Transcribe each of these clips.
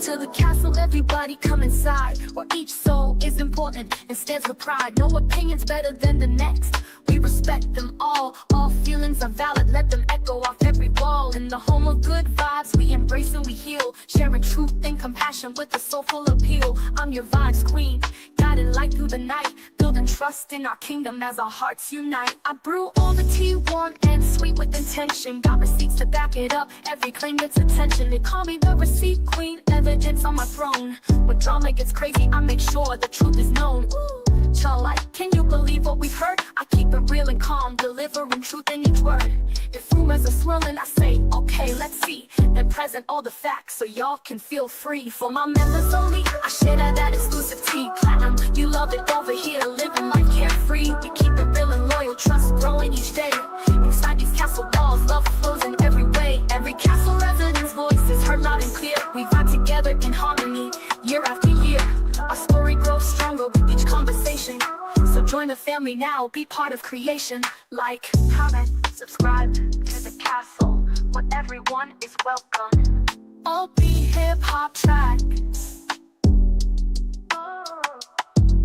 to the castle, everybody come inside, where each soul is important and stands for pride. No opinion's better than the next, we respect them all feelings are valid, let them echo off every wall. In the home of good vibes, we embrace and we heal, sharing truth and compassion with a soulful appeal. I'm your vibes queen, guiding light through the night, building trust in our kingdom as our hearts unite. I brew all the tea warm and sweet with intention, got receipts to back it up, every claim gets attention. They call me the receipt queen, evidence on my throne. When drama gets crazy, I make sure the truth is known. Y'all like, can you believe what we've heard? I keep it real and calm, delivering truth in each word. If rumors are swirling, I say, okay, let's see, and present all the facts so y'all can feel free. For my members only, I share that exclusive tea. Platinum, you love it over here, living life carefree. We keep it real and loyal, trust growing each day. Inside these castle walls, love flows in every way. Every castle resident's voice is heard loud and clear. We vibe together in harmony, year after year. Our story grows stronger with each conversation. So join the family now, be part of creation. Like, comment, subscribe to the castle, where everyone is welcome. All be hip-hop track.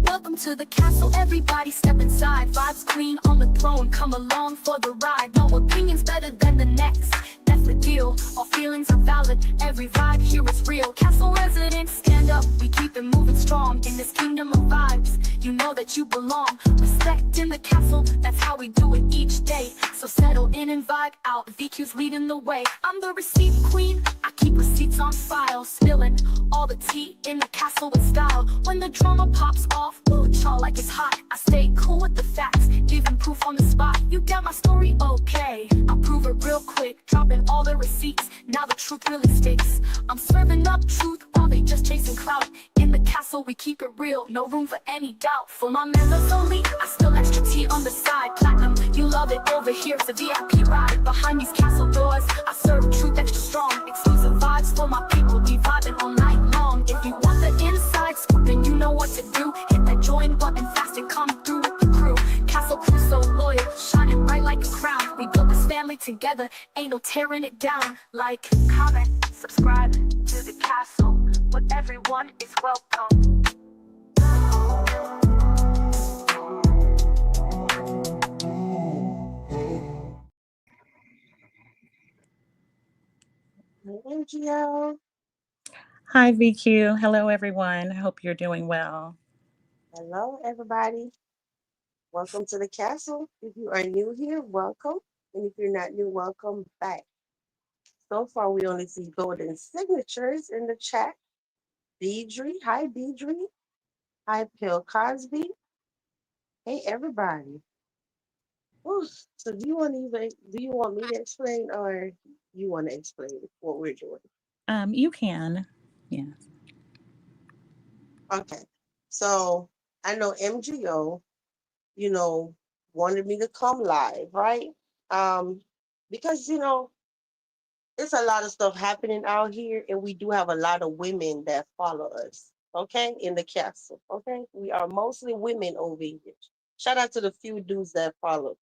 Welcome to the castle, everybody step inside. Vibes queen on the throne, come along for the ride. No opinion's better than the next, that's the deal. All feelings are valid, every vibe here is real. Castle residents, stand up, we keep it moving strong. In this kingdom of vibes, you know that you belong. Respect in the castle, that's how we do it each day. So settle in and vibe out, VQ's leading the way. I'm the receipt queen, I keep receipts on file, spilling all the tea in the castle with style. When the drama pops off, ooh, y'all like it's hot, I stay cool with the facts, giving proof on the spot. You get my story, okay, I'll prove it real quick, dropping all the receipts, now the truth really sticks. I'm serving up truth while they just chasing clout. In the castle we keep it real, no room for any doubt. For my members only, I spill extra tea on the side. Platinum, you love it over here, it's a VIP ride. Behind these castle doors, I serve truth extra strong. Exclusive vibes for my people, we vibing all night long. If you want the inside scoop, then you know what to do. Hit that join button fast and come through with the crew. Castle crew so loyal, shining bright like a crown. We built this family together, ain't no tearing it down. Like, comment, subscribe to the castle, where everyone is welcome. Hey, Gio. Hi, VQ. Hello, everyone. I hope you're doing well. Hello, everybody. Welcome to the castle. If you are new here, welcome. And if you're not new, welcome back. So far, we only see golden signatures in the chat. Deidre, hi, Deidre. Hi, Bill Cosby. Hey, everybody. Ooh, so do you want me to explain or you want to explain what we're doing? You can. Yeah. Okay. So I know MGO, you know, wanted me to come live, right? Um, because it's a lot of stuff happening out here, and we do have a lot of women that follow us, okay, in the castle, okay? We are mostly women over here. Shout out to the few dudes that follow.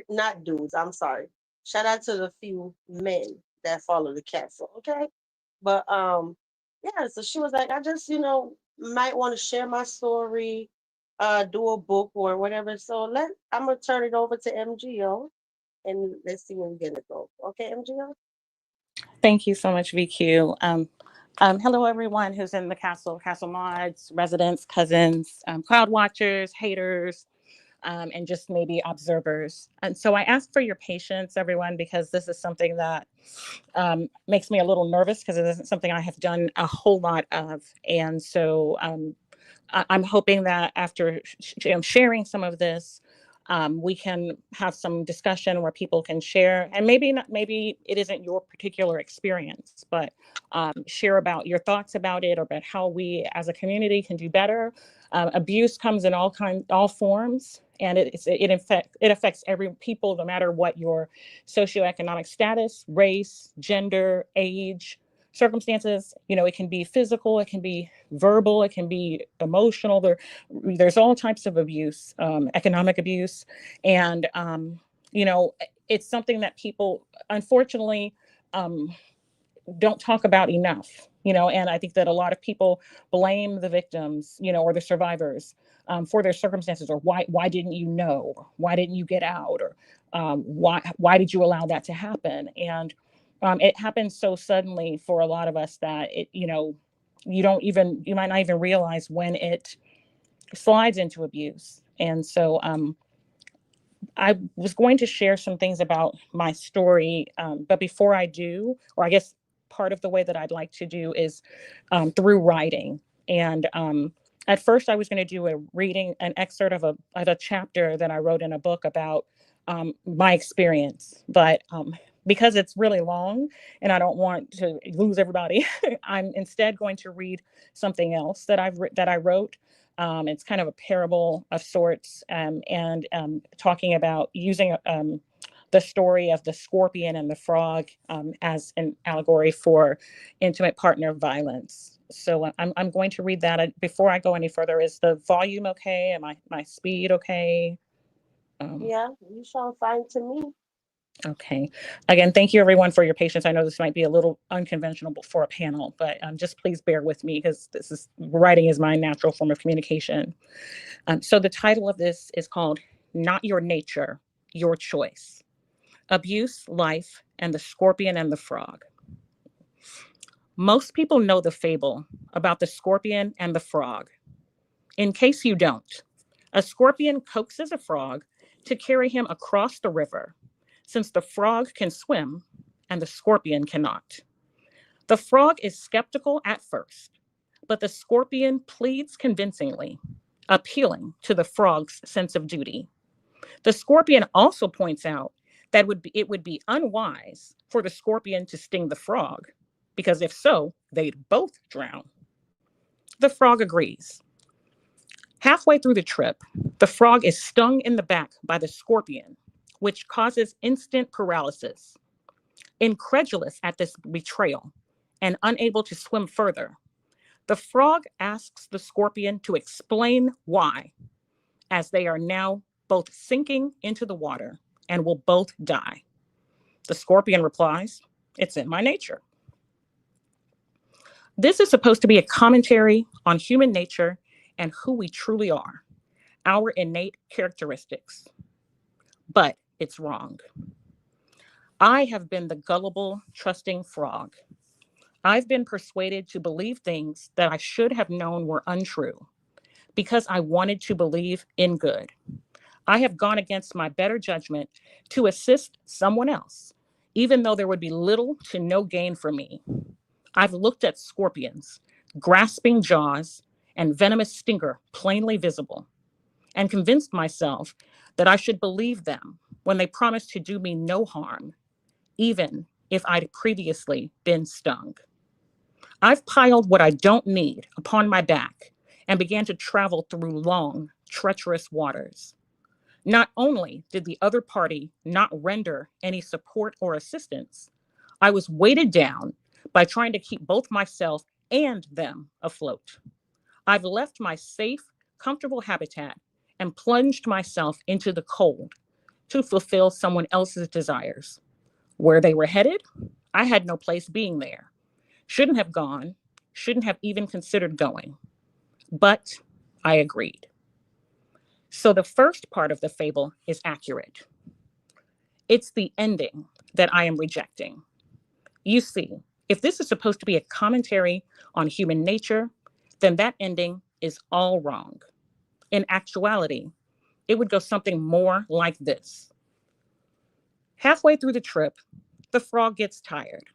Not dudes, I'm sorry. Shout out to the few men that follow the castle, okay? But yeah, so she was like, I just, might want to share my story, do a book or whatever. So I'm gonna turn it over to MGO and let's see where we're gonna go. Okay, MGO? Thank you so much, VQ. Hello, everyone who's in the castle mods, residents, cousins, cloud watchers, haters, and just maybe observers. And so I ask for your patience, everyone, because this is something that makes me a little nervous because it isn't something I have done a whole lot of. And so I'm hoping that after sharing some of this, we can have some discussion where people can share, and maybe it isn't your particular experience, but share about your thoughts about it or about how we as a community can do better. Abuse comes in all forms, and it affects every people, no matter what your socioeconomic status, race, gender, age, circumstances. It can be physical, it can be verbal, it can be emotional. There's all types of abuse, economic abuse, and it's something that people, unfortunately, don't talk about enough, and I think that a lot of people blame the victims, or the survivors, for their circumstances, or why didn't you know, or why didn't you get out, or why did you allow that to happen? And it happens so suddenly for a lot of us that you might not even realize when it slides into abuse. And so I was going to share some things about my story, but before I do, or I guess part of the way that I'd like to do is through writing. And at first, I was going to do an excerpt of a chapter that I wrote in a book about my experience, but because it's really long and I don't want to lose everybody, I'm instead going to read something else that I wrote. It's kind of a parable of sorts, and talking about using the story of the scorpion and the frog as an allegory for intimate partner violence. So I'm going to read that. Before I go any further, is the volume okay? Am my speed okay? Yeah, you sound fine to me. Okay. Again, thank you everyone for your patience. I know this might be a little unconventional for a panel, but just please bear with me because writing is my natural form of communication. So the title of this is called Not Your Nature, Your Choice: Abuse, Life, and the Scorpion and the Frog. Most people know the fable about the scorpion and the frog. In case you don't, a scorpion coaxes a frog to carry him across the river, since the frog can swim and the scorpion cannot. The frog is skeptical at first, but the scorpion pleads convincingly, appealing to the frog's sense of duty. The scorpion also points out that it would be unwise for the scorpion to sting the frog, because if so, they'd both drown. The frog agrees. Halfway through the trip, the frog is stung in the back by the scorpion, which causes instant paralysis. Incredulous at this betrayal and unable to swim further, the frog asks the scorpion to explain why, as they are now both sinking into the water and will both die. The scorpion replies, "It's in my nature." This is supposed to be a commentary on human nature and who we truly are, our innate characteristics. But it's wrong. I have been the gullible, trusting frog. I've been persuaded to believe things that I should have known were untrue because I wanted to believe in good. I have gone against my better judgment to assist someone else, even though there would be little to no gain for me. I've looked at scorpions, grasping jaws, and venomous stinger plainly visible, and convinced myself that I should believe them when they promised to do me no harm, even if I'd previously been stung. I've piled what I don't need upon my back and began to travel through long, treacherous waters. Not only did the other party not render any support or assistance, I was weighted down by trying to keep both myself and them afloat. I've left my safe, comfortable habitat and plunged myself into the cold to fulfill someone else's desires. Where they were headed, I had no place being there. Shouldn't have gone, shouldn't have even considered going. But I agreed. So the first part of the fable is accurate. It's the ending that I am rejecting. You see, if this is supposed to be a commentary on human nature, then that ending is all wrong. In actuality, it would go something more like this. Halfway through the trip, the frog gets tired.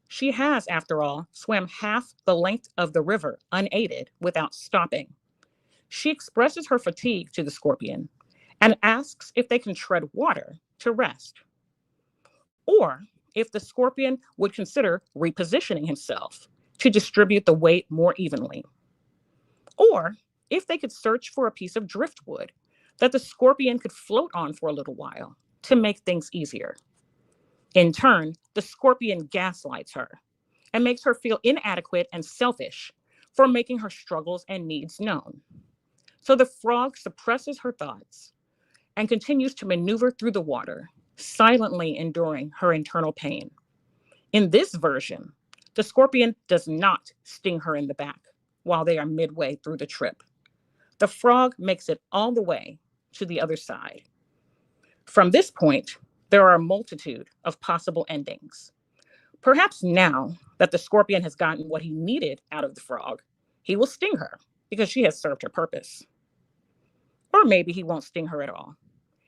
She has, after all, swam half the length of the river unaided without stopping. She expresses her fatigue to the scorpion and asks if they can tread water to rest, or if the scorpion would consider repositioning himself to distribute the weight more evenly, or if they could search for a piece of driftwood that the scorpion could float on for a little while to make things easier. In turn, the scorpion gaslights her and makes her feel inadequate and selfish for making her struggles and needs known. So the frog suppresses her thoughts and continues to maneuver through the water, silently enduring her internal pain. In this version, The scorpion does not sting her in the back while they are midway through the trip. The frog makes it all the way to the other side. From this point, there are a multitude of possible endings. Perhaps now that the scorpion has gotten what he needed out of the frog, he will sting her because she has served her purpose. Or maybe he won't sting her at all.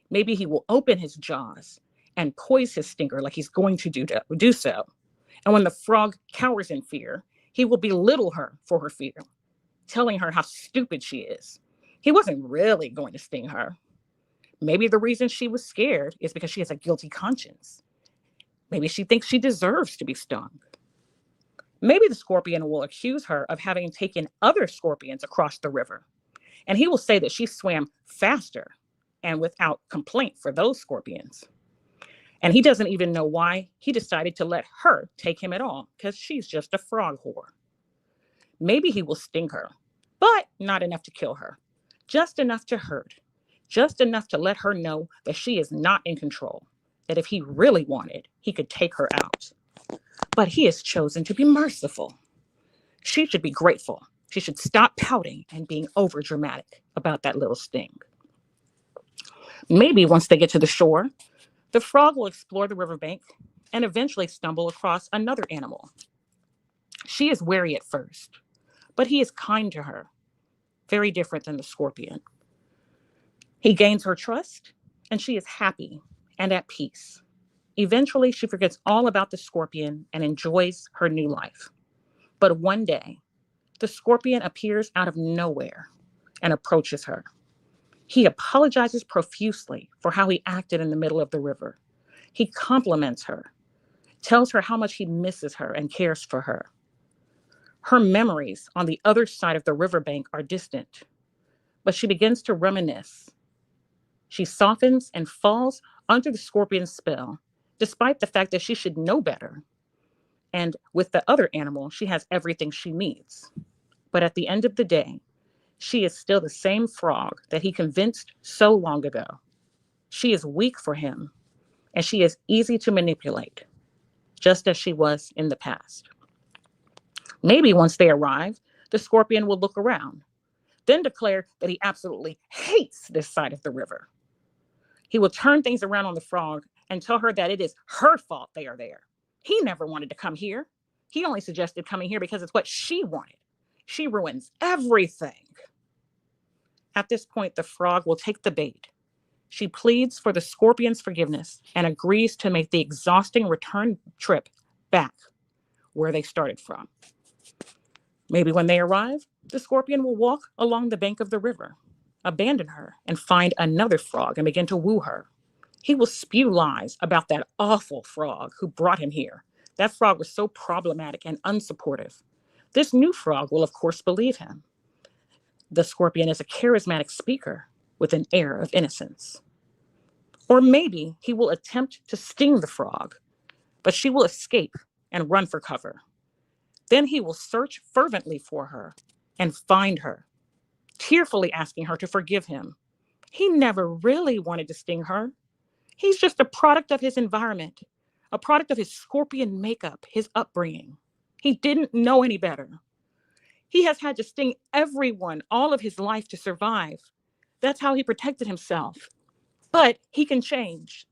Maybe he will open his jaws and poise his stinger like he's going to do so. And when the frog cowers in fear, he will belittle her for her fear, telling her how stupid she is. He wasn't really going to sting her. Maybe the reason she was scared is because she has a guilty conscience. Maybe she thinks she deserves to be stung. Maybe the scorpion will accuse her of having taken other scorpions across the river, and he will say that she swam faster and without complaint for those scorpions. And he doesn't even know why he decided to let her take him at all, because she's just a frog whore. Maybe he will sting her, but not enough to kill her, just enough to hurt, just enough to let her know that she is not in control, that if he really wanted, he could take her out. But he has chosen to be merciful. She should be grateful. She should stop pouting and being overdramatic about that little sting. Maybe once they get to the shore, the frog will explore the riverbank and eventually stumble across another animal. She is wary at first, but he is kind to her, very different than the scorpion. He gains her trust, and she is happy and at peace. Eventually, she forgets all about the scorpion and enjoys her new life. But one day, the scorpion appears out of nowhere and approaches her. He apologizes profusely for how he acted in the middle of the river. He compliments her, tells her how much he misses her and cares for her. Her memories on the other side of the riverbank are distant, but she begins to reminisce. She softens and falls under the scorpion's spell, despite the fact that she should know better. And with the other animal, she has everything she needs. But at the end of the day, she is still the same frog that he convinced so long ago. She is weak for him, and she is easy to manipulate, just as she was in the past. Maybe once they arrive, the scorpion will look around, then declare that he absolutely hates this side of the river. He will turn things around on the frog and tell her that it is her fault they are there. He never wanted to come here. He only suggested coming here because it's what she wanted. She ruins everything. At this point, the frog will take the bait. She pleads for the scorpion's forgiveness and agrees to make the exhausting return trip back where they started from. Maybe when they arrive, the scorpion will walk along the bank of the river, abandon her, and find another frog and begin to woo her. He will spew lies about that awful frog who brought him here. That frog was so problematic and unsupportive. This new frog will, of course, believe him. The scorpion is a charismatic speaker with an air of innocence. Or maybe he will attempt to sting the frog, but she will escape and run for cover. Then he will search fervently for her and find her, tearfully asking her to forgive him. He never really wanted to sting her. He's just a product of his environment, a product of his scorpion makeup, his upbringing. He didn't know any better. He has had to sting everyone all of his life to survive. That's how he protected himself. But he can change.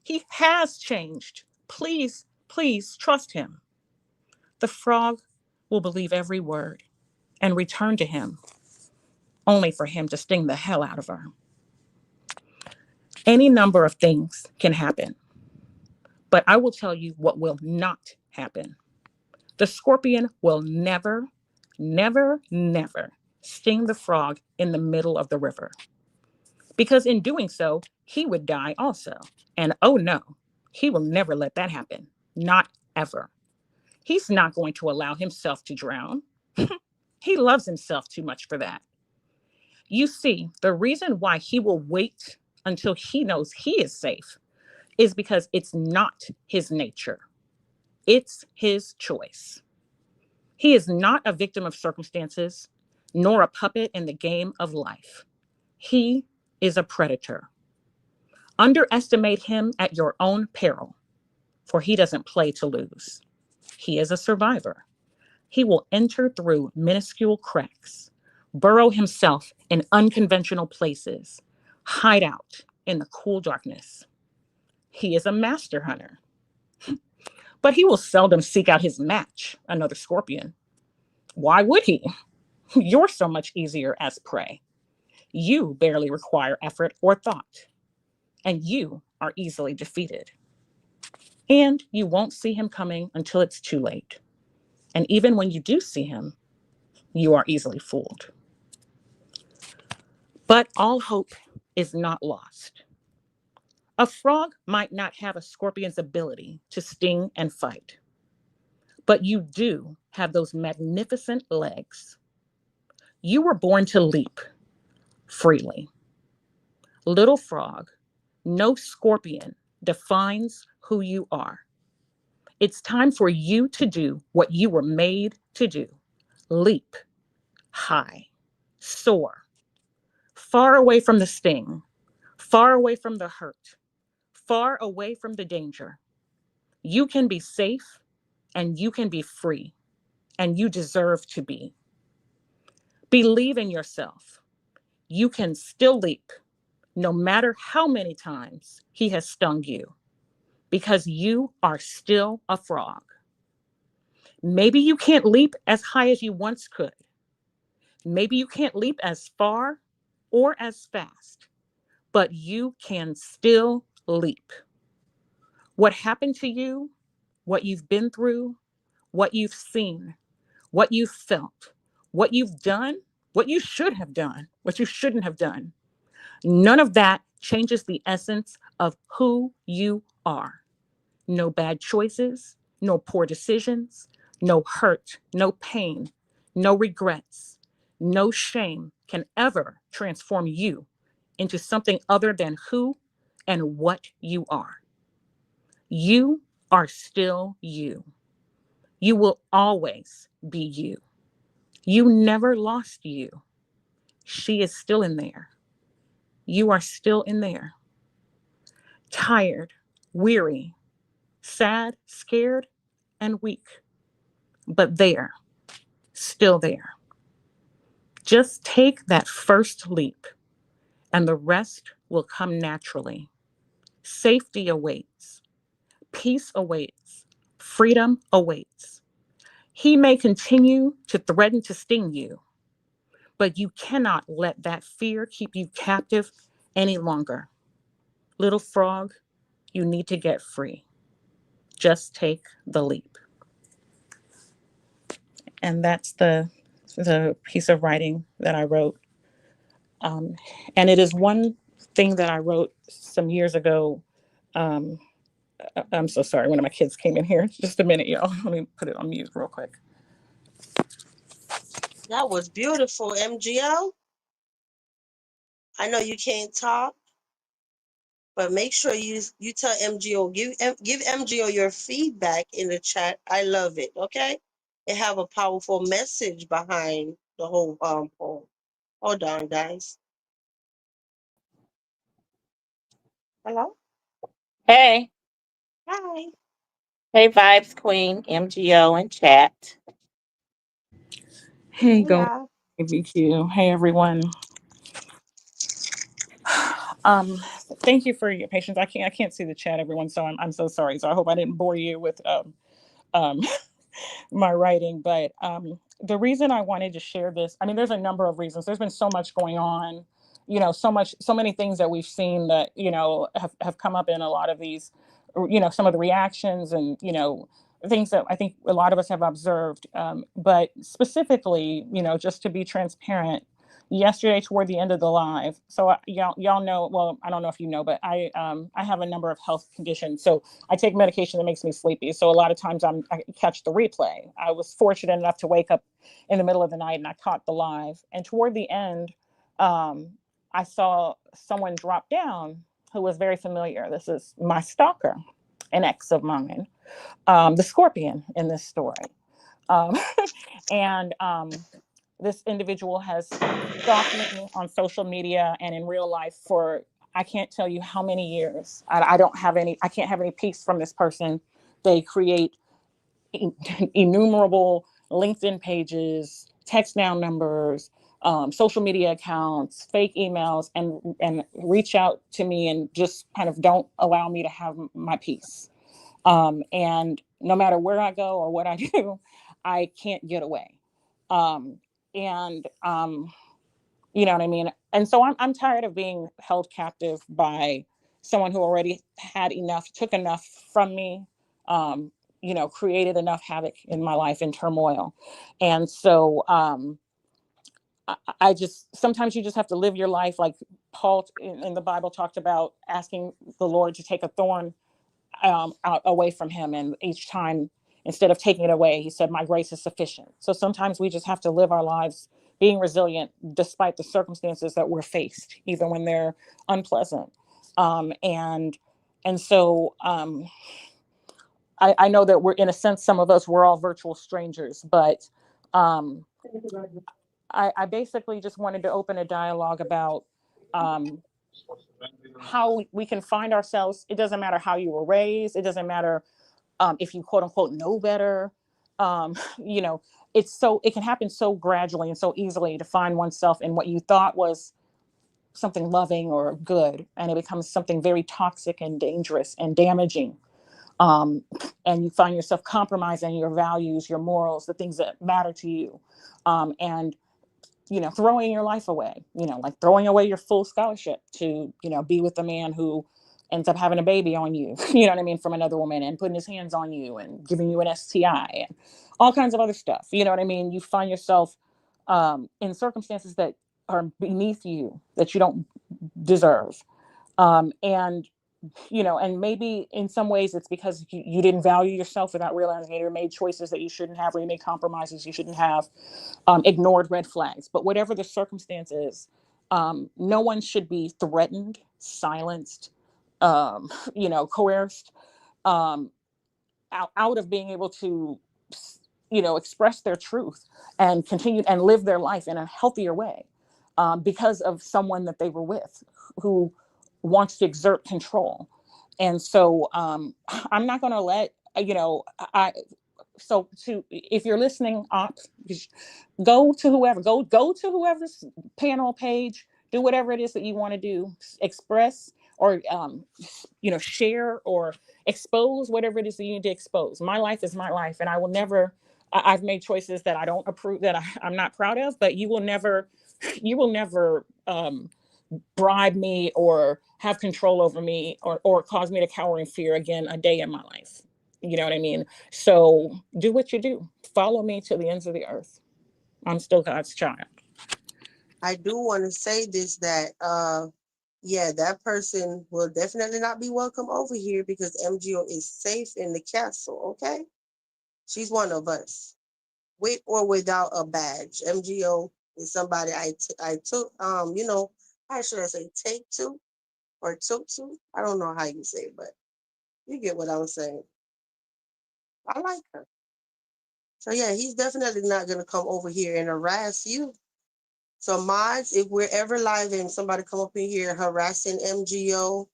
He has changed. Please, please trust him. The frog will believe every word and return to him, only for him to sting the hell out of her. Any number of things can happen, but I will tell you what will not happen. The scorpion will never, never, never sting the frog in the middle of the river, because in doing so, he would die also. And oh no, he will never let that happen. Not ever. He's not going to allow himself to drown. He loves himself too much for that. You see, the reason why he will wait until he knows he is safe is because it's not his nature. It's his choice. He is not a victim of circumstances, nor a puppet in the game of life. He is a predator. Underestimate him at your own peril, for he doesn't play to lose. He is a survivor. He will enter through minuscule cracks, burrow himself in unconventional places, hide out in the cool darkness. He is a master hunter, but he will seldom seek out his match, another scorpion. Why would he? You're so much easier as prey. You barely require effort or thought, and you are easily defeated. And you won't see him coming until it's too late. And even when you do see him, you are easily fooled. But all hope is not lost. A frog might not have a scorpion's ability to sting and fight, but you do have those magnificent legs. You were born to leap freely. Little frog, no scorpion defines who you are. It's time for you to do what you were made to do: leap high, soar, far away from the sting, far away from the hurt, far away from the danger. You can be safe and you can be free, and you deserve to be. Believe in yourself. You can still leap, no matter how many times he has stung you, because you are still a frog. Maybe you can't leap as high as you once could. Maybe you can't leap as far or as fast, but you can still leap. What happened to you, what you've been through, what you've seen, what you've felt, what you've done, what you should have done, what you shouldn't have done, none of that changes the essence of who you are. No bad choices, no poor decisions, no hurt, no pain, no regrets, no shame can ever transform you into something other than who and what you are. You are still you. You will always be you. You never lost you. She is still in there. You are still in there. Tired, weary, sad, scared, and weak, but there, still there. Just take that first leap, and the rest will come naturally. Safety awaits, peace awaits, freedom awaits. He may continue to threaten to sting you, but you cannot let that fear keep you captive any longer. Little frog, you need to get free. Just take the leap. And that's the piece of writing that I wrote. Um, and it is one thing that I wrote some years ago. Um, I'm so sorry. One of my kids came in here. Just a minute, y'all. Let me put it on mute real quick. That was beautiful, MGO. I know you can't talk, but make sure you tell MGO, give MGO your feedback in the chat. I love it. Okay, it have a powerful message behind the whole poem. Hold on, guys. Hello. Hey, Hi. hey, Vibes Queen, MGO, and chat. Hey, go Hola. VQ. Hey, everyone. Um, Thank you for your patience. I can't see the chat, everyone. So I'm so sorry. So I hope I didn't bore you with um my writing, but the reason I wanted to share this, I mean, there's a number of reasons. There's been so much going on, so many things that we've seen that, have come up in a lot of these, some of the reactions and, things that I think a lot of us have observed. But specifically, just to be transparent, yesterday toward the end of the live. So y'all know, well, I don't know if you know, but I have a number of health conditions. So I take medication that makes me sleepy. So a lot of times I catch the replay. I was fortunate enough to wake up in the middle of the night and I caught the live. And toward the end, um, I saw someone drop down who was very familiar. This is my stalker, an ex of mine, the scorpion in this story. Um, and this individual has stalked me on social media and in real life for I can't tell you how many years. I can't have any peace from this person. They create innumerable LinkedIn pages, text down numbers, social media accounts, fake emails, and reach out to me and just kind of don't allow me to have my peace. And no matter where I go or what I do, I can't get away. Um, and you know what I mean? And so I'm tired of being held captive by someone who already had enough, took enough from me, um, created enough havoc in my life and turmoil. And so I just, sometimes you just have to live your life like Paul in the Bible talked about asking the Lord to take a thorn out away from him. And each time, instead of taking it away, he said, my grace is sufficient. So sometimes we just have to live our lives being resilient despite the circumstances that we're faced, even when they're unpleasant. And so I know that we're, in a sense, some of us, we're all virtual strangers, but um, I basically just wanted to open a dialogue about um, how we can find ourselves. It doesn't matter how you were raised. It doesn't matter if you quote unquote know better. um, you know, it can happen so gradually and so easily to find oneself in what you thought was something loving or good, and it becomes something very toxic and dangerous and damaging. um, and you find yourself compromising your values, your morals, the things that matter to you, and throwing your life away, like throwing away your full scholarship to, be with a man who ends up having a baby on you, you know what I mean, from another woman, and putting his hands on you and giving you an STI and all kinds of other stuff. You know what I mean? You find yourself in circumstances that are beneath you, that you don't deserve. And maybe in some ways it's because you didn't value yourself without realizing it, or made choices that you shouldn't have, or you made compromises you shouldn't have, ignored red flags. But whatever the circumstance is, no one should be threatened, silenced, coerced, um, out of being able to, express their truth and continue and live their life in a healthier way, because of someone that they were with who wants to exert control. And so I'm not going to let, I, so to, if you're listening up, go to whoever's panel page, do whatever it is that you want to do, express or share or expose whatever it is that you need to expose. My life is my life, and I will never, I've made choices that I don't approve, that I'm not proud of, but you will never bribe me or have control over me, or cause me to cower in fear again a day in my life. You know what I mean? So do what you do. Follow me to the ends of the earth. I'm still God's child. I do want to say this, that yeah, that person will definitely not be welcome over here because MGO is safe in the castle, okay? She's one of us, with or without a badge. MGO is somebody I took, how should I say, take to or took to? I don't know how you say it, but you get what I'm saying. I like her. So yeah, he's definitely not gonna come over here and harass you. So mods, if we're ever live and somebody come up in here harassing MGO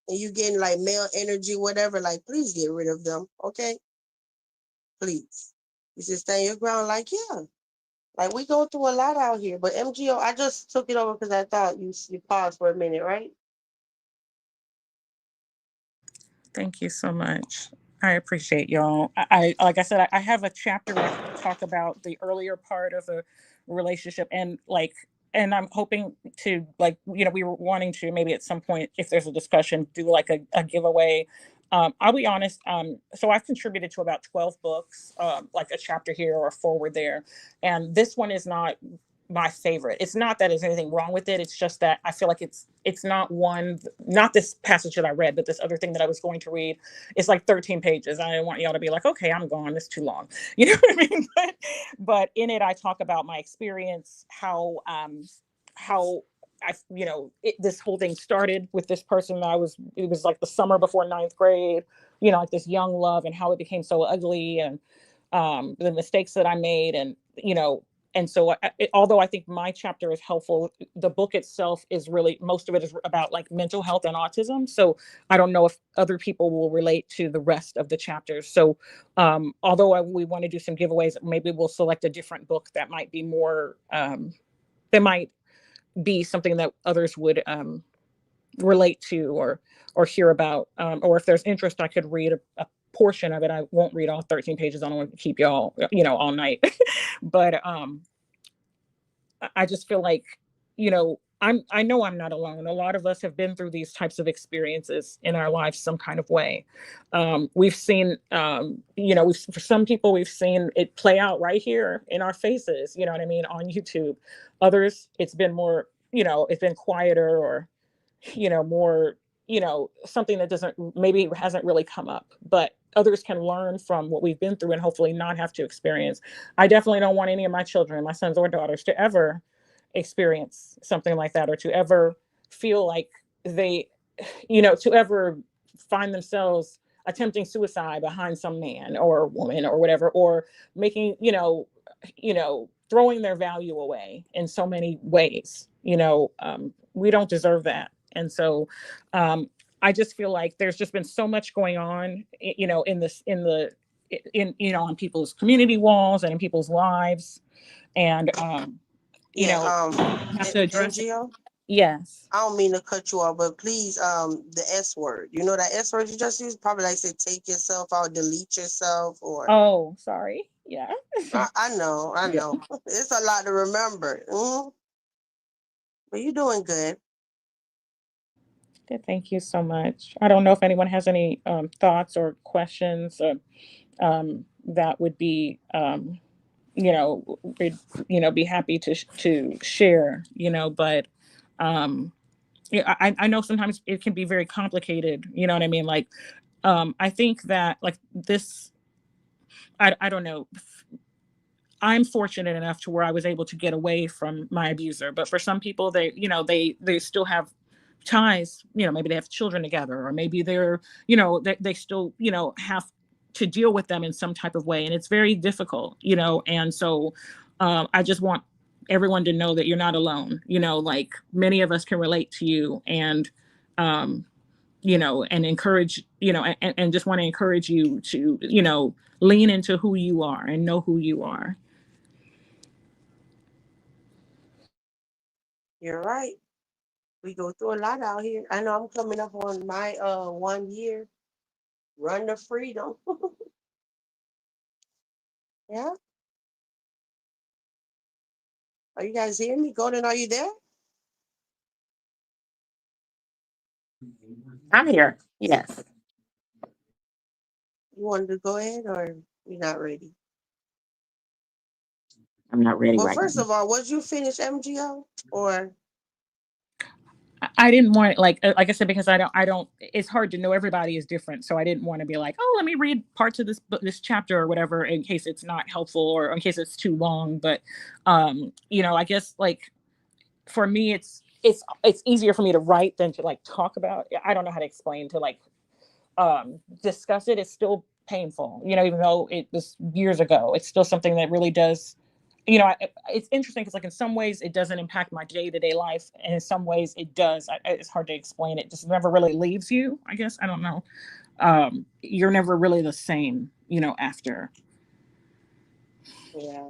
and you getting like male energy, whatever, like please get rid of them, okay? Please. You should stand your ground, like, yeah. Like we go through a lot out here. But MGO, I just took it over because I thought you paused for a minute, right? Thank you so much. I appreciate y'all. Like I said, I have a chapter where I talk about the earlier part of a relationship, and I'm hoping to, like, we were wanting to maybe at some point, if there's a discussion, do like a giveaway. I'll be honest. So I've contributed to about 12 books, like a chapter here or a forward there, and this one is not my favorite. It's not that there's anything wrong with it. It's just that I feel like it's not this passage that I read, but this other thing that I was going to read. It's like 13 pages. I didn't want y'all to be like, okay, I'm gone. It's too long. You know what I mean? But in it, I talk about my experience, how this whole thing started with this person that it was like the summer before ninth grade, like this young love, and how it became so ugly, and the mistakes that I made, and And so although I think my chapter is helpful, the book itself is really, most of it is about like mental health and autism. So I don't know if other people will relate to the rest of the chapters. So although we want to do some giveaways, maybe we'll select a different book that might be more, that might be something that others would relate to or hear about, or if there's interest, I could read a portion of it. I won't read all 13 pages. I don't want to keep y'all, all night. But I just feel like, I know I'm not alone. A lot of us have been through these types of experiences in our lives some kind of way. We've seen, for some people, we've seen it play out right here in our faces, you know what I mean, on YouTube. Others, it's been more, it's been quieter, or more, something that doesn't, maybe hasn't really come up, but others can learn from what we've been through and hopefully not have to experience. I definitely don't want any of my children, my sons or daughters, to ever experience something like that, or to ever feel like they, to ever find themselves attempting suicide behind some man or woman or whatever, or making, throwing their value away in so many ways. We don't deserve that. And so I just feel like there's just been so much going on, in this, on people's community walls and in people's lives. And, Yeah, have to address it. MGO. Yes. I don't mean to cut you off, but please, the S word. You know that S word you just used? Probably like say take yourself out, delete yourself, or Oh, sorry. Yeah. I know, I Yeah. know. It's a lot to remember. But you're doing good. Thank you so much. I don't know if anyone has any thoughts or questions, that would be, we'd, be happy to share, but yeah, I know sometimes it can be very complicated. You know what I mean? Like, I think that like this, I don't know. I'm fortunate enough to where I was able to get away from my abuser, but for some people, they still have ties. Maybe they have children together, or maybe they're, they still, have to deal with them in some type of way, and it's very difficult. And so I just want everyone to know that you're not alone. Like many of us can relate to you, and um, and encourage, and just want to encourage you to, lean into who you are and know who you are. You're right. We go through a lot out here. I know I'm coming up on my 1 year run to freedom. Yeah. Are you guys hearing me? Golden, are you there? I'm here. Yes, You wanted to go ahead, or you're not ready? I'm not ready Well, right first now. of all, was you finished MGO or I didn't want, like I said, because I don't it's hard to know, everybody is different, so I didn't want to be like, oh, let me read parts of this chapter or whatever, in case it's not helpful or in case it's too long. But I guess, like, for me, it's easier for me to write than to like talk about. I don't know how to explain, to like discuss it. It's still painful, even though it was years ago. It's still something that really does, it's interesting because, like, in some ways it doesn't impact my day-to-day life, and in some ways it does. It's hard to explain. It just never really leaves you, I guess. I don't know. You're never really the same, after. yeah?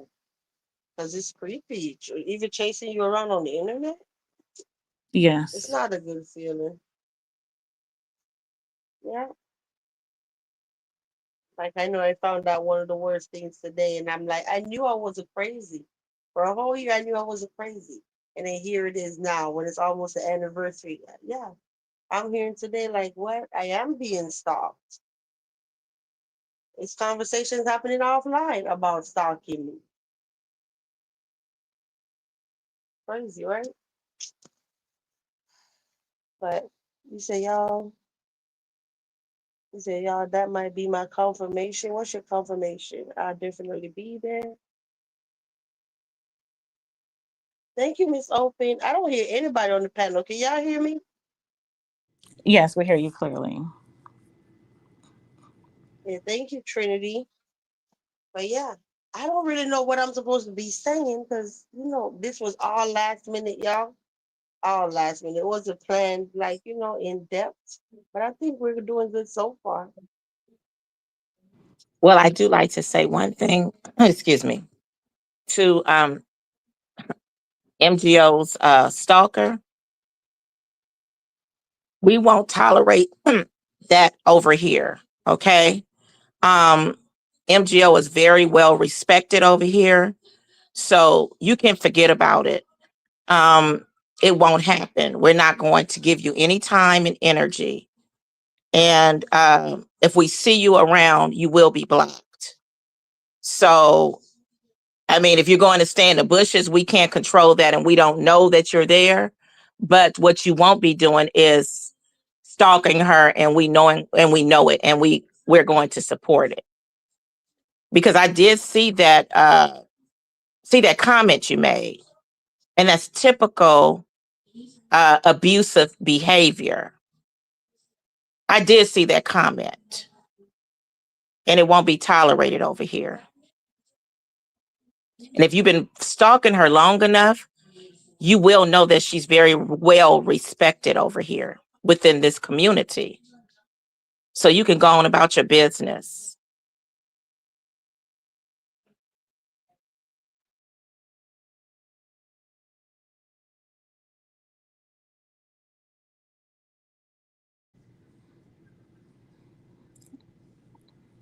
Because it's creepy. Even chasing you around on the internet, it's Yes. not a good feeling. Yeah. Like I know I found out one of the worst things today, and I'm like, I knew I wasn't crazy. For a whole year, I knew I wasn't crazy. And then here it is now when it's almost the anniversary. Yeah. I'm hearing today, like, what? I am being stalked. It's conversations happening offline about stalking me. Crazy, right? But you say, y'all, you say, y'all, that might be my confirmation. What's your confirmation? I'll definitely be there. Thank you, Miss Open. I don't hear anybody on the panel. Can y'all hear me? Yes, we hear you clearly. Yeah, thank you, Trinity. But yeah. I don't really know what I'm supposed to be saying because this was all last minute, y'all. All last minute. It wasn't planned like in depth, but I think we're doing good so far. Well, I do like to say one thing, excuse me, to MGO's stalker. We won't tolerate that over here. Okay. Um, MGO is very well respected over here. So you can forget about it. Um, it won't happen. We're not going to give you any time and energy. And if we see you around, you will be blocked. So, I mean, if you're going to stay in the bushes, we can't control that and we don't know that you're there. But what you won't be doing is stalking her, and we know it, and we're going to support it. Because I did see that comment you made, and that's typical abusive behavior. I did see that comment, and it won't be tolerated over here. And if you've been stalking her long enough, you will know that she's very well respected over here within this community. So you can go on about your business.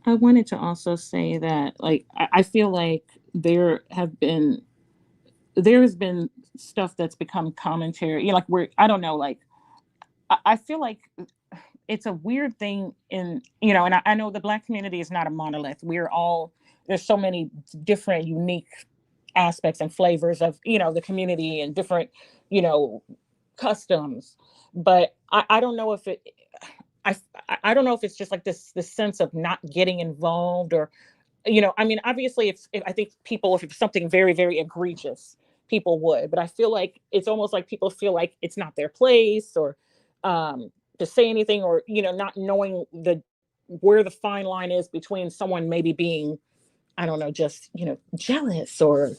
I wanted to also say that, like, I feel like there has been stuff that's become commentary. Like, where I don't know, like, I feel like it's a weird thing and I know the Black community is not a monolith. We're all There's so many different unique aspects and flavors of the community and different you know customs. But I don't know if it I I don't know if it's just like this sense of not getting involved, or I mean, obviously, if I think people, if it's something very, very egregious, people would. But I feel like it's almost like people feel like it's not their place, or to say anything, or not knowing where the fine line is between someone maybe being, I don't know, just jealous, or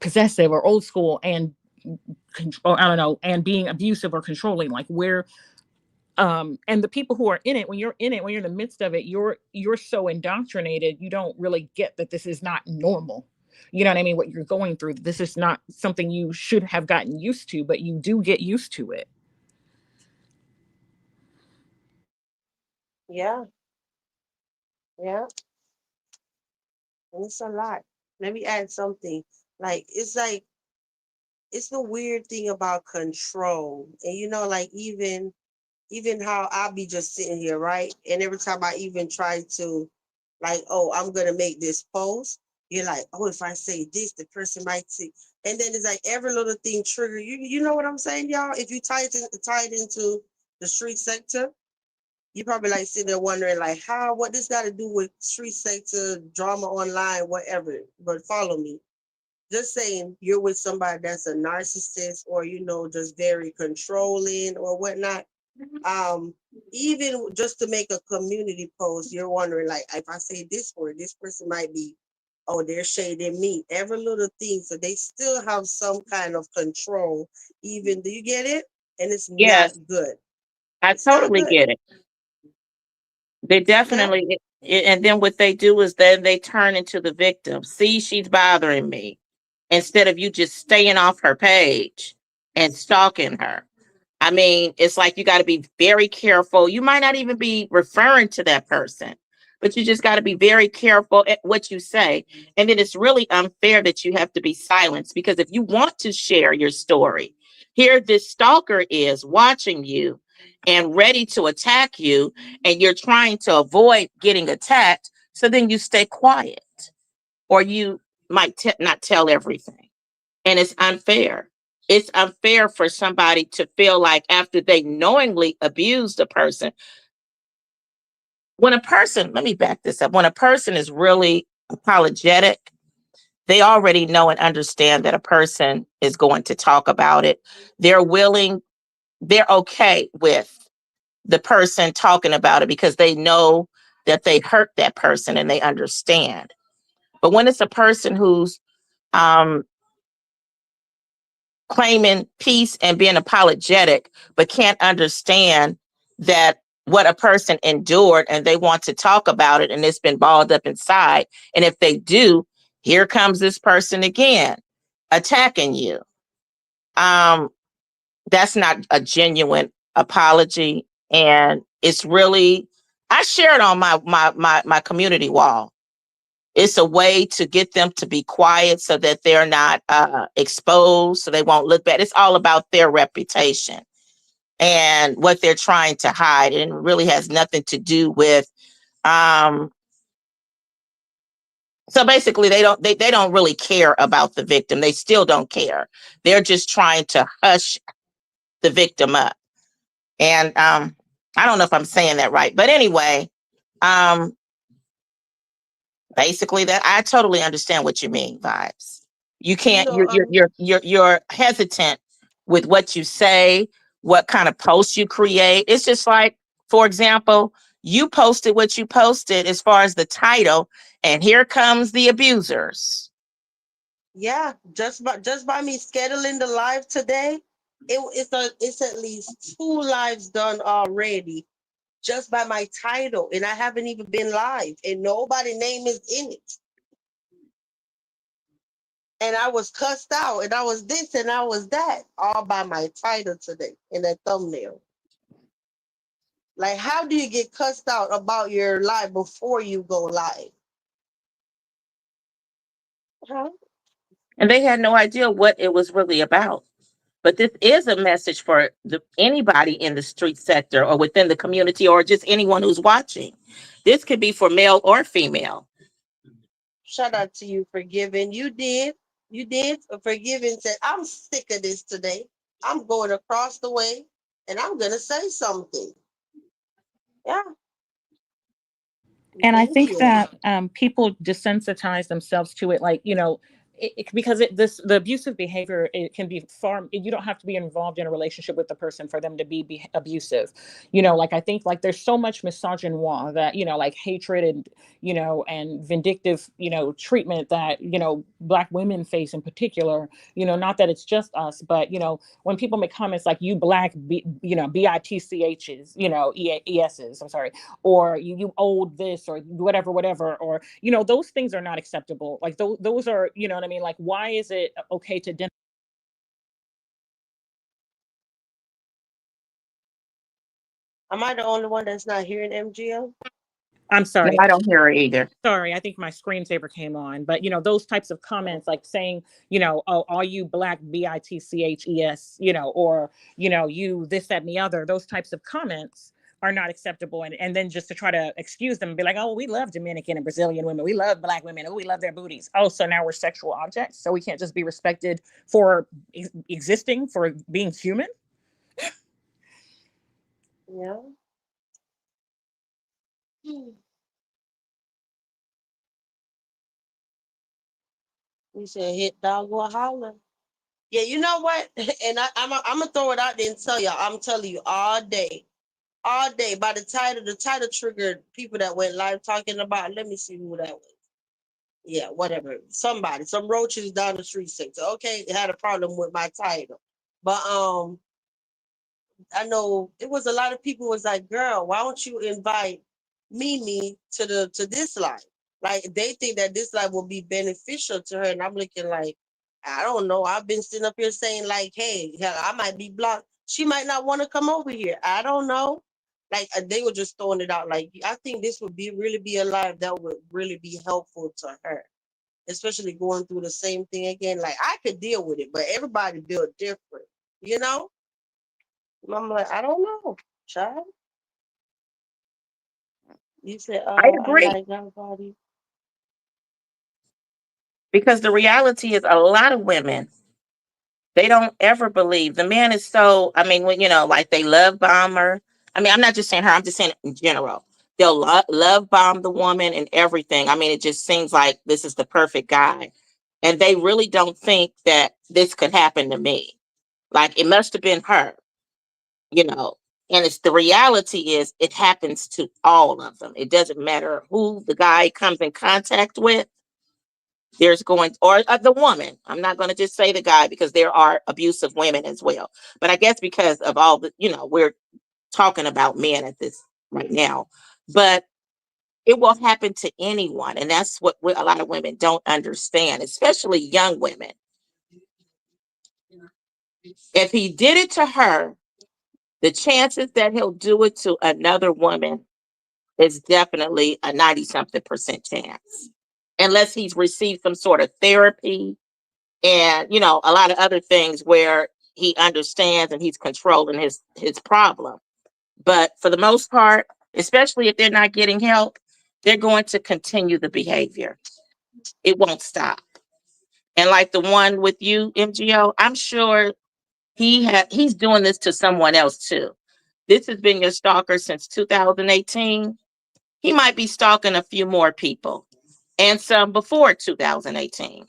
possessive, or old school, and control. I don't know, and being abusive or controlling. Like, where and the people who are in it, when you're in it, when you're in the midst of it, you're so indoctrinated, you don't really get that this is not normal. You know what I mean? What you're going through, this is not something you should have gotten used to, but you do get used to it. Yeah, yeah, and it's a lot. Let me add something. Like it's the weird thing about control, and like even how I'll be just sitting here, right? And every time I even try to, like, oh, I'm gonna make this post, you're like, oh, if I say this, the person might see. And then it's like every little thing trigger you. You know what I'm saying, y'all? If you tie it into the street sector, you probably like sitting there wondering like what this got to do with street sector, drama online, whatever. But follow me. Just saying you're with somebody that's a narcissist or just very controlling or whatnot, um even just to make a community post, you're wondering like, if I say this word, this person might be, oh, they're shading me, every little thing. So they still have some kind of control. Even, do you get it? And it's not Yes, good. I It's not totally good. get it. They Okay. definitely, and then what they do is then they turn into the victim. See, she's bothering me. Instead of you just staying off her page and stalking her. I mean, it's like you got to be very careful. You might not even be referring to that person, but you just got to be very careful at what you say. And then it's really unfair that you have to be silenced, because if you want to share your story, here this stalker is watching you and ready to attack you, and you're trying to avoid getting attacked. So then you stay quiet, or you might not tell everything. And it's unfair. It's unfair for somebody to feel like after they knowingly abused a person, when a person, let me back this up, when a person is really apologetic, they already know and understand that a person is going to talk about it. They're willing, they're okay with the person talking about it because they know that they hurt that person and they understand. But when it's a person who's um, claiming peace and being apologetic, but can't understand that what a person endured and they want to talk about it and it's been balled up inside. And if they do, here comes this person again attacking you. Um, that's not a genuine apology. And it's really, I share it on my community wall. It's a way to get them to be quiet so that they're not exposed, so they won't look bad. It's all about their reputation and what they're trying to hide. And it really has nothing to do with um so basically they don't really care about the victim. They still don't care. They're just trying to hush the victim up. And I don't know if I'm saying that right, but anyway, um basically that I totally understand what you mean, vibes. You You can't, know, you're hesitant with what you say, what kind of posts you create. It's just like, for example, you posted what you posted as far as the title, and here comes the abusers. yeah, just by me scheduling the live today, it's at least two lives done already just by my title, and I haven't even been live, and nobody name is in it. And I was cussed out, and I was this, and I was that, all by my title today in that thumbnail. Like, how do you get cussed out about your live before you go live? Huh? And they had no idea what it was really about. But this is a message for anybody in the street sector or within the community or just anyone who's watching. This could be for male or female. Shout out to you for giving. You did forgiving. Said, I'm sick of this today. I'm going across the way, and I'm gonna say something. Yeah, And I thank think you. that people desensitize themselves to it, like, because the abusive behavior, it can be far. You don't have to be involved in a relationship with the person for them to be abusive. Like, I think, like, there's so much misogynoir, that, like, hatred and, and vindictive, treatment that, Black women face in particular. Not that it's just us, but, when people make comments like, you Black, bitchs, es's, I'm sorry, or you owed this, or whatever, or those things are not acceptable. Like, those are, what I mean, like, why is it okay to Am I the only one that's not hearing MGL? I'm No, sorry. I don't hear it either. Sorry, I think my screensaver came on. But those types of comments, like saying, oh, are you Black, bitches, or you this, that, and the other, those types of comments are not acceptable. And then just to try to excuse them and be like, oh, we love Dominican and Brazilian women, we love Black women, oh, we love their booties, oh, so now we're sexual objects, so we can't just be respected for existing, for being human. Yeah. Hmm. You said hit dog or holler. Yeah, you know what? And I'm gonna throw it out there and tell y'all. I'm telling you all day, all day. By the title triggered people that went live talking about. Let me see who that was. Yeah, whatever. Somebody, some roaches down the street said, okay, they had a problem with my title. But I know it was a lot of people was like, girl, why don't you invite Mimi to this live? Like, they think that this live will be beneficial to her. And I'm looking like, I don't know. I've been sitting up here saying, like, hey, hell, I might be blocked. She might not want to come over here. I don't know. Like, they were just throwing it out. Like, I think this would really be a live that would really be helpful to her, especially going through the same thing again. Like, I could deal with it, but everybody built different, you know? And I'm like, I don't know, child. You said, I I agree, like everybody. because the reality is a lot of women, they don't ever believe the man is so, I mean, when like they love bomb her. I mean, I'm not just saying her, I'm just saying in general. They'll love bomb the woman and everything. I mean, it just seems like this is the perfect guy. And they really don't think that this could happen to me. Like, it must have been her, you know. And it's the reality is it happens to all of them. It doesn't matter who the guy comes in contact with. There's going, or the woman. I'm not going to just say the guy because there are abusive women as well. But I guess because of all the, we're talking about men at this right now. But it will happen to anyone. And that's what a lot of women don't understand, especially young women. If he did it to her, the chances that he'll do it to another woman is definitely a 90 something percent chance. Unless he's received some sort of therapy and, a lot of other things where he understands and he's controlling his problem. But for the most part, especially if they're not getting help, they're going to continue the behavior. It won't stop. And like the one with you, MGO, I'm sure he's doing this to someone else too. This has been your stalker since 2018. He might be stalking a few more people and some before 2018.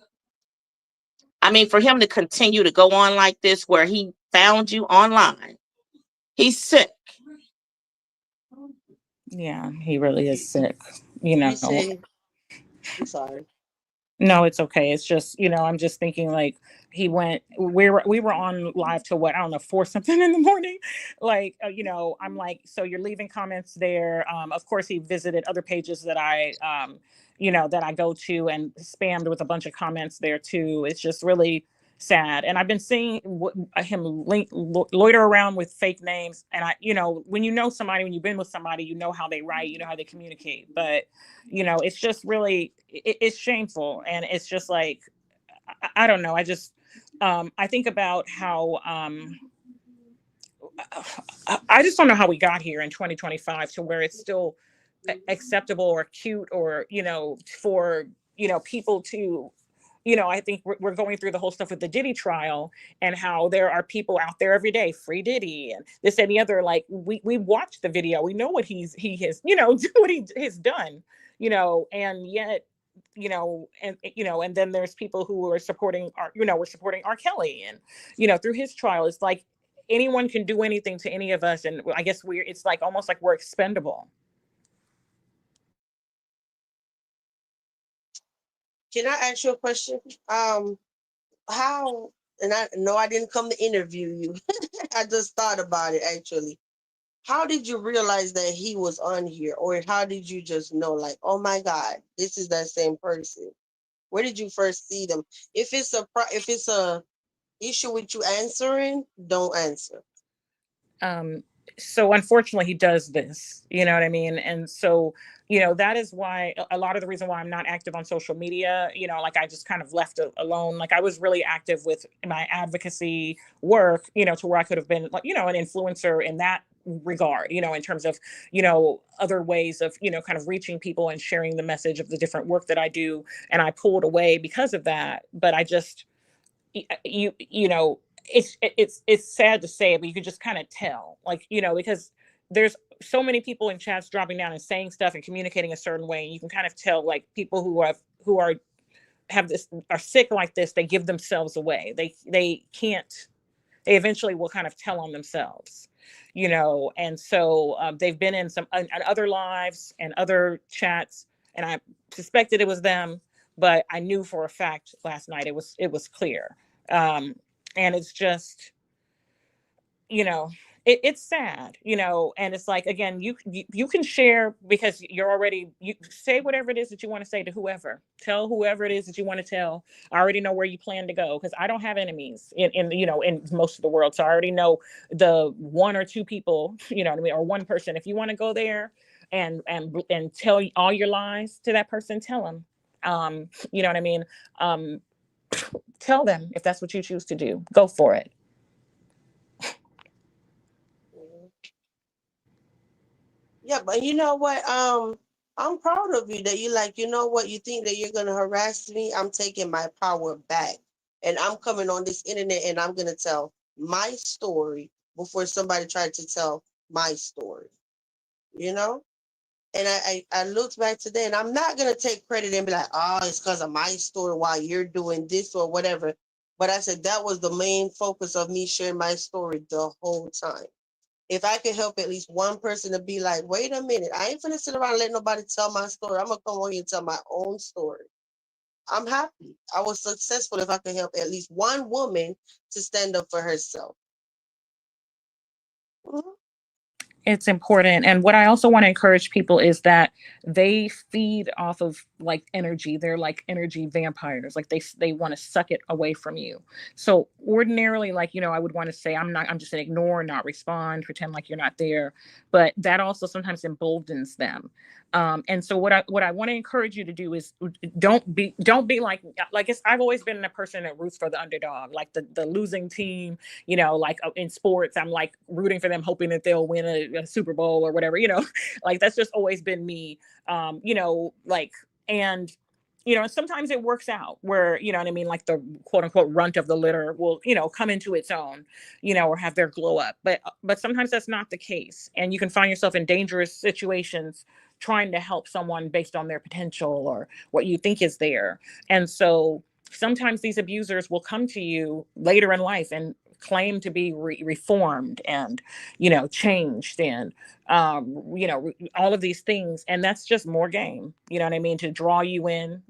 I mean, for him to continue to go on like this, where he found you online, he's sick. Yeah, he really is sick. You You know, say, I'm sorry. No, it's okay. It's just, I'm just thinking like we were on live till what, I don't know, 4 something in the morning. Like, I'm like, so you're leaving comments there. Of course he visited other pages that I go to and spammed with a bunch of comments there too. It's just really sad. And I've been seeing him loiter around with fake names. And when somebody, when you've been with somebody, how they write, how they communicate. But it's just really it's shameful, and it's just like I don't know. I think about how I just don't know how we got here in 2025 to where it's still acceptable or cute or for people to I think we're going through the whole stuff with the Diddy trial and how there are people out there every day, free Diddy and this and the other. Like we watched the video, we know what he has what he has done, and yet and then there's people who are supporting we're supporting R. Kelly and through his trial. It's like anyone can do anything to any of us, and I guess it's like almost like we're expendable. Can I ask you a question? How, and I know I didn't come to interview you. I just thought about it actually. How did you realize that he was on here? Or how did you just know, like, oh my God, this is that same person? Where did you first see them? If it's a issue with you answering, don't answer. um so unfortunately he does this, you know what I mean? And so that is why a lot of the reason why I'm not active on social media, like I just kind of left it alone. Like I was really active with my advocacy work, to where I could have been like an influencer in that regard, in terms of other ways of kind of reaching people and sharing the message of the different work that I do. And I pulled away because of that. But I just it's sad to say, but you can just kind of tell, like because there's so many people in chats dropping down and saying stuff and communicating a certain way, and you can kind of tell like people who have this, are sick like this. They give themselves away. They can't, they eventually will kind of tell on themselves, and so they've been in some other lives and other chats, and I suspected it was them, but I knew for a fact last night it was clear. um and it's just, you know it's sad, and it's like, again, you can share because you're already, you say whatever it is that you want to say to whoever, tell whoever it is that you want to tell. I already know where you plan to go because I don't have enemies in most of the world, so I already know the one or two people, what I mean, or one person. If you want to go there and tell all your lies to that person, tell them. You know what I mean? um Tell them if that's what you choose to do, go for it. Mhm. Yeah, but you know what? I'm proud of you that you like, you know what, you think that you're gonna harass me. I'm taking my power back. And I'm coming on this internet and I'm gonna tell my story before somebody tried to tell my story, you know? And I looked back today and I'm not gonna take credit and be like, oh, it's because of my story while you're doing this or whatever. But I said that was the main focus of me sharing my story the whole time. If I could help at least one person to be like, wait a minute, I ain't finna sit around and let nobody tell my story. I'm gonna come on here and tell my own story. I'm happy. I was successful if I could help at least one woman to stand up for herself. Mhm. It's important. And what I also want to encourage people is that they feed off of like energy. They're like energy vampires. Like they want to suck it away from you. So ordinarily, like, I would want to say, I'm just gonna ignore, not respond, pretend like you're not there. But that also sometimes emboldens them. And so what I want to encourage you to do is don't be like I've always been a person that roots for the underdog, like the losing team, like in sports, I'm like rooting for them, hoping that they'll win a Super Bowl or whatever, like that's just always been me. Like, and sometimes it works out where, you know what I mean, like the quote unquote runt of the litter will, come into its own, or have their glow up. But sometimes that's not the case. And you can find yourself in dangerous situations trying to help someone based on their potential or what you think is there. And so sometimes these abusers will come to you later in life and claim to be reformed and changed and all of these things, and that's just more game, you know what I mean, to draw you in,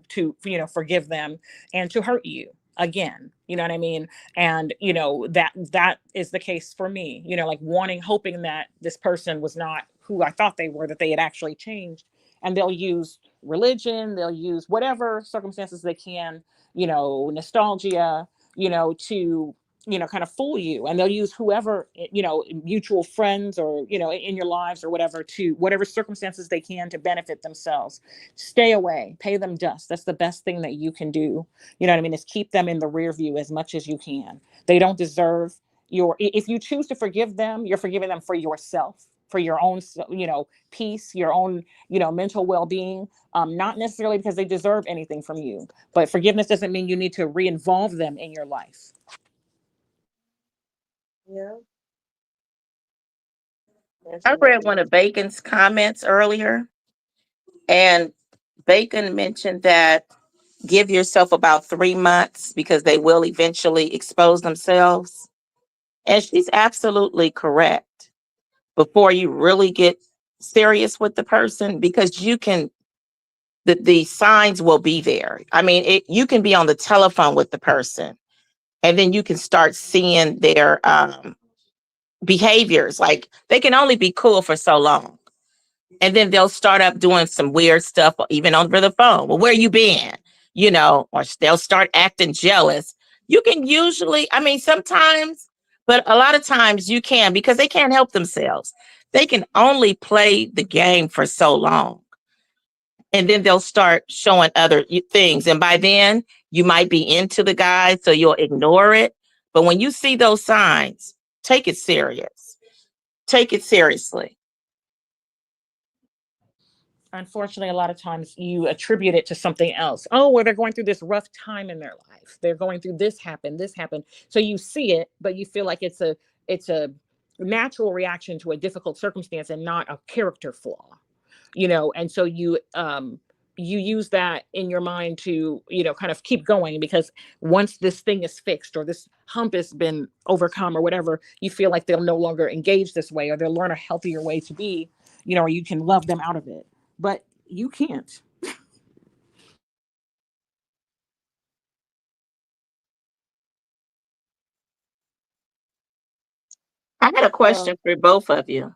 to forgive them and to hurt you again, you know what I mean. And that is the case for me, like wanting, hoping that this person was not who I thought they were, that they had actually changed. And they'll use religion, they'll use whatever circumstances they can, nostalgia, to kind of fool you. And they'll use whoever, mutual friends or, in your lives or whatever, to whatever circumstances they can to benefit themselves. Stay away, pay them dust. That's the best thing that you can do. You know what I mean? Is keep them in the rear view as much as you can. They don't deserve if you choose to forgive them, you're forgiving them for yourself, for your own, peace, your own, mental well-being. Not necessarily because they deserve anything from you, but forgiveness doesn't mean you need to re-involve them in your life. Yeah, I read definitely. one of Bacon's comments earlier, and Bacon mentioned that give yourself about 3 months because they will eventually expose themselves. And she's absolutely correct before you really get serious with the person, because the signs will be there. I mean, you can be on the telephone with the person and then you can start seeing their behaviors. Like they can only be cool for so long. And then they'll start up doing some weird stuff, even over the phone. Well, where you been? Or they'll start acting jealous. You can usually, I mean, sometimes, but a lot of times you can, because they can't help themselves. They can only play the game for so long. And then they'll start showing other things. And by then, you might be into the guy, so you'll ignore it. But when you see those signs, take it serious. Take it seriously. Unfortunately, a lot of times you attribute it to something else. Oh, well, they're going through this rough time in their life. They're going through this happened. So you see it, but you feel like it's a natural reaction to a difficult circumstance and not a character flaw. And so you use that in your mind to, kind of keep going, because once this thing is fixed or this hump has been overcome or whatever, you feel like they'll no longer engage this way, or they'll learn a healthier way to be, or you can love them out of it. But you can't. I had a question Well, for both of you.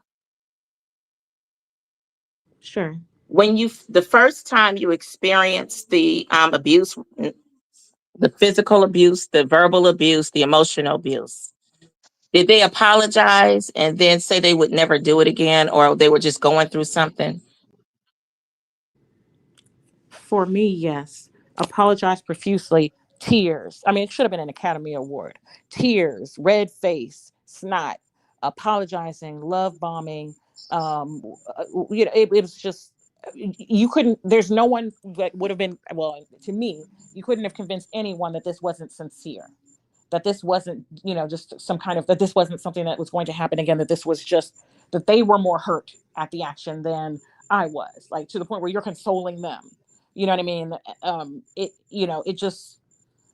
Sure. When the first time you experienced the abuse, the physical abuse, the verbal abuse, the emotional abuse, did they apologize and then say they would never do it again, or they were just going through something? For me, yes. Apologize profusely. Tears. I mean, it should have been an Academy Award. Tears, red face, snot, apologizing, love bombing. It was just, you couldn't. There's no one that would have been. Well, to me, you couldn't have convinced anyone that this wasn't sincere, that this wasn't, just some kind of, that this wasn't something that was going to happen again, that this was just, that they were more hurt at the action than I was, like to the point where you're consoling them. You know what I mean? It just,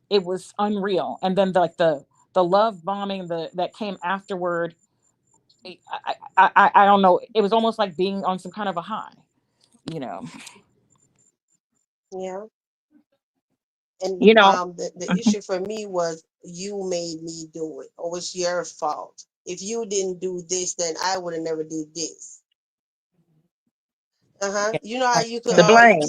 it was unreal. And then the love bombing that came afterward, I don't know. It was almost like being on some kind of a high, you know. yeah. And You know, the mhm. issue for me was you made me do it, or it's your fault. If you didn't do this, then I would have never did this. Uh-huh. Yeah. You know how you could The blame.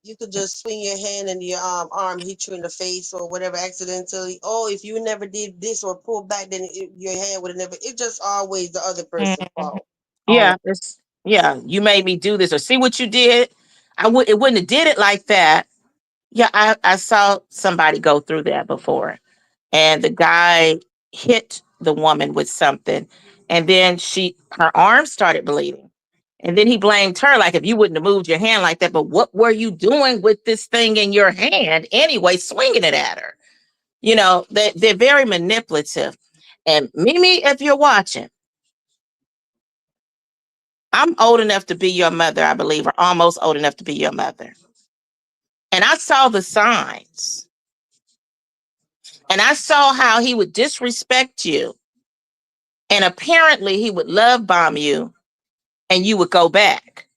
you could just swing your hand and your arm hit you in the face or whatever accidentally. Oh, if you never did this or pull back, then your hand would have never. It's just always the other person's Mhm. fault. Always. Yeah, yeah. You made me do this, or see what you did. It wouldn't have did it like that. Yeah, I saw somebody go through that before, and the guy hit the woman with something, and then her arm started bleeding, and then he blamed her, like, if you wouldn't have moved your hand like that. But what were you doing with this thing in your hand anyway, swinging it at her? They're very manipulative. And Mimi, if you're watching, I'm old enough to be your mother, I believe, or almost old enough to be your mother. And I saw the signs. And I saw how he would disrespect you. And apparently he would love bomb you and you would go back.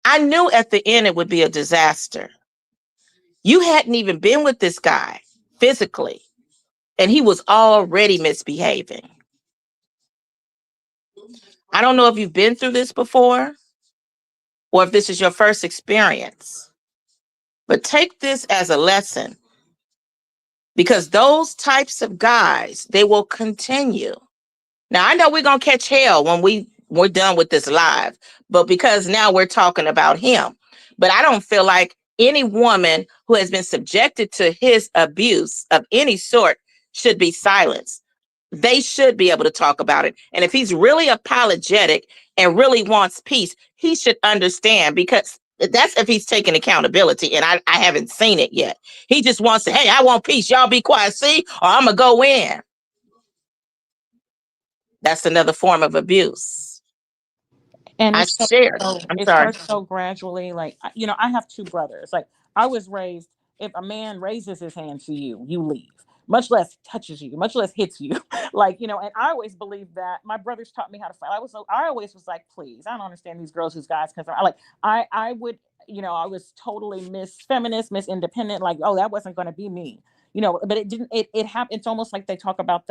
I knew at the end it would be a disaster. You hadn't even been with this guy physically, and he was already misbehaving. I don't know if you've been through this before or if this is your first experience, but take this as a lesson, because those types of guys, they will continue. Now, I know we're going to catch hell when we're done with this live, but because now we're talking about him. But I don't feel like any woman who has been subjected to his abuse of any sort should be silenced. They should be able to talk about it. And if he's really apologetic and really wants peace, he should understand, because that's if he's taking accountability. And I haven't seen it yet. He just wants to, hey, I want peace. Y'all be quiet, see, or I'm going to go in. That's another form of abuse. And I it's so, shared. so I'm it sorry. starts so gradually. Like, I have two brothers. Like, I was raised, if a man raises his hand to you, you leave, much less touches you, much less hits you. Like, and I always believed that. My brothers taught me how to fight. I always was like, please, I don't understand these girls whose guys, because I would, I was totally miss feminist, miss independent, like, oh, that wasn't going to be me, but it didn't, it happened. It's almost like they talk about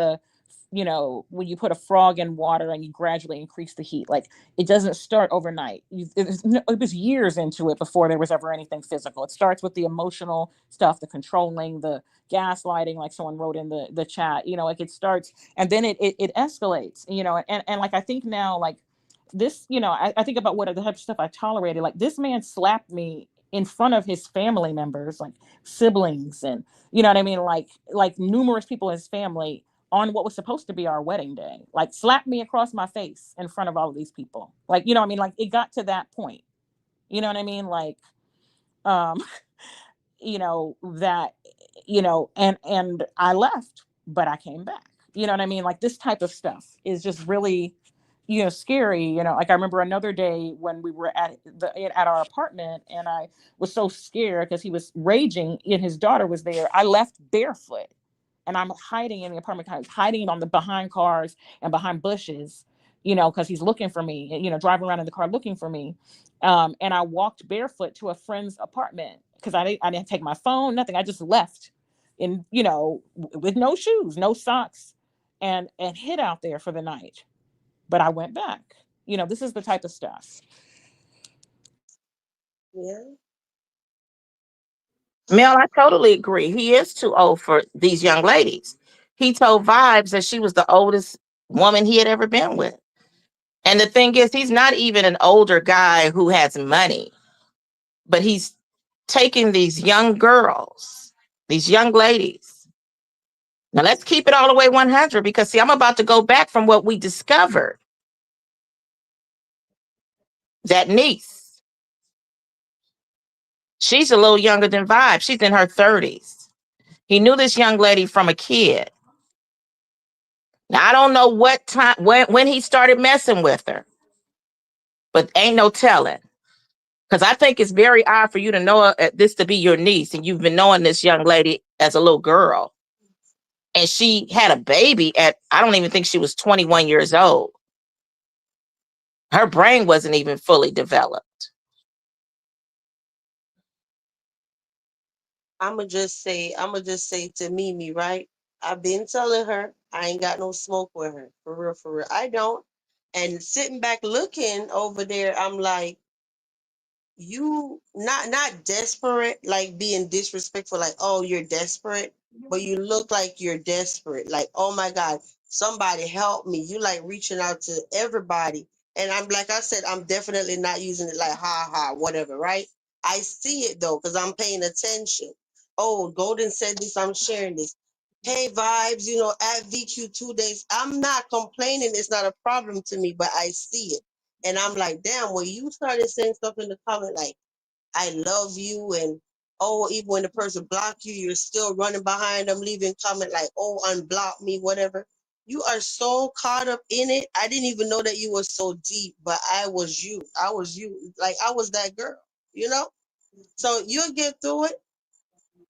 when you put a frog in water and you gradually increase the heat. Like, it doesn't start overnight. It was years into it before there was ever anything physical. It starts with the emotional stuff, the controlling, the gaslighting, like someone wrote in the chat. Like, it starts, and then it escalates. And like, I think now, like, this, I think about what the type of stuff I tolerated. Like, this man slapped me in front of his family members, like siblings, and you know what I mean, like numerous people in his family, on what was supposed to be our wedding day, like slapped me across my face in front of all of these people. Like, what I mean? Like, it got to that point. You know what I mean? Like, um, that, and I left, but I came back. You know what I mean? Like, this type of stuff is just really, scary. Like, I remember another day when we were at our apartment, and I was so scared because he was raging and his daughter was there. I left barefoot, and I'm hiding in the apartment, kind of hiding on the behind cars and behind bushes, because he's looking for me, driving around in the car looking for me. And I walked barefoot to a friend's apartment because I didn't take my phone, nothing. I just left in, with no shoes, no socks, and hid out there for the night. But I went back. This is the type of stuff. Yeah. Mel, I totally agree. He is too old for these young ladies. He told Vibes that she was the oldest woman he had ever been with. And the thing is, he's not even an older guy who has money, but he's taking these young girls, these young ladies. Now, let's keep it all the way 100, because, see, I'm about to go back from what we discovered. That niece, she's a little younger than Vibe. She's in her 30s. He knew this young lady from a kid. Now, I don't know what time, when he started messing with her, but ain't no telling. Because I think it's very odd for you to know this to be your niece, and you've been knowing this young lady as a little girl. And she had a baby I don't even think she was 21 years old. Her brain wasn't even fully developed. I'ma just say to Mimi, right? I've been telling her I ain't got no smoke with her. For real, for real. I don't. And sitting back looking over there, I'm like, you not desperate, like being disrespectful, like, oh, you're desperate, but you look like you're desperate, like, oh my god, somebody help me. You like reaching out to everybody. And I'm like I said, I'm definitely not using it like ha ha whatever, right? I see it though because I'm paying attention. Oh, Golden said this, I'm sharing this. Hey vibes, at VQ 2 days, I'm not complaining, it's not a problem to me, but I see it. And I'm like, damn, when you started saying stuff in the comment like, I love you, and oh, even when the person blocked you, you're still running behind them, leaving comment like, oh, unblock me, whatever. You are so caught up in it. I didn't even know that you were so deep, but I was you. I was you. Like, I was that girl, you know? So you'll get through it.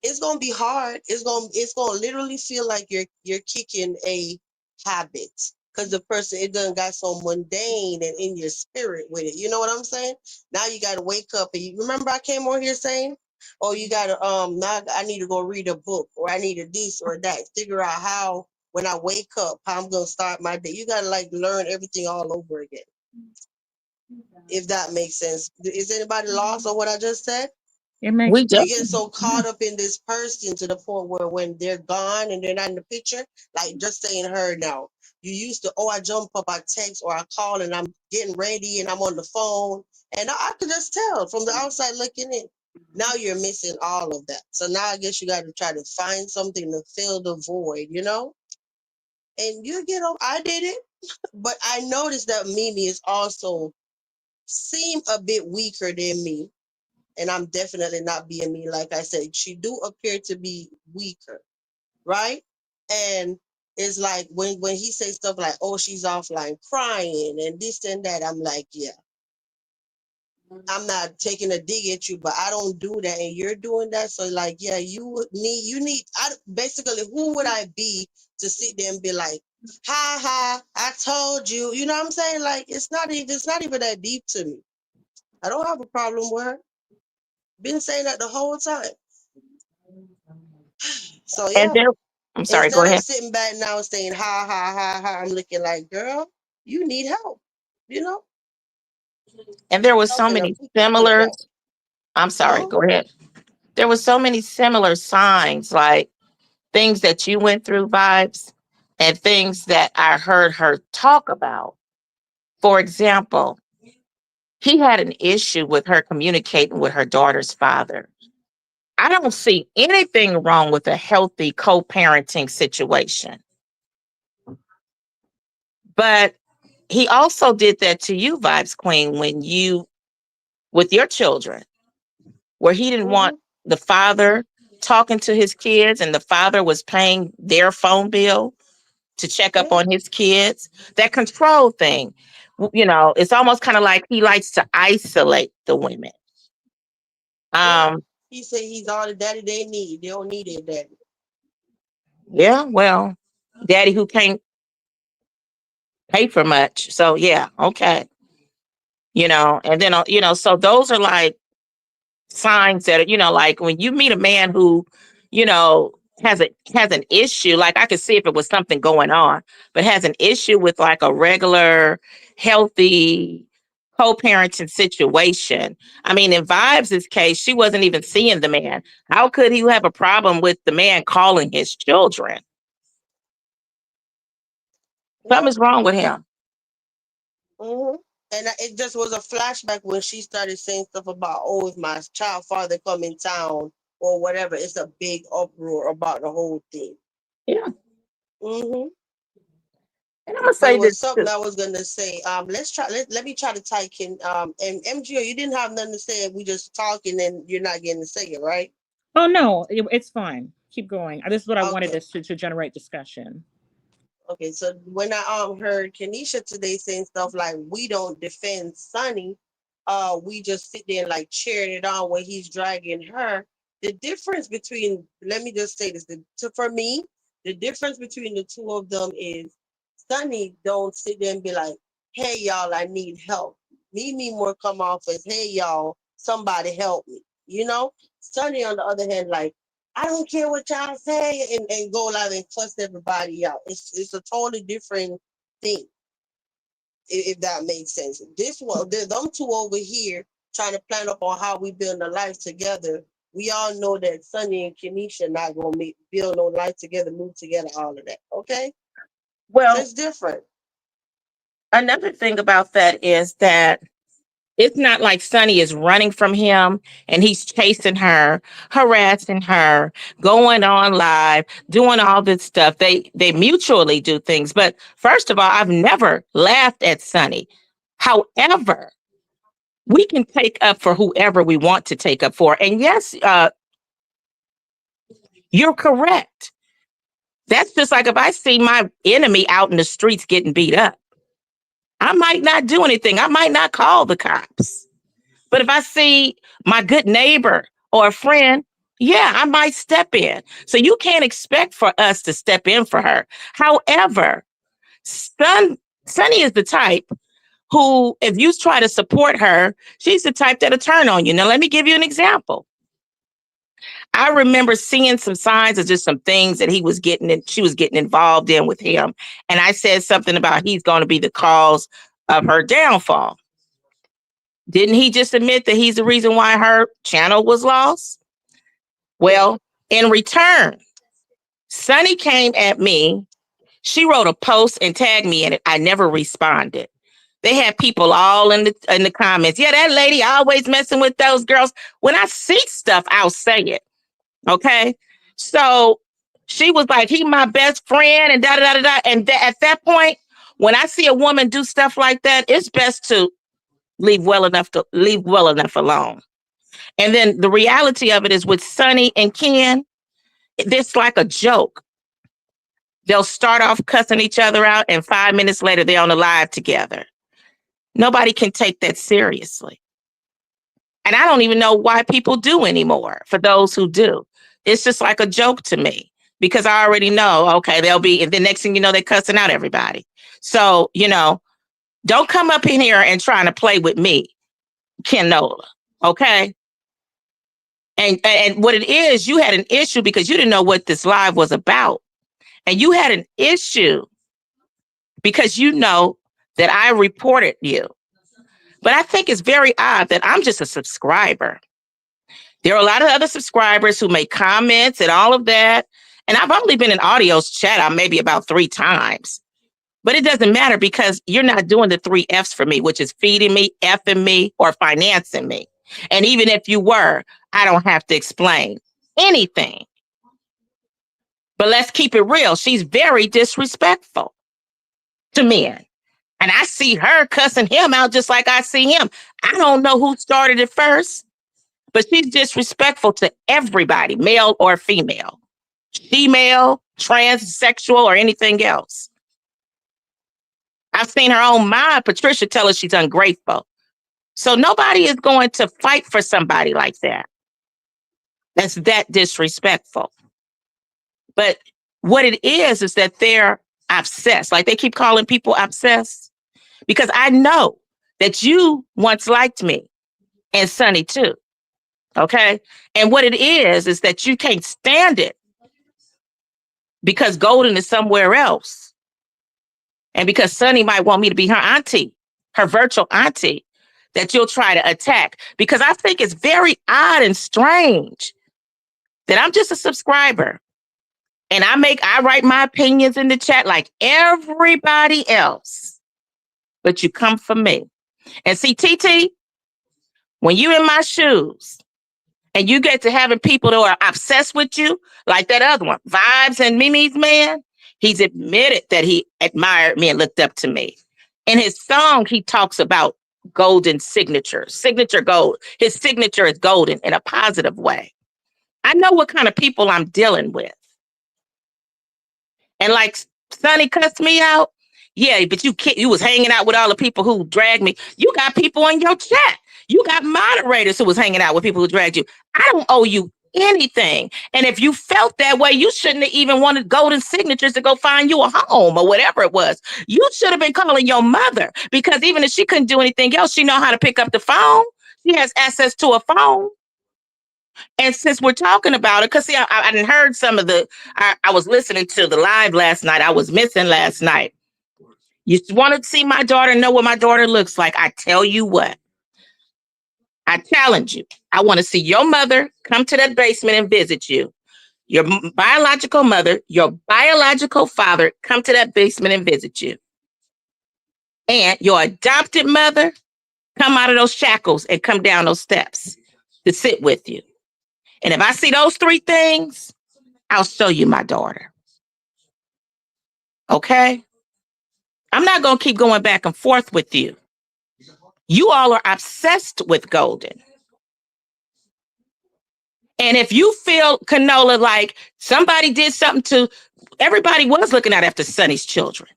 It's gonna be hard. It's gonna literally feel like you're kicking a habit because the person, it done got so mundane and in your spirit with it. You know what I'm saying? Now you gotta wake up and you remember I came on here saying, oh, you gotta now I need to go read a book, or I need to this or that. Figure out how when I wake up how I'm gonna start my day. You gotta like learn everything all over again. If that makes sense. Is anybody lost on what I just said? It makes We You just get so caught up in this person to the point where when they're gone and they're not in the picture, like just saying her now. You used to, oh, I jump up, I text or I call and I'm getting ready and I'm on the phone. And I could just tell from the outside looking in. Now you're missing all of that. So now I guess you got to try to find something to fill the void, And you get on, I did it. But I noticed that Mimi is also seem a bit weaker than me, and I'm definitely not being mean. Like I said, she do appear to be weaker, right? And it's like when he says stuff like, "Oh, she's offline crying and this and that," I'm like, "Yeah, I'm not taking a dig at you, but I don't do that, and you're doing that. So like, yeah, you need. Basically, who would I be to sit there and be like, ha ha, I told you. You know what I'm saying? Like, it's not even that deep to me. I don't have a problem with her. Been saying that the whole time. So and yeah, there. I'm sorry. Go instead of ahead. sitting back now and saying ha ha ha ha, I'm looking like, girl, you need help. You know, And there was so helping a many people put it similar. down. I'm sorry. Huh? Go ahead. There was so many similar signs, like things that you went through, vibes, and things that I heard her talk about. For example, he had an issue with her communicating with her daughter's father. I don't see anything wrong with a healthy co-parenting situation. But he also did that to you, Vibes Queen, when you with your children, where he didn't want Mm-hmm. the father talking to his kids and the father was paying their phone bill to check up Yeah, on his kids. That control thing, it's almost kind of like he likes to isolate the women. yeah. Um, He said he's all the daddy they need. They don't need it, daddy. yeah, well, daddy who can't pay for much. So yeah, okay. And then so those are like signs that like when you meet a man who, you know, has an issue, like I could see if it was something going on, but has an issue with like a regular, healthy co-parenting situation. I mean, in Vibes' case, she wasn't even seeing the man. How could he have a problem with the man calling his children? Yeah. Something's wrong with him. Mm-hmm. And it just was a flashback when she started saying stuff about, oh, if my child father come in town or whatever. It's a big uproar about the whole thing. Yeah. Mm-hmm. And I'm gonna But it say this was something too. I was gonna say. Let me try to type in and MGO, you didn't have nothing to say. We just talking and you're not getting to say it, right? Oh no, it's fine. Keep going. This is what I wanted Okay. this to generate discussion. Okay, so when I heard Kenisha today saying stuff like we don't defend Sonny, we just sit there and like cheering it on when he's dragging her. The difference between, let me just say this, for me, the difference between the two of them is Sonny don't sit there and be like, hey y'all, I need help. Mimi more come off as, hey y'all, somebody help me. Sonny on the other hand, like, I don't care what y'all say, and go live and cuss everybody out. It's a totally different thing, if that makes sense. This one, them two over here trying to plan up on how we build a life together. We all know that Sunny and Kenisha not gonna build no life together, move together, all of that. Okay, so Well, it's different. another thing about that is that it's not like Sonny is running from him and he's chasing her, harassing her, going on live, doing all this stuff. They mutually do things. But first of all, I've never laughed at Sonny. However, we can take up for whoever we want to take up for. And yes, you're correct. That's just like if I see my enemy out in the streets getting beat up, I might not do anything. I might not call the cops. But if I see my good neighbor or a friend, yeah, I might step in. So you can't expect for us to step in for her. However, Sunny is the type who, if you try to support her, she's the type that'll turn on you. Now, let me give you an example. I remember seeing some signs of just some things that she was getting involved in with him. And I said something about he's going to be the cause of her downfall. Didn't he just admit that he's the reason why her channel was lost? Well, in return, Sunny came at me. She wrote a post and tagged me in it. I never responded. They had people all in the comments. Yeah, that lady always messing with those girls. When I see stuff, I'll say it. Okay. So she was like, he my best friend and da da da da. And at that point, when I see a woman do stuff like that, it's best to leave well enough alone. And then the reality of it is with Sonny and Ken, it's like a joke. They'll start off cussing each other out, and 5 minutes later, they're on the live together. Nobody can take that seriously. And I don't even know why people do anymore, for those who do. It's just like a joke to me because I already know, okay, they'll be, and the next thing you know, they're cussing out everybody. So, don't come up in here and trying to play with me, Kenola, okay? And what it is, you had an issue because you didn't know what this live was about. And you had an issue because you know that I reported you. But I think it's very odd that I'm just a subscriber. There are a lot of other subscribers who make comments and all of that. And I've only been in Audio's chat maybe about 3 times. But it doesn't matter because you're not doing the 3 F's for me, which is feeding me, effing me, or financing me. And even if you were, I don't have to explain anything. But let's keep it real. She's very disrespectful to men. And I see her cussing him out just like I see him. I don't know who started it first, but she's disrespectful to everybody, male or female, female, transsexual, or anything else. I've seen her own mom, Patricia, tell her she's ungrateful. So nobody is going to fight for somebody like that. That's that disrespectful. But what it is that they're obsessed. Like they keep calling people obsessed because I know that you once liked me and Sonny too. Okay. And what it is that you can't stand it because Golden is somewhere else. And because Sonny might want me to be her auntie, her virtual auntie, that you'll try to attack. Because I think it's very odd and strange that I'm just a subscriber. And I write my opinions in the chat like everybody else. But you come for me. And see, TT, when you're in my shoes and you get to having people that are obsessed with you, like that other one, Vibes and Mimi's man, he's admitted that he admired me and looked up to me. In his song, he talks about golden signature gold. His signature is golden in a positive way. I know what kind of people I'm dealing with. And like Sonny cussed me out. Yeah, but you was hanging out with all the people who dragged me. You got people in your chat. You got moderators who was hanging out with people who dragged you. I don't owe you anything. And if you felt that way, you shouldn't have even wanted golden signatures to go find you a home or whatever it was. You should have been calling your mother because even if she couldn't do anything else, she know how to pick up the phone. She has access to a phone. And since we're talking about it, because see, I didn't heard some of I was listening to the live last night. I was missing last night. You want to see my daughter, know what my daughter looks like? I tell you what, I challenge you. I want to see your mother come to that basement and visit you. Your biological mother, your biological father come to that basement and visit you. And your adopted mother come out of those shackles and come down those steps to sit with you. And if I see those three things, I'll show you my daughter. Okay? I'm not going to keep going back and forth with you. You all are obsessed with Golden. And if you feel, Canola, like somebody did something to, everybody was looking out after Sonny's children.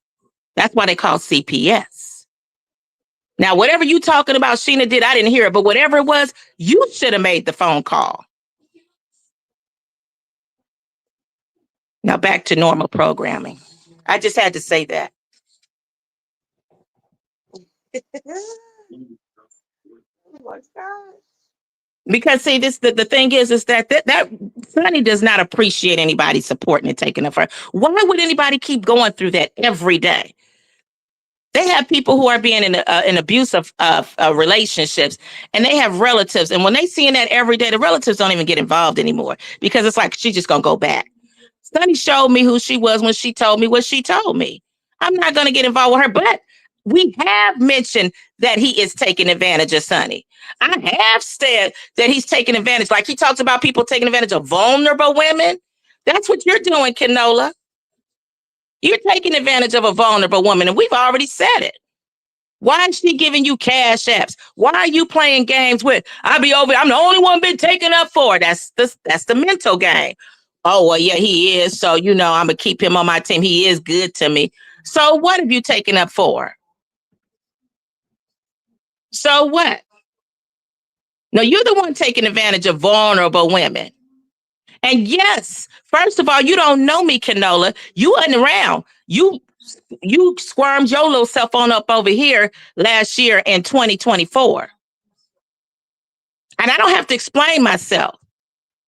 That's why they call CPS. Now, whatever you talking about Sheena did, I didn't hear it, but whatever it was, you should have made the phone call. Now back to normal programming. I just had to say that. Oh my God. Because see, the thing is that Sonny does not appreciate anybody supporting and taking it for her. Why would anybody keep going through that every day? They have people who are being in abusive relationships, and they have relatives. And when they seeing that every day, the relatives don't even get involved anymore because it's like she's just gonna go back. Sonny showed me who she was when she told me what she told me. I'm not gonna get involved with her, but we have mentioned that he is taking advantage of Sonny. I have said that he's taking advantage, like he talks about people taking advantage of vulnerable women. That's what you're doing, Canola. You're taking advantage of a vulnerable woman, and we've already said it. Why is she giving you cash apps? Why are you playing games with? I'm the only one been taken up for. That's the mental game. Oh, well, yeah, he is. So, I'm going to keep him on my team. He is good to me. So what have you taken up for? So what? No, you're the one taking advantage of vulnerable women. And yes, first of all, you don't know me, Canola. You wasn't around. You squirmed your little self on up over here last year in 2024. And I don't have to explain myself,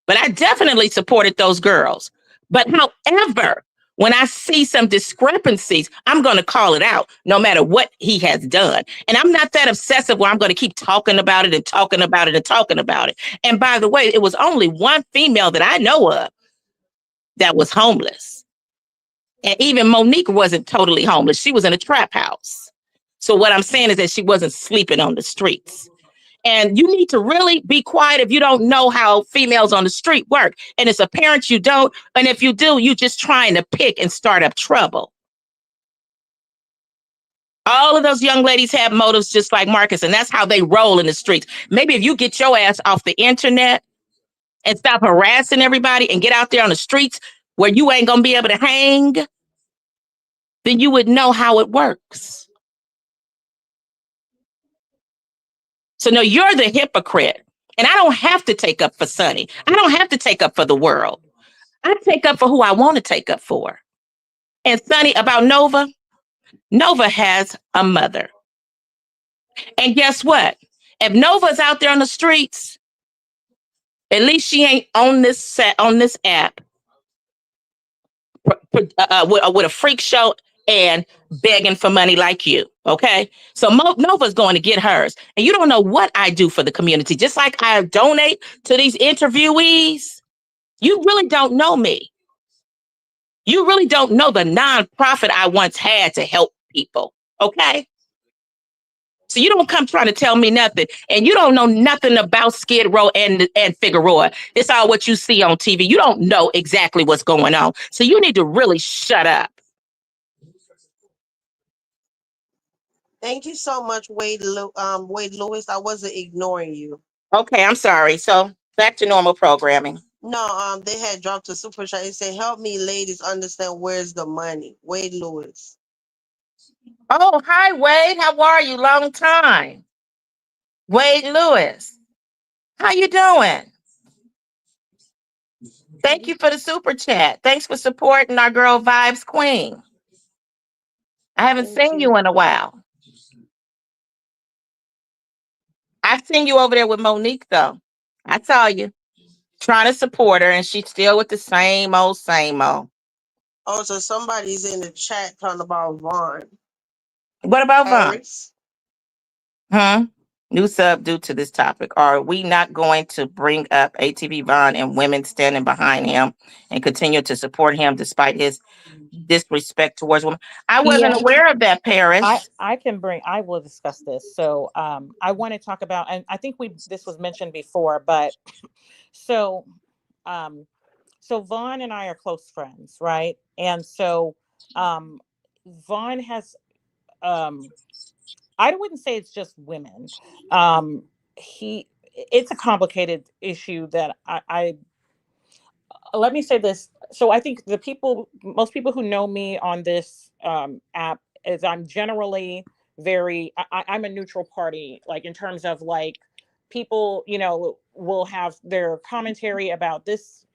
but I definitely supported those girls. But however, when I see some discrepancies, I'm going to call it out no matter what he has done. And I'm not that obsessive where I'm going to keep talking about it and talking about it and talking about it. And by the way, it was only one female that I know of that was homeless. And even Monique wasn't totally homeless. She was in a trap house. So what I'm saying is that she wasn't sleeping on the streets. And you need to really be quiet if you don't know how females on the street work. And as a parent, you don't. And if you do, you're just trying to pick and start up trouble. All of those young ladies have motives just like Marcus, and that's how they roll in the streets. Maybe if you get your ass off the internet and stop harassing everybody and get out there on the streets where you ain't going to be able to hang, then you would know how it works. So no, you're the hypocrite. And I don't have to take up for Sonny. I don't have to take up for the world. I take up for who I want to take up for. And Sonny, about Nova, Nova has a mother. And guess what? If Nova's out there on the streets, at least she ain't on this app with a freak show and begging for money like you. Okay. So Nova's going to get hers. And you don't know what I do for the community. Just like I donate to these interviewees, you really don't know me. You really don't know the nonprofit I once had to help people. Okay. So you don't come trying to tell me nothing. And you don't know nothing about Skid Row and Figueroa. It's all what you see on TV. You don't know exactly what's going on. So you need to really shut up. Thank you so much, Wade Lewis. I wasn't ignoring you. Okay, I'm sorry. So back to normal programming. No, they had dropped a super chat. It said, "Help me, ladies, understand where's the money." Wade Lewis. Oh, hi, Wade. How are you? Long time. Wade Lewis. How you doing? Thank you for the super chat. Thanks for supporting our girl Vibes Queen. I haven't Thank seen you. you in a while. I've seen you over there with Monique, though. I saw you. trying to support her, and she's still with the same old, same old. Oh, so somebody's in the chat talking about Vaughn What about Vaughn? Harris. Huh? New sub due to this topic. Are we not going to bring up ATV Vaughn and women standing behind him and continue to support him despite his disrespect towards women? I wasn't Yeah, aware of that, Paris. I will discuss this. So I want to talk about, and I think this was mentioned before, but so um so Vaughn and I are close friends, right? And so um Vaughn has I wouldn't say it's just women. He it's a complicated issue that I let me say this. So I think most people who know me on this app, is I'm generally I'm a neutral party, like in terms of like people, will have their commentary about this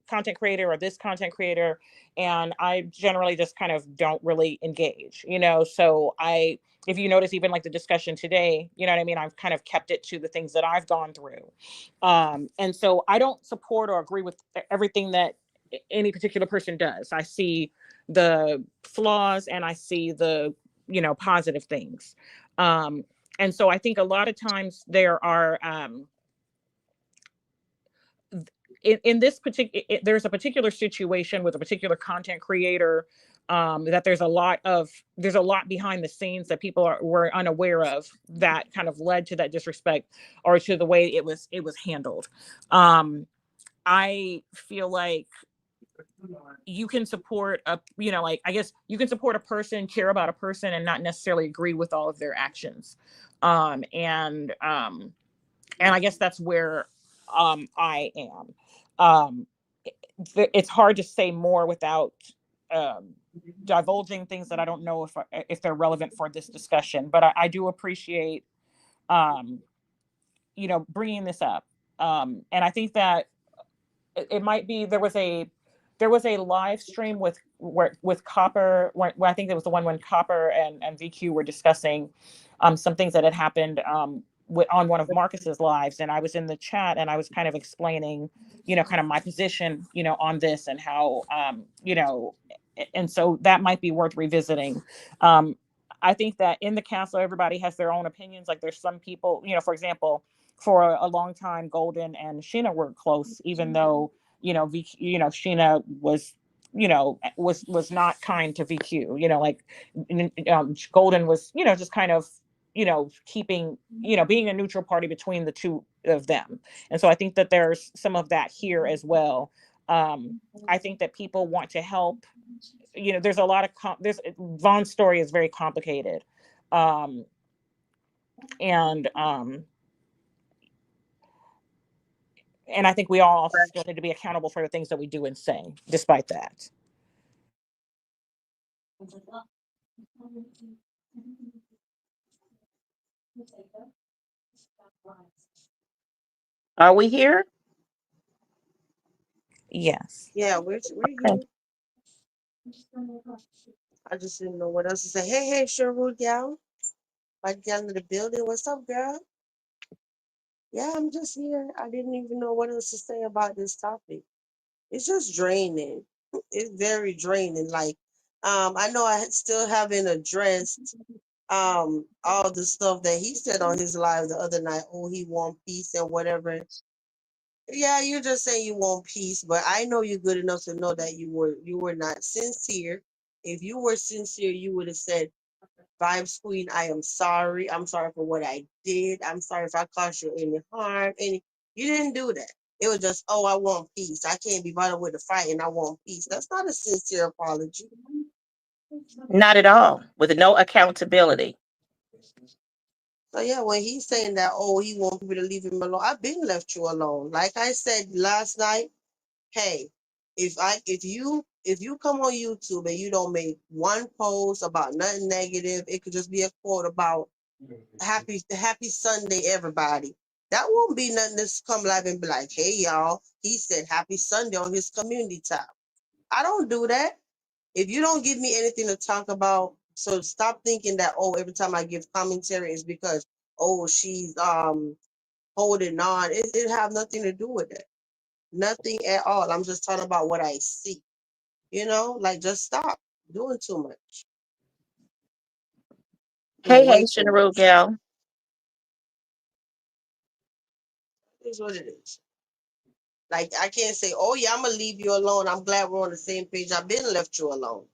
content creator or this content creator, and I generally just kind of don't really engage, So if you notice, even like the discussion today, you know what I mean, I've kind of kept it to the things that I've gone through. And so I don't support or agree with everything that any particular person does. I see the flaws and I see the, positive things. Um, and so I think a lot of times there are, in this particular, there's a particular situation with a particular content creator, that there's a lot behind the scenes that were unaware of, that kind of led to that disrespect, or to the way it was handled. I feel like you can support like, I guess you can support a person, care about a person, and not necessarily agree with all of their actions. And I guess that's where I am. Um, it's hard to say more without um, divulging things that I don't know if they're relevant for this discussion. But I do appreciate um, bringing this up. And I think that it might be there was a live stream with Copper, where I think it was the one when Copper and VQ were discussing some things that had happened on one of Marcus's lives, and I was in the chat and I was kind of explaining, kind of my position, on this, and how and so that might be worth revisiting. I think that in the council, everybody has their own opinions. Like, there's some people, for example, for a long time, Golden and Sheena were close, even though Sheena was not kind to VQ. Like, Golden was, just kind of, keeping, being a neutral party between the two of them. And so I think that there's some of that here as well. I think that people want to help. There's a lot of there's Vaughn's story is very complicated. Um, and and I think we all also still need to be accountable for the things that we do and say, despite that. Are we here? Yes. Yeah, we're Okay. here. I just didn't know what else to say. Hey, Sherwood gal. Right down to the building. What's up, girl? Yeah, I'm just here. I didn't even know what else to say about this topic. It's just draining. It's very draining. Like, I know still haven't addressed all the stuff that he said on his live the other night. Oh, he want peace and whatever. Yeah, you're just saying you want peace, but I know you're good enough to know that you were not sincere. If you were sincere, you would have said, Vibes Queen, I am sorry. I'm sorry for what I did. I'm sorry if I caused you any harm. You didn't do that. It was just, oh, I want peace. I can't be bothered with the fight and I want peace. That's not a sincere apology. Not at all. With no accountability. So yeah, when he's saying that, oh, he want people to leave him alone, I've been left you alone. Like I said last night, hey, if you come on YouTube and you don't make one post about nothing negative, it could just be a quote about happy Sunday, everybody. That won't be nothing to come live and be like, hey y'all, he said happy Sunday on his community tab. I don't do that. If you don't give me anything to talk about, so stop thinking that, oh, every time I give commentary is because, oh, she's holding on. It have nothing to do with it. Nothing at all. I'm just talking about what I see. Like just stop doing too much. Hey, Doing way Haitian too Root much. Gal. It is what it is. Like I can't say, oh yeah, I'm gonna leave you alone. I'm glad we're on the same page. I've been left you alone.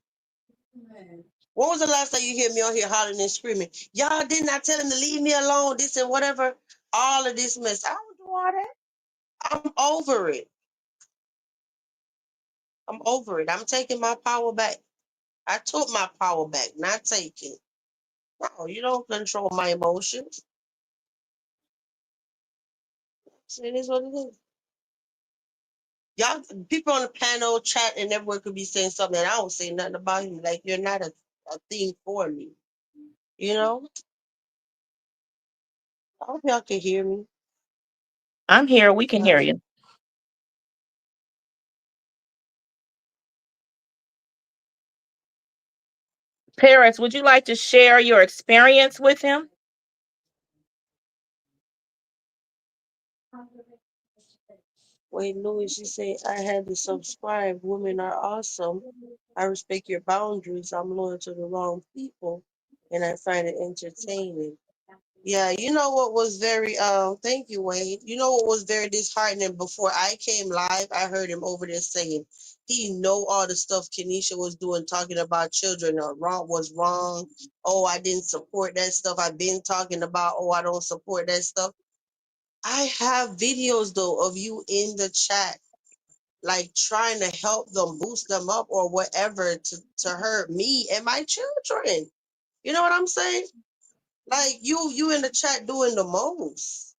When was the last time you hear me on here hollering and screaming? Y'all did not tell him to leave me alone, this and whatever. All of this mess. I don't do all that. I'm over it. I'm over it. I'm taking my power back. I took my power back, not taking. No, you don't control my emotions. So it is what it is. Y'all, people on the panel, chat, and everyone could be saying something, and I don't say nothing about you. Like you're not a thing for me. You know? I hope y'all can hear me. I'm here. We can hear Well, you. Paris, would you like to share your experience with him? Wait, Louis, she said I had to subscribe. Women are awesome. I respect your boundaries. I'm loyal to the wrong people, and I find it entertaining. Yeah, you know what was very thank you, Wayne. You know what was very disheartening before I came live, I heard him over there saying he know all the stuff Kenesha was doing, talking about children are wrong was wrong. Oh, I didn't support that stuff. I've been talking about, oh, I don't support that stuff. I have videos though of you in the chat, like trying to help them, boost them up or whatever to hurt me and my children. You know what I'm saying? Like you in the chat doing the most.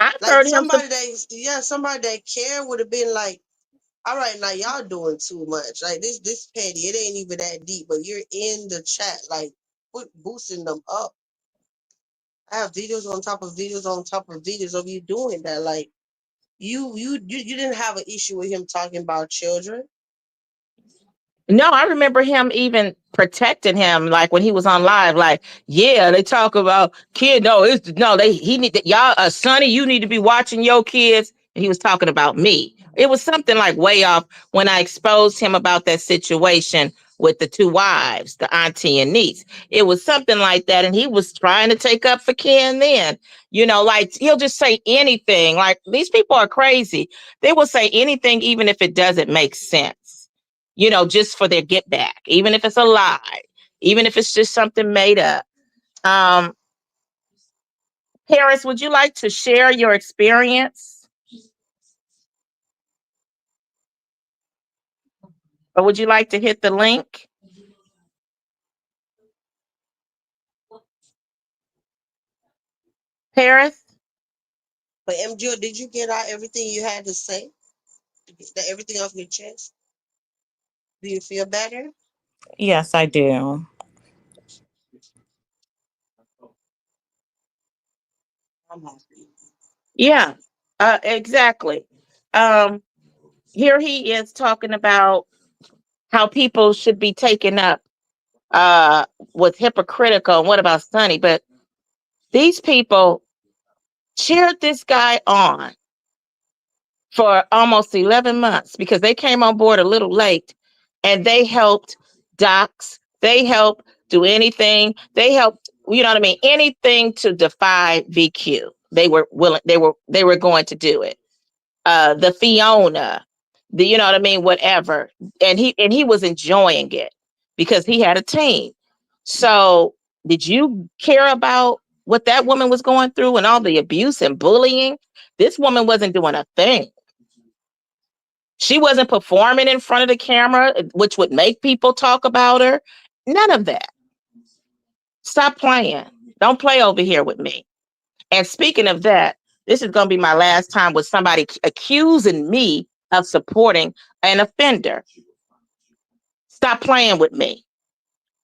I've Like heard him. somebody that care would have been like, all right, now y'all doing too much. Like this petty. It ain't even that deep, but you're in the chat, like boosting them up. I have videos on top of videos on top of videos of you doing that. Like you didn't have an issue with him talking about children. No, I remember him even protecting him, like when he was on live. Like, yeah, they talk about kid. No, it's no. He need that. Y'all, Sonny, you need to be watching your kids. And he was talking about me. It was something like way off when I exposed him about that situation with the two wives, the auntie and niece. It was something like that, and he was trying to take up for Ken. Then, like he'll just say anything. Like these people are crazy. They will say anything, even if it doesn't make sense, just for their get back, even if it's a lie, even if it's just something made up. Um, Paris, would you like to share your experience? Or would you like to hit the link? Paris? But MJ, did you get out everything you had to say? Get that everything off your chest? Do you feel better? Yes, I do. I'm happy. Yeah, exactly. Um, Here he is talking about how people should be taken up uh, with hypocritical. And what about Sonny? But these people cheered this guy on for almost 11 months because they came on board a little late, and they helped docs. They helped do anything. They helped, you know what I mean? Anything to defy VQ. They were willing, they were going to do it. The Fiona, you know what I mean? Whatever. And he was enjoying it because he had a team. So did you care about what that woman was going through and all the abuse and bullying? This woman wasn't doing a thing. She wasn't performing in front of the camera, which would make people talk about her. None of that. Stop playing. Don't play over here with me. And speaking of that, this is going to be my last time with somebody accusing me of supporting an offender. Stop playing with me.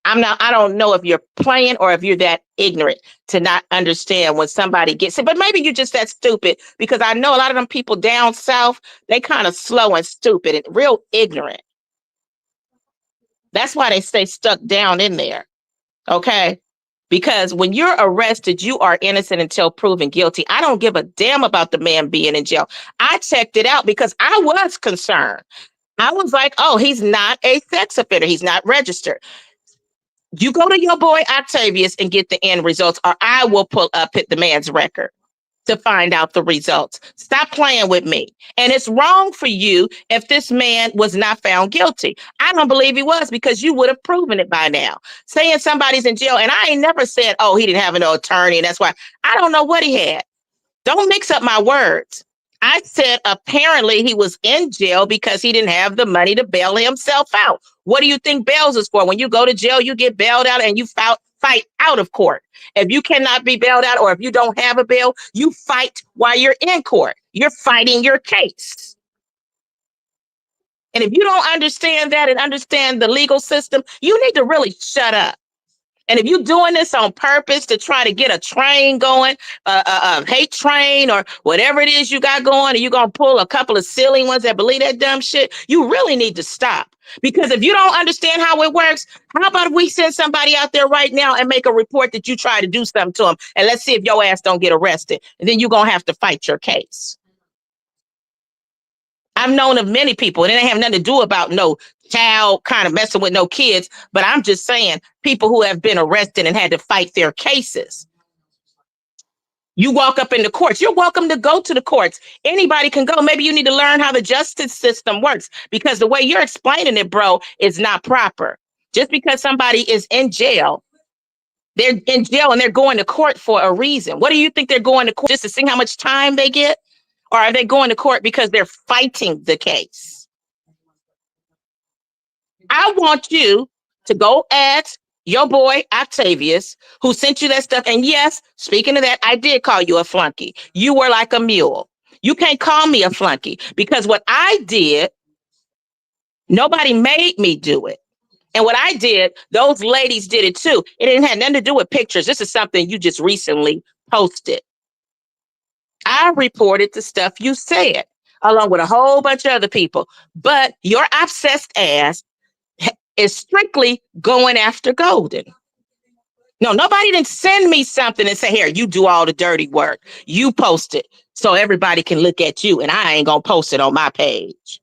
I don't know if you're playing or if you're that ignorant to not understand when somebody gets it. But maybe you're just that stupid, because I know a lot of them people down south, they kind of slow and stupid and real ignorant. That's why they stay stuck down in there. Okay. Because when you're arrested, you are innocent until proven guilty. I don't give a damn about the man being in jail. I checked it out because I was concerned. I was like, oh, he's not a sex offender. He's not registered. You go to your boy Octavius and get the end results, or I will pull up the man's record to find out the results. Stop playing with me. And it's wrong for you if this man was not found guilty. I don't believe he was, because you would have proven it by now. Saying somebody's in jail, and I ain't never said, oh, he didn't have an attorney, and that's why. I don't know what he had. Don't mix up my words. I said apparently he was in jail because he didn't have the money to bail himself out. What do you think bails is for? When you go to jail, you get bailed out and you fight out of court. If you cannot be bailed out, or if you don't have a bail, you fight while you're in court. You're fighting your case. And if you don't understand that and understand the legal system, you need to really shut up. And if you're doing this on purpose to try to get a train going, a hate train or whatever it is you got going, and you're going to pull a couple of silly ones that believe that dumb shit, you really need to stop. Because if you don't understand how it works, how about if we send somebody out there right now and make a report that you try to do something to them, and let's see if your ass don't get arrested. And then you're going to have to fight your case. I've known of many people, and it ain't have nothing to do about no child kind of messing with no kids, but I'm just saying people who have been arrested and had to fight their cases. You walk up in the courts, you're welcome to go to the courts. Anybody can go. Maybe you need to learn how the justice system works, because the way you're explaining it, bro, is not proper. Just because somebody is in jail, they're in jail and they're going to court for a reason. What do you think they're going to court just to see how much time they get? Or are they going to court because they're fighting the case? I want you to go ask your boy Octavius, who sent you that stuff. And yes, speaking of that, I did call you a flunky. You were like a mule. You can't call me a flunky, because what I did, nobody made me do it. And what I did, those ladies did it too. It didn't have nothing to do with pictures. This is something you just recently posted. I reported the stuff you said, along with a whole bunch of other people. But your obsessed ass is strictly going after Golden. No, nobody didn't send me something and say, here, you do all the dirty work. You post it so everybody can look at you, and I ain't going to post it on my page.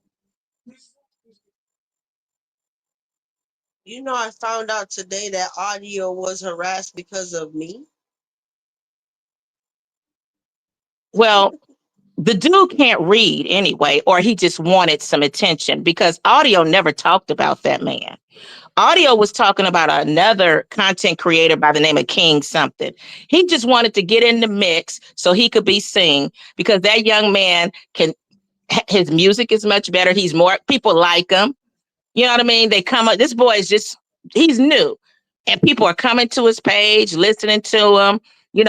You know, I found out today that Audio was harassed because of me. Well, the dude can't read anyway, or he just wanted some attention, because Audio never talked about that man. Audio was talking about another content creator by the name of King something. He just wanted to get in the mix so he could be seen, because that young man his music is much better. He's more, people like him. You know what I mean? They come up, this boy is just, he's new. And people are coming to his page, listening to him,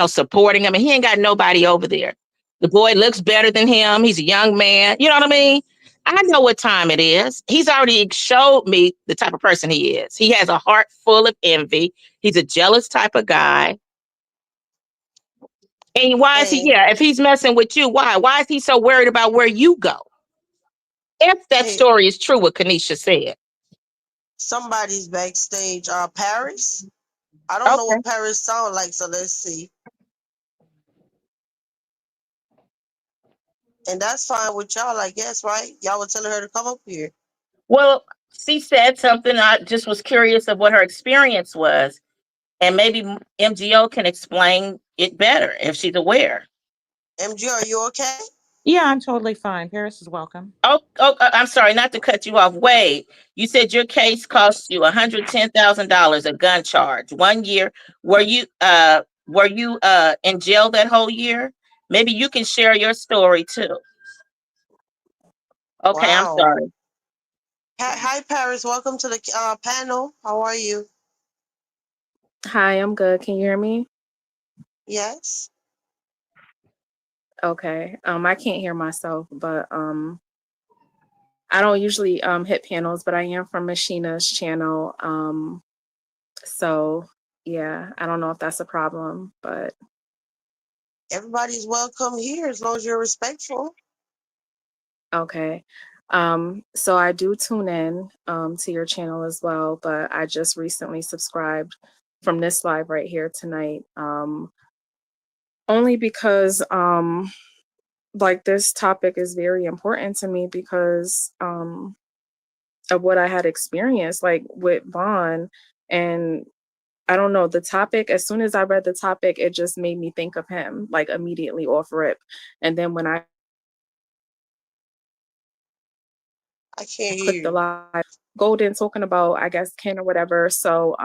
supporting him. And he ain't got nobody over there. The boy looks better than him. He's a young man. You know what I mean? I know what time it is. He's already showed me the type of person he is. He has a heart full of envy. He's a jealous type of guy. And why is he, Hey, if he's messing with you, why? Why is he so worried about where you go? If that hey, story is true, what Kanisha said. somebody's backstage. Paris. I don't know Okay. what Paris sound like, so let's see. And that's fine with y'all, I guess, right? Y'all were telling her to come up here. Well, she said something. I just was curious of what her experience was. And maybe MGO can explain it better if she's aware. MG, are you okay? Yeah, I'm totally fine. Paris is welcome. I'm sorry, not to cut you off. Wade, you said your case cost you $110,000, a gun charge, 1 year. Were you in jail that whole year? Maybe you can share your story too. Okay, I'm Wow. sorry. Hi, Paris. Welcome to the panel. How are you? Hi, I'm good. Can you hear me? Yes. Okay. I can't hear myself, but I don't usually hit panels, but I am from Machina's channel. So yeah, I don't know if that's a problem, but Everybody's welcome here as long as you're respectful. okay. So I do tune in to your channel as well, but I just recently subscribed from this live right here tonight. Only because like this topic is very important to me because of what I had experienced like with Vaughn. And I don't know, the topic, as soon as I read the topic, it just made me think of him like immediately off rip. And then when I I can't hear clicked the you. live, Golden talking about, I guess, Ken or whatever. So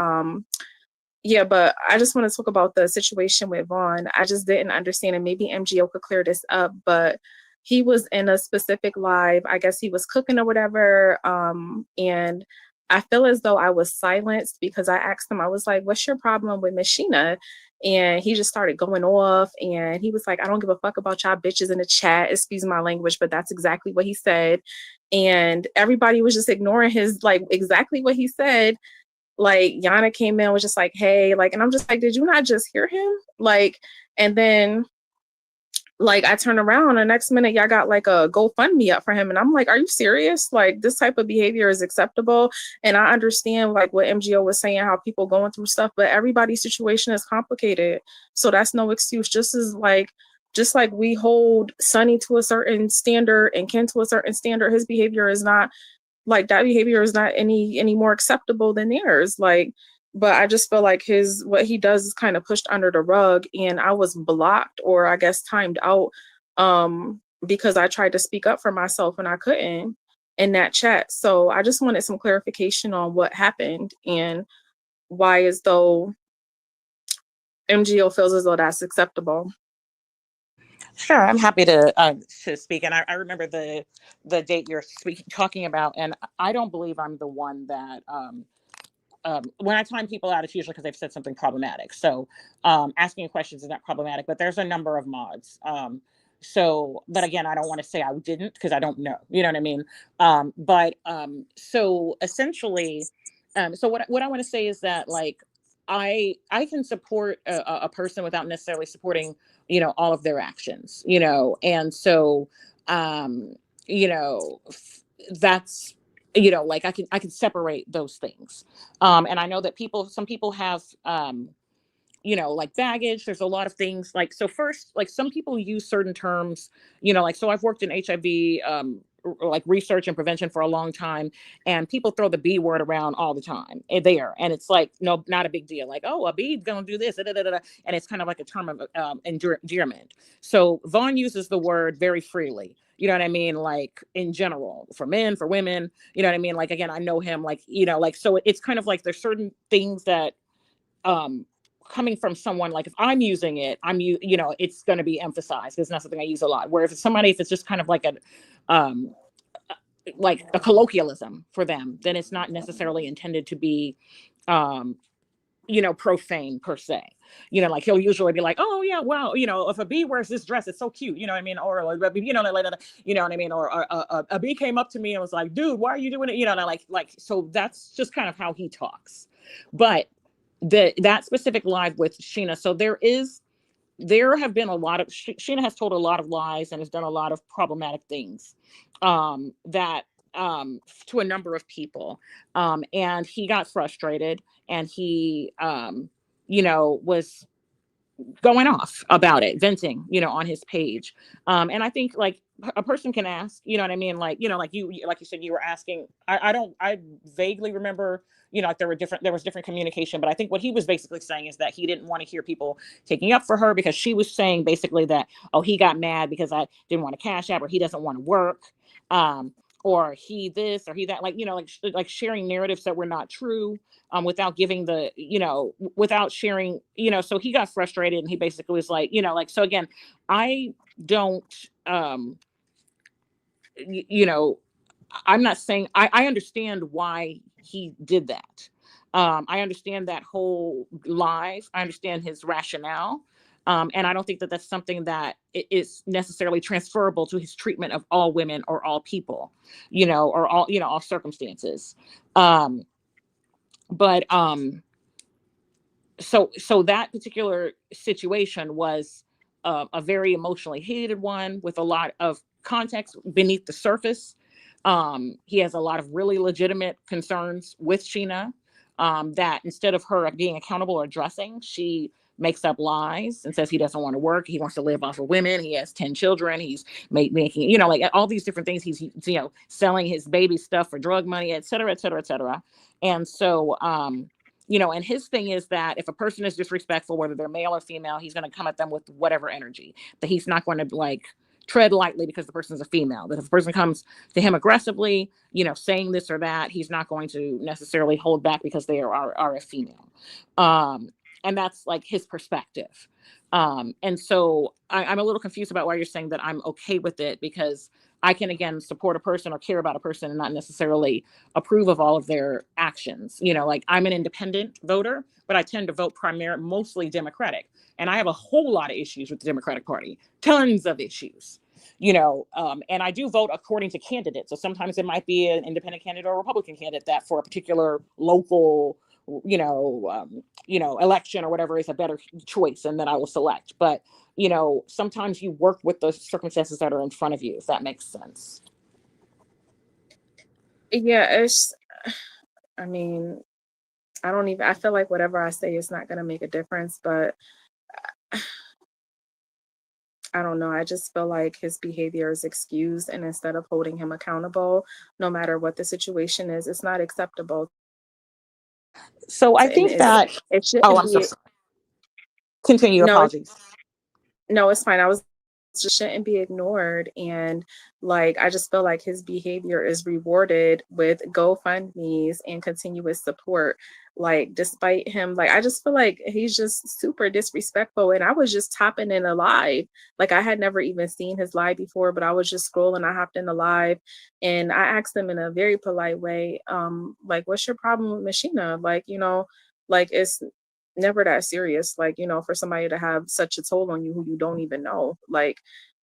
yeah, but I just want to talk about the situation with Vaughn. I just didn't understand, and maybe MGO could clear this up, but he was in a specific live. I guess he was cooking or whatever. And I feel as though I was silenced because I asked him, I was like, what's your problem with Miss Sheena? And he just started going off and he was like, I don't give a fuck about y'all bitches in the chat. Excuse my language, but that's exactly what he said. And everybody was just ignoring his like exactly what he said. Like Yana came in, was just like, hey, like, and I'm just like, did you not just hear him? Like, and then like I turn around and next minute y'all got like a GoFundMe up for him. And I'm like, are you serious? Like this type of behavior is acceptable. And I understand like what MGO was saying, how people going through stuff, but everybody's situation is complicated. So that's no excuse. Just like we hold Sonny to a certain standard and Ken to a certain standard, his behavior is not like that behavior is not any more acceptable than theirs. Like, but I just feel like what he does is kind of pushed under the rug, and I was blocked or I guess timed out because I tried to speak up for myself and I couldn't in that chat. So I just wanted some clarification on what happened and why as though MGO feels as though that's acceptable. Sure, I'm happy to speak. And I remember the date you're talking about, and I don't believe I'm the one that when I time people out, it's usually because they've said something problematic. So asking questions is not problematic, but there's a number of mods. So, but again, I don't want to say I didn't because I don't know. You know what I mean? So essentially, so what I want to say is that like I can support a person without necessarily supporting all of their actions. And so um, you know that's like I can separate those things. And I know that some people have like baggage. There's a lot of things like, so first, like some people use certain terms, like, so I've worked in HIV, like research and prevention for a long time, and people throw the B word around all the time there. And it's like, no, not a big deal. Like, oh, a B's gonna do this, da, da, da, da. And it's kind of like a term of endearment. So Vaughn uses the word very freely. You know what I mean? Like in general, for men, for women, you know what I mean? Like, again, I know him, like, like, so it's kind of like there's certain things that, coming from someone, like if I'm using it, it's going to be emphasized. It's not something I use a lot. Where if it's just kind of um, like a colloquialism for them, then it's not necessarily intended to be, um, profane per se. Like he'll usually be like, oh yeah, well, if a bee wears this dress, it's so cute, you know what I mean? Or like, you know what I mean? Or a bee came up to me and was like, dude, why are you doing it? Like, so that's just kind of how he talks. But that specific live with Sheena, so there have been a lot of, Sheena has told a lot of lies and has done a lot of problematic things that to a number of people, and he got frustrated, and he was going off about it, venting, on his page. And I think like a person can ask, you know what I mean? Like, like like you said, you were asking, I vaguely remember, like there was different communication, but I think what he was basically saying is that he didn't want to hear people taking up for her, because she was saying basically that, oh, he got mad because I didn't want to cash app, or he doesn't want to work. Or he this or he that, like, like sharing narratives that were not true, without giving without sharing, so he got frustrated, and he basically was like, like, so again, I don't, you know, I'm not saying, I understand why he did that. I understand that whole live. I understand his rationale. And I don't think that that's something that is necessarily transferable to his treatment of all women or all people, or all circumstances. Um, but so that particular situation was a very emotionally heated one with a lot of context beneath the surface. He has a lot of really legitimate concerns with Sheena. that instead of her being accountable or addressing, she makes up lies and says he doesn't want to work. He wants to live off of women. He has 10 children. He's making, like all these different things. He's, selling his baby stuff for drug money, et cetera, et cetera, et cetera. And so, and his thing is that if a person is disrespectful, whether they're male or female, he's going to come at them with whatever energy, that he's not going to like tread lightly because the person's a female, that if a person comes to him aggressively, saying this or that, he's not going to necessarily hold back because they are a female. And that's like his perspective. And so I'm a little confused about why you're saying that I'm okay with it, because I can, again, support a person or care about a person and not necessarily approve of all of their actions. Like I'm an independent voter, but I tend to vote mostly Democratic. And I have a whole lot of issues with the Democratic Party, tons of issues, and I do vote according to candidates. So sometimes it might be an independent candidate or a Republican candidate that for a particular local election or whatever is a better choice, and then I will select. But sometimes you work with the circumstances that are in front of you, if that makes sense. Yeah, I mean, I feel like whatever I say is not going to make a difference, but I don't know. I just feel like his behavior is excused, and instead of holding him accountable, no matter what the situation is, it's not acceptable. So I think that it shouldn't I'm so be. sorry. Continue. No, Apologies. No, it's fine. Just shouldn't be ignored. And like, I just feel like his behavior is rewarded with GoFundMe's and continuous support. Like, despite him, like, I just feel like he's just super disrespectful. And I was just tapping in a live. Like, I had never even seen his live before, but I was just scrolling. I hopped in the live and I asked him in a very polite way, like, what's your problem with Machina? Like, like it's never that serious, like, for somebody to have such a toll on you who you don't even know. Like,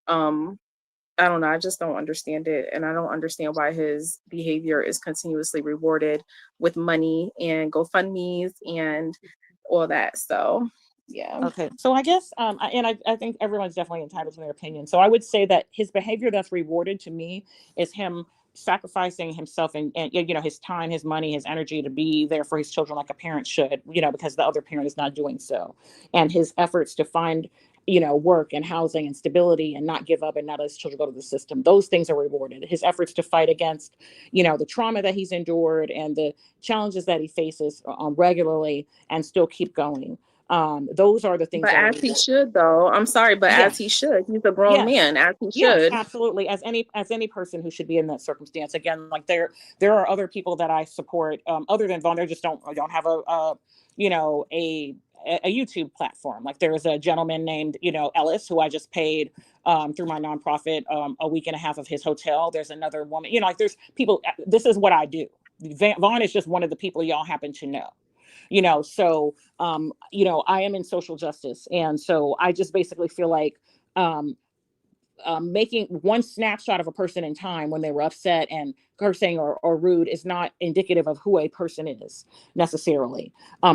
I don't know, I just don't understand it, and I don't understand why his behavior is continuously rewarded with money and GoFundMe's and all that. So yeah. Okay, so I guess, I think everyone's definitely entitled to their opinion. So I would say that his behavior that's rewarded to me is him sacrificing himself and his time, his money, his energy to be there for his children like a parent should, because the other parent is not doing so, and his efforts to find work and housing and stability and not give up and not let his children go to the system. Those things are rewarded. His efforts to fight against, the trauma that he's endured and the challenges that he faces regularly and still keep going. Those are the things But that as he should, though. I'm sorry, but as he should. He's a grown man, as he yes, should. absolutely. As any person who should be in that circumstance. Again, like there are other people that I support other than Vaughn. They just don't have a YouTube platform. Like there's a gentleman named Ellis who I just paid through my nonprofit a week and a half of his hotel. There's another woman. Like there's people. This is what I do. Vaughn is just one of the people y'all happen to know. So I am in social justice, and so I just basically feel like making one snapshot of a person in time when they were upset and cursing or rude is not indicative of who a person is necessarily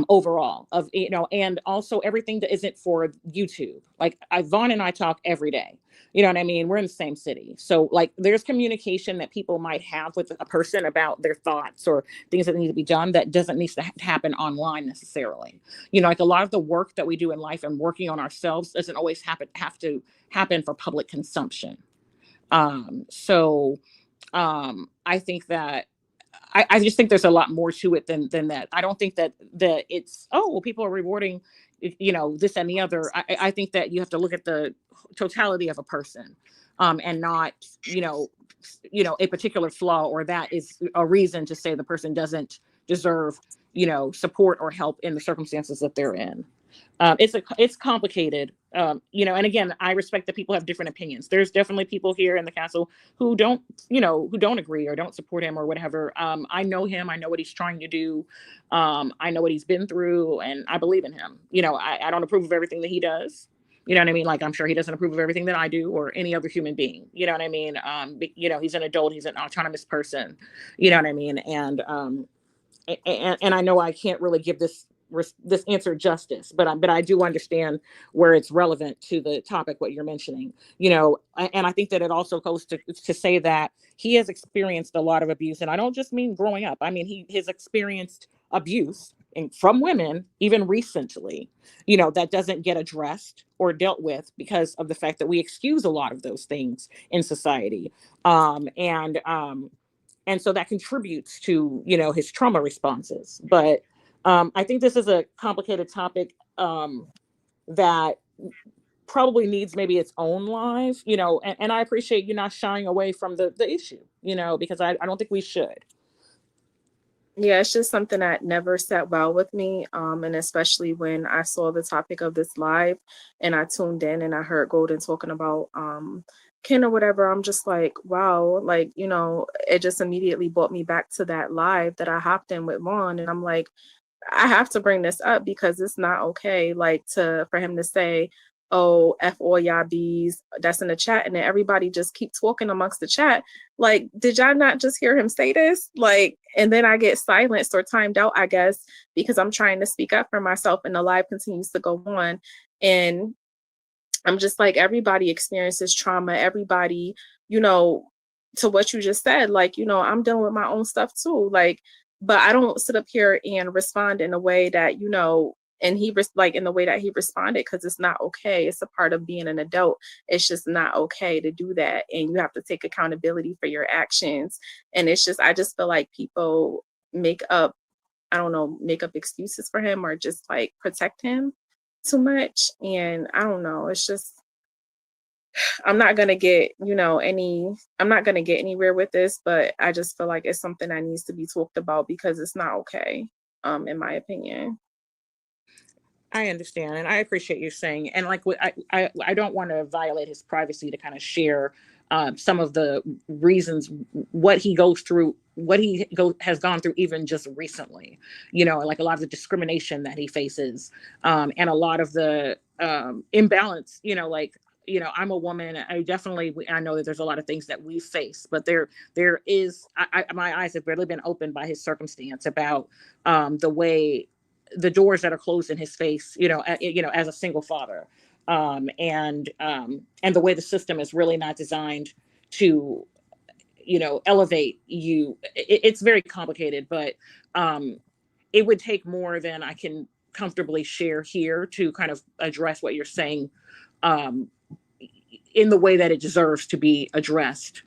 overall of and also everything that isn't for YouTube. Like Vaughn and I talk every day. You know what I mean? We're in the same city. So like there's communication that people might have with a person about their thoughts or things that need to be done that doesn't need to happen online necessarily. Like a lot of the work that we do in life and working on ourselves doesn't always have to happen for public consumption. So I think that I just think there's a lot more to it than that. I don't think that it's people are rewarding this and the other. I think that you have to look at the totality of a person and not a particular flaw, or that is a reason to say the person doesn't deserve support or help in the circumstances that they're in. It's complicated, and again, I respect that people have different opinions. There's definitely people here in the castle who don't agree or don't support him or whatever. I know him. I know what he's trying to do. I know what he's been through, and I believe in him. I don't approve of everything that he does. You know what I mean? Like, I'm sure he doesn't approve of everything that I do or any other human being. You know what I mean? He's an adult. He's an autonomous person. You know what I mean? And I know I can't really give this answer justice, but I do understand where it's relevant to the topic, what you're mentioning, and I think that it also goes to say that he has experienced a lot of abuse. And I don't just mean growing up. I mean, he has experienced abuse from women, even recently, that doesn't get addressed or dealt with because of the fact that we excuse a lot of those things in society. And so that contributes to, his trauma responses. But I think this is a complicated topic that probably needs maybe its own live, and I appreciate you not shying away from the issue, because I don't think we should. Yeah, it's just something that never sat well with me. And especially when I saw the topic of this live and I tuned in and I heard Golden talking about Ken or whatever, I'm just like, wow, like, it just immediately brought me back to that live that I hopped in with Vaughn. And I'm like, I have to bring this up because it's not okay, like for him to say, "Oh, F all y'all bees," that's in the chat, and then everybody just keep talking amongst the chat. Like, did y'all not just hear him say this? Like, and then I get silenced or timed out, I guess, because I'm trying to speak up for myself, and the live continues to go on. And I'm just like, everybody experiences trauma. Everybody, to what you just said, like, I'm dealing with my own stuff too. Like, but I don't sit up here and respond in a way that, and like in the way that he responded, because it's not okay. It's a part of being an adult. It's just not okay to do that. And you have to take accountability for your actions. And I just feel like people make up excuses for him or just like protect him too much. And I don't know. It's just, I'm not gonna get, I'm not gonna get anywhere with this, but I just feel like it's something that needs to be talked about because it's not okay, in my opinion. I understand, and I appreciate you saying. And like, I don't want to violate his privacy to kind of share some of the reasons what he goes through, has gone through, even just recently. Like a lot of the discrimination that he faces, and a lot of the imbalance. I'm a woman. I know that there's a lot of things that we face, but there is. My eyes have really been opened by his circumstance about the way the doors that are closed in his face, as a single father, and the way the system is really not designed to, elevate you. It's very complicated, but it would take more than I can comfortably share here to kind of address what you're saying um, in the way that it deserves to be addressed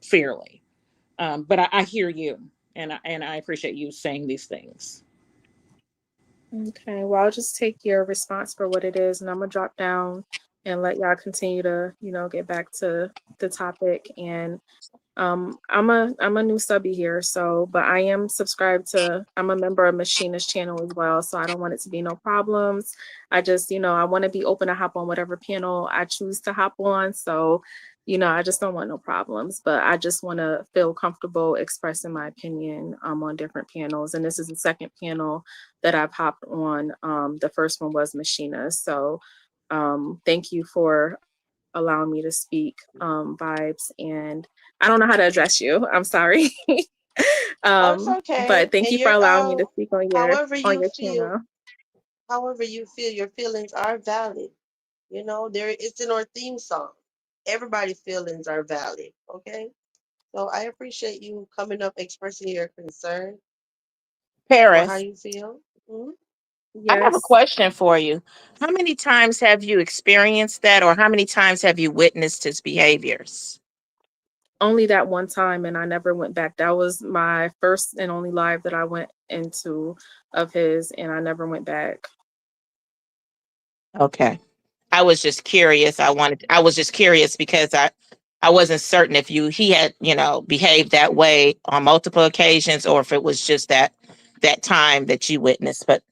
fairly. But I hear you, and I appreciate you saying these things. Okay, well, I'll just take your response for what it is, and I'm gonna drop down and let y'all continue to, get back to the topic. And I'm a new subby here, so but I am subscribed to. I'm a member of Machina's channel as well, so I don't want it to be no problems. I just, I want to be open to hop on whatever panel I choose to hop on. So, I just don't want no problems, but I just want to feel comfortable expressing my opinion on different panels. And this is the second panel that I've hopped on. The first one was Machina. So thank you for allowing me to speak, Vibes. And I don't know how to address you. I'm sorry. Oh, it's okay. But thank And you for you're allowing me to speak however on you your feel, channel. your feelings are valid. It's in our theme song. Everybody's feelings are valid. Okay. So I appreciate you coming up, expressing your concern or how Paris, you feel. Mhm. I have a Yes. question for you. How many times have you experienced that, or how many times have you witnessed his behaviors? Only that one time, and I never went back. That was my first and only live that I went into of his, and I never went back. Okay. I was just curious. I was just curious because I wasn't certain if he had, behaved that way on multiple occasions or if it was just that time that you witnessed. But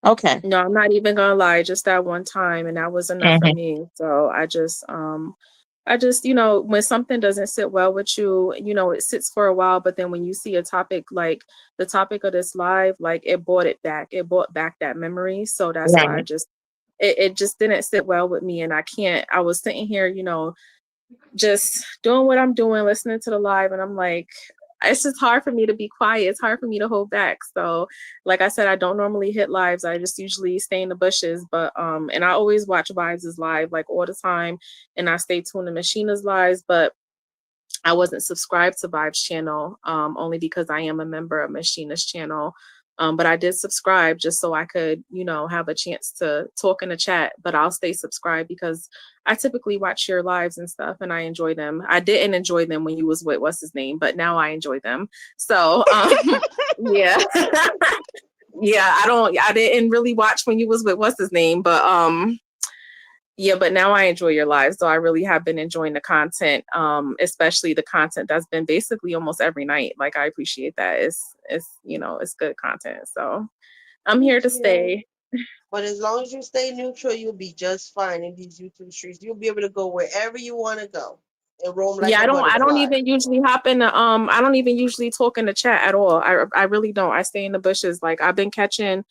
okay. No, I'm not even gonna lie, just that one time, and that was enough for Hmm. me. So I just, when something doesn't sit well with you, it sits for a while, but then when you see a topic like the topic of this live, like it brought it back. It brought back that memory. So that's why Right. it just didn't sit well with me. And I was sitting here, just doing what I'm doing, listening to the live, and I'm like, it's just hard for me to be quiet. It's hard for me to hold back. So, like I said, I don't normally hit lives. I just usually stay in the bushes. But and I always watch Vibes' live like all the time, and I stay tuned to Machina's lives. But I wasn't subscribed to Vibe's channel, only because I am a member of Machina's channel. But I did subscribe just so I could, have a chance to talk in the chat. But I'll stay subscribed because I typically watch your lives and stuff, and I enjoy them. I didn't enjoy them when you was with what's his name, but now I enjoy them. So yeah, yeah. I didn't really watch when you was with what's his name, but yeah, but now I enjoy your lives. So I really have been enjoying the content, especially the content that's been basically almost every night. Like, I appreciate that. It's good content. So I'm here to Yeah. stay. But as long as you stay neutral, you'll be just fine in these YouTube streets. You'll be able to go wherever you want to go and roam like Yeah, a I don't butterfly. even usually hop in the I don't even usually talk in the chat at all. I really don't. I stay in the bushes. Like, I've been catching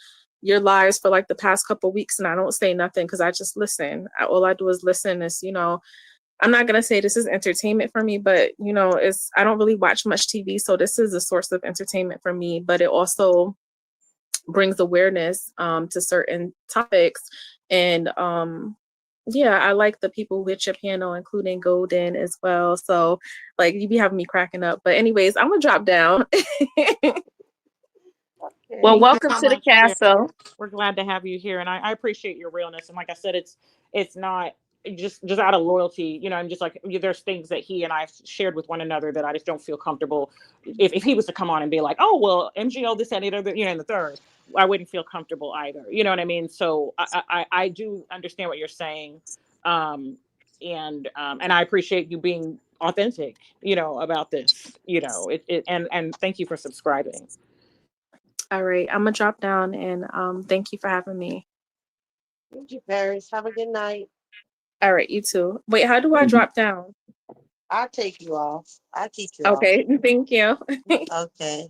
your lives for like the past couple weeks, and I don't say nothing because I just listen. All I do is listen. I'm not gonna say this is entertainment for me, but I don't really watch much TV, so this is a source of entertainment for me. But it also brings awareness to certain topics, and yeah, I like the people with your panel, including Golden as well. So, like, you be having me cracking up. But anyways, I'm gonna drop down. Well, Thank you welcome so to the much. Yeah, castle. we're glad to have you here, and I appreciate your realness. And like I said, it's not just out of loyalty. I'm just like, there's things that he and I've shared with one another that I just don't feel comfortable. If he was to come on and be like, oh well, MGO this and the other, and the third, I wouldn't feel comfortable either. You know what I mean? So I do understand what you're saying, um, and I appreciate you being authentic. About this. And thank you for subscribing. All right, I'm gonna drop down, and thank you for having me. Thank you, Paris. Have a good night. All right, you too. Wait, how do I drop down? I'll take you off. I'll keep you off. Okay, thank you. Okay.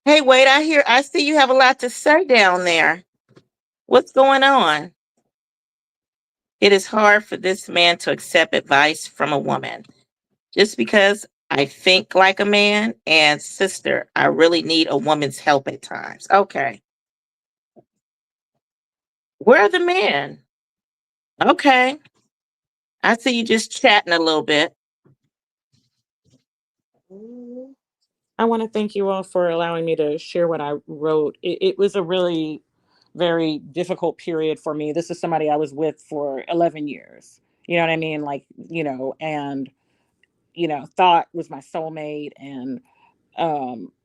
Hey, wait, I see you have a lot to say down there. What's going on? It is hard for this man to accept advice from a woman. Just because I think like a man, and sister, I really need a woman's help at times. Okay. Where are the men? Okay. I see you just chatting a little bit. Mhm. I want to thank you all for allowing me to share what I wrote. It was a really very difficult period for me. This is somebody I was with for 11 years. You know what I mean? Like, and, thought was my soulmate, and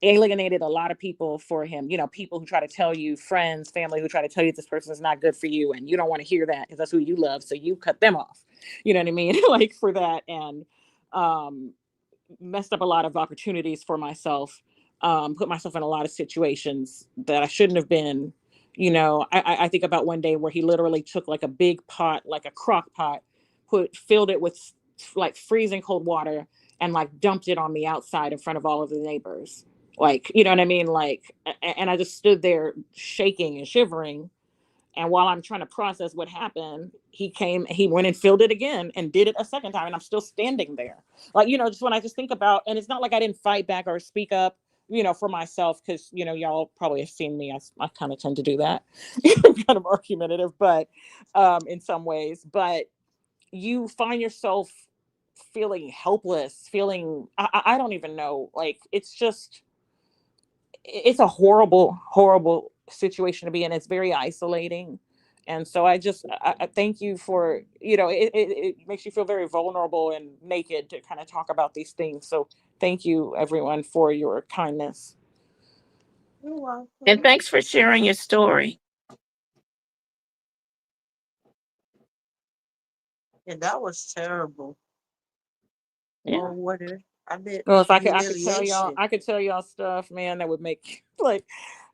alienated a lot of people for him. People who try to tell you, friends, family, who try to tell you this person is not good for you, and you don't want to hear that because that's who you love. So you cut them off. You know what I mean? Like, for that. And, um, messed up a lot of opportunities for myself, put myself in a lot of situations that I shouldn't have been. I think about one day where he literally took like a big pot, like a crock pot, filled it with like freezing cold water, and like dumped it on me outside in front of all of the neighbors. Like, you know what I mean? Like, and I just stood there shaking and shivering, and while I'm trying to process what happened, he went and filled it again and did it a second time. And I'm still standing there. Like, just when I just think about, and it's not like I didn't fight back or speak up, for myself. Cause, y'all probably have seen me. I kind of tend to do that. Kind of argumentative, but in some ways. But you find yourself feeling helpless, I don't even know. Like, it's a horrible, horrible situation to be in. It's very isolating. And so I thank you for, it makes you feel very vulnerable and naked to kind of talk about these things. So thank you, everyone, for your kindness. You're And welcome. thanks for sharing your story. Yeah, that was terrible. Yeah. Oh, water. I bet Well, if humiliation. I could tell y'all stuff, man, that would make like,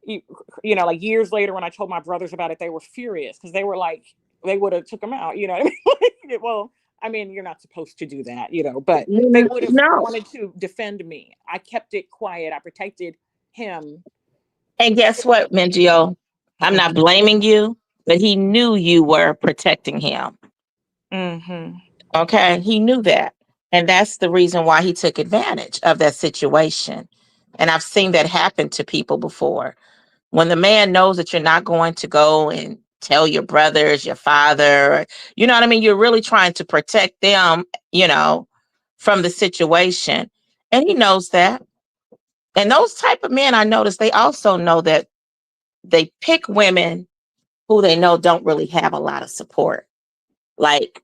you, like years later when I told my brothers about it, they were furious because they were like, they would have took him out, you know what I mean? Well, I mean, you're not supposed to do that, but they would have No. wanted to defend me. I kept it quiet. I protected him. And guess what, Mingio? I'm not blaming you, but he knew you were protecting him. Mm-hmm. Okay. He knew that. And that's the reason why he took advantage of that situation. And I've seen that happen to people before. When the man knows that you're not going to go and tell your brothers, your father, you know what I mean? You're really trying to protect them, you know, from the situation. And he knows that. And those type of men, I notice they also know that they pick women who they know don't really have a lot of support. Like,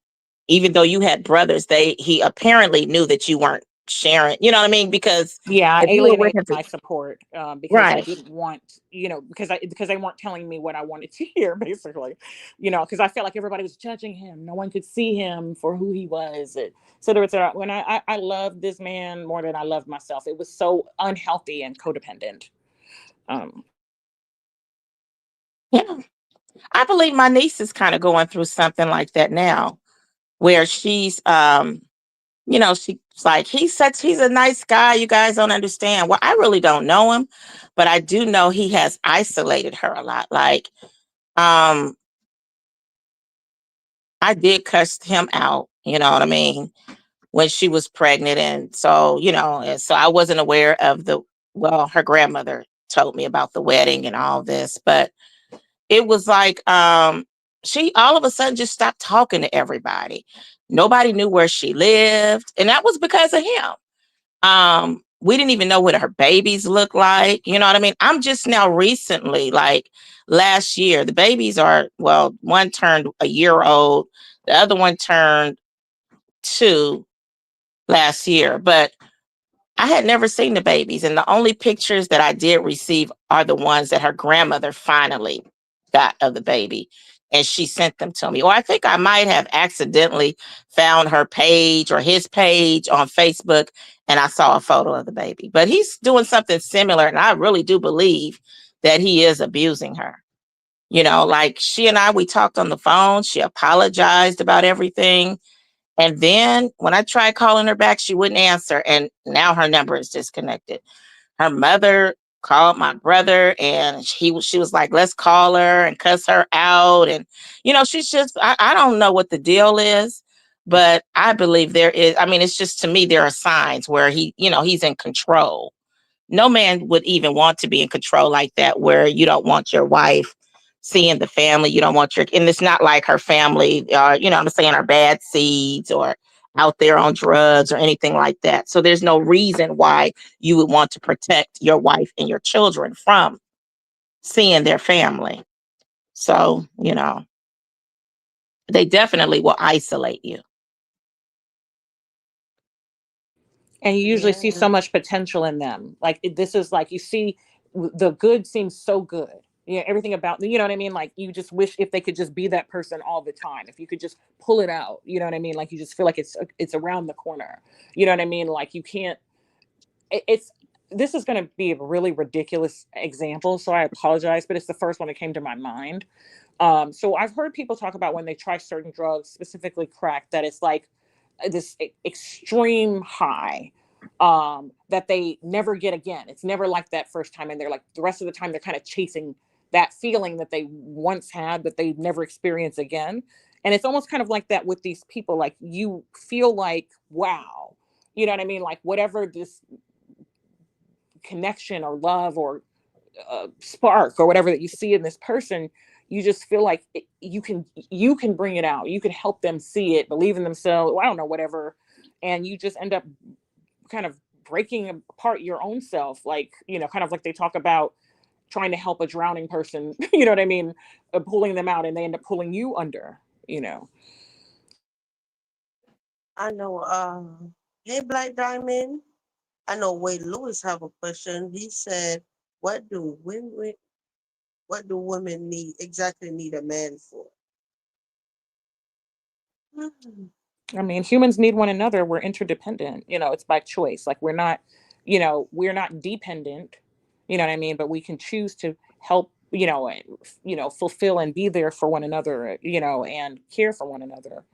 even though you had brothers, he apparently knew that you weren't sharing. You know what I mean? Because Yeah, I if you were with alienated him, my support because I right? didn't want, because they weren't telling me what I wanted to hear, basically, because I felt like everybody was judging him. No one could see him for who he was, et cetera, et cetera. When I loved this man more than I loved myself, it was so unhealthy and codependent. Um, Yeah, I believe my niece is kind of going through something like that now, where she's like, he's a nice guy. You guys don't understand. Well, I really don't know him, but I do know he has isolated her a lot. Like, um, I did cuss him out, you know what I mean, when she was pregnant. And so, and so I wasn't aware of her grandmother told me about the wedding and all this, but it was like, she all of a sudden just stopped talking to everybody. Nobody knew where she lived. And that was because of him. We didn't even know what her babies looked like. You know what I mean? I'm just now recently, like last year, the babies are, well, one turned a year old, the other one turned 2 last year. But I had never seen the babies, and the only pictures that I did receive are the ones that her grandmother finally got of the baby. And she sent them to me. Or I think I might have accidentally found her page or his page on Facebook, and I saw a photo of the baby. But he's doing something similar, and I really do believe that he is abusing her. Like she and we talked on the phone. She apologized about everything. And then when I tried calling her back, she wouldn't answer. And now her number is disconnected. Her mother called my brother, and she was like, let's call her and cuss her out. And, she's just, I don't know what the deal is, but I believe there is. I mean, it's just, to me, there are signs where he's in control. No man would even want to be in control like that, where you don't want your wife seeing the family. You don't want and it's not like her family, I'm saying, are bad seeds or out there on drugs or anything like that. So there's no reason why you would want to protect your wife and your children from seeing their family. So, they definitely will isolate you. and you usually see Yeah, so much potential in them. Like this is like you see the good seems so good. Yeah, everything about, you know what I mean. Like you just wish if they could just be that person all the time. If you could just pull it out, you know what I mean. Like you just feel like it's around the corner. You know what I mean. Like you can't. It's this is going to be a really ridiculous example, so I apologize, but it's the first one that came to my mind. So I've heard people talk about when they try certain drugs, specifically crack, that it's like this extreme high that they never get again. It's never like that first time, and they're like the rest of the time they're kind of chasing that feeling that they once had that they never experience again. And it's almost kind of like that with these people. Like you feel like, wow, you know what I mean? Like whatever this connection or love or spark or whatever that you see in this person, you just feel like you can bring it out, you can help them see it, believe in themselves, I don't know, whatever. And you just end up kind of breaking apart your own self, like, kind of like they talk about trying to help a drowning person, you know what I mean, pulling them out, and they end up pulling you under, you know. I know. Hey, Black Diamond. I know Wade Lewis have a question. He said, "What do women? What do women need a man for?" Mhm. I mean, humans need one another. We're interdependent. It's by choice. Like we're not dependent. You know what I mean? But we can choose to help. Fulfill and be there for one another. And care for one another.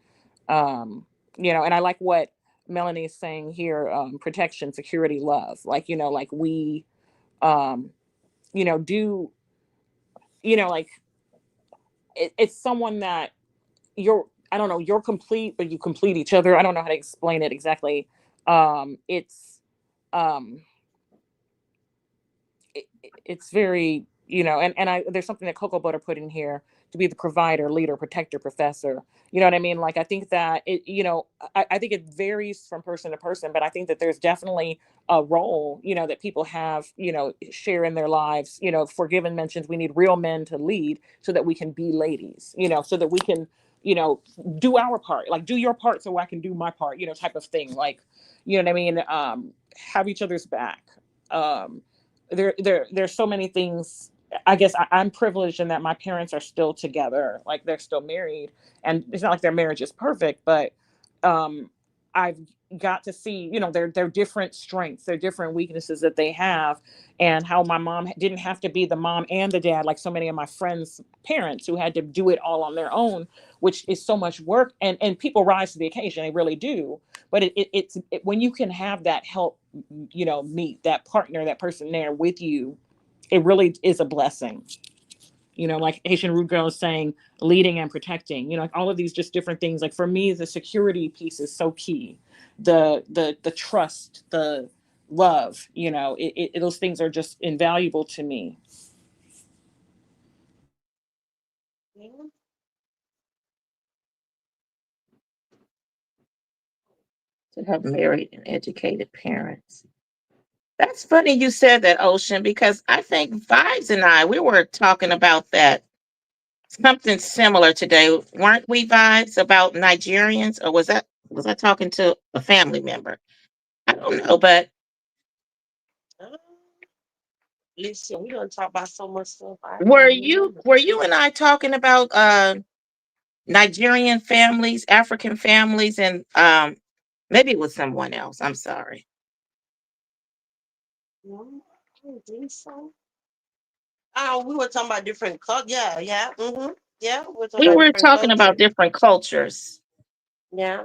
Um, and I like what Melanie is saying here. Protection, security, love. Like we, um, do. Like it's someone that you're I don't know, you're complete, but you complete each other. I don't know how to explain it exactly. It's um it's very, and I there's something that Cocoa Butter put in here. to be the provider, leader, protector, professor. You know what I mean? Like, I think that it, I think it varies from person to person, but I think that there's definitely a role, that people have, share in their lives. Forgiven mentions we need real men to lead so that we can be ladies, so that we can, do our part, like do your part so I can do my part, type of thing. Like, you know what I mean? Have each other's back. Um, there's so many things. I guess I'm privileged in that my parents are still together, like they're still married, and it's not like their marriage is perfect, but um, I've got to see, their different strengths, their different weaknesses that they have, and how my mom didn't have to be the mom and the dad like so many of my friends' parents who had to do it all on their own, which is so much work. And people rise to the occasion, they really do. But when you can have that help, meet that partner, that person there with you, it really is a blessing. Like Haitian Root Girl is saying, leading and protecting, like all of these just different things. Like for me, the security piece is so key. The trust, the love, those things are just invaluable to me. Yeah. To have married and educated parents. That's funny you said that, Ocean, because I think Vibes and we were talking about that something similar today, weren't we, Vibes, about Nigerians, or was I talking to a family member? I don't know, but Uh, Listen, we don't talk about so much stuff. I were can't you remember. were you and I talking about Nigerian families, African families, and maybe it was someone else. I'm sorry. No, I don't think so. Oh, we were talking about different cultures. Yeah, yeah. Yeah, we were talking We about were different talking about cultures. different cultures. Yeah.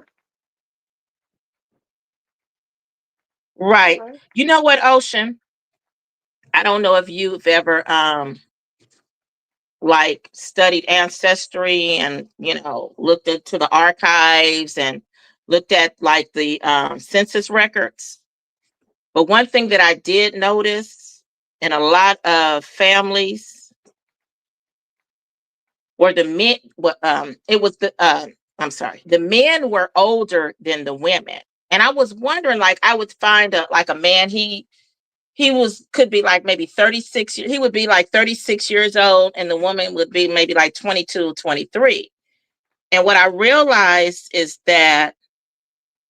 Right. Okay. You know what, Ocean? I don't know if you've ever like studied ancestry and looked into the archives and looked at like the census records. But one thing that I did notice in a lot of families were the men. It was I'm sorry, the men were older than the women, and I was wondering, like, I would find a man. He could be like maybe 36. He would be like 36 years old, and the woman would be maybe like 22, 23. And what I realized is that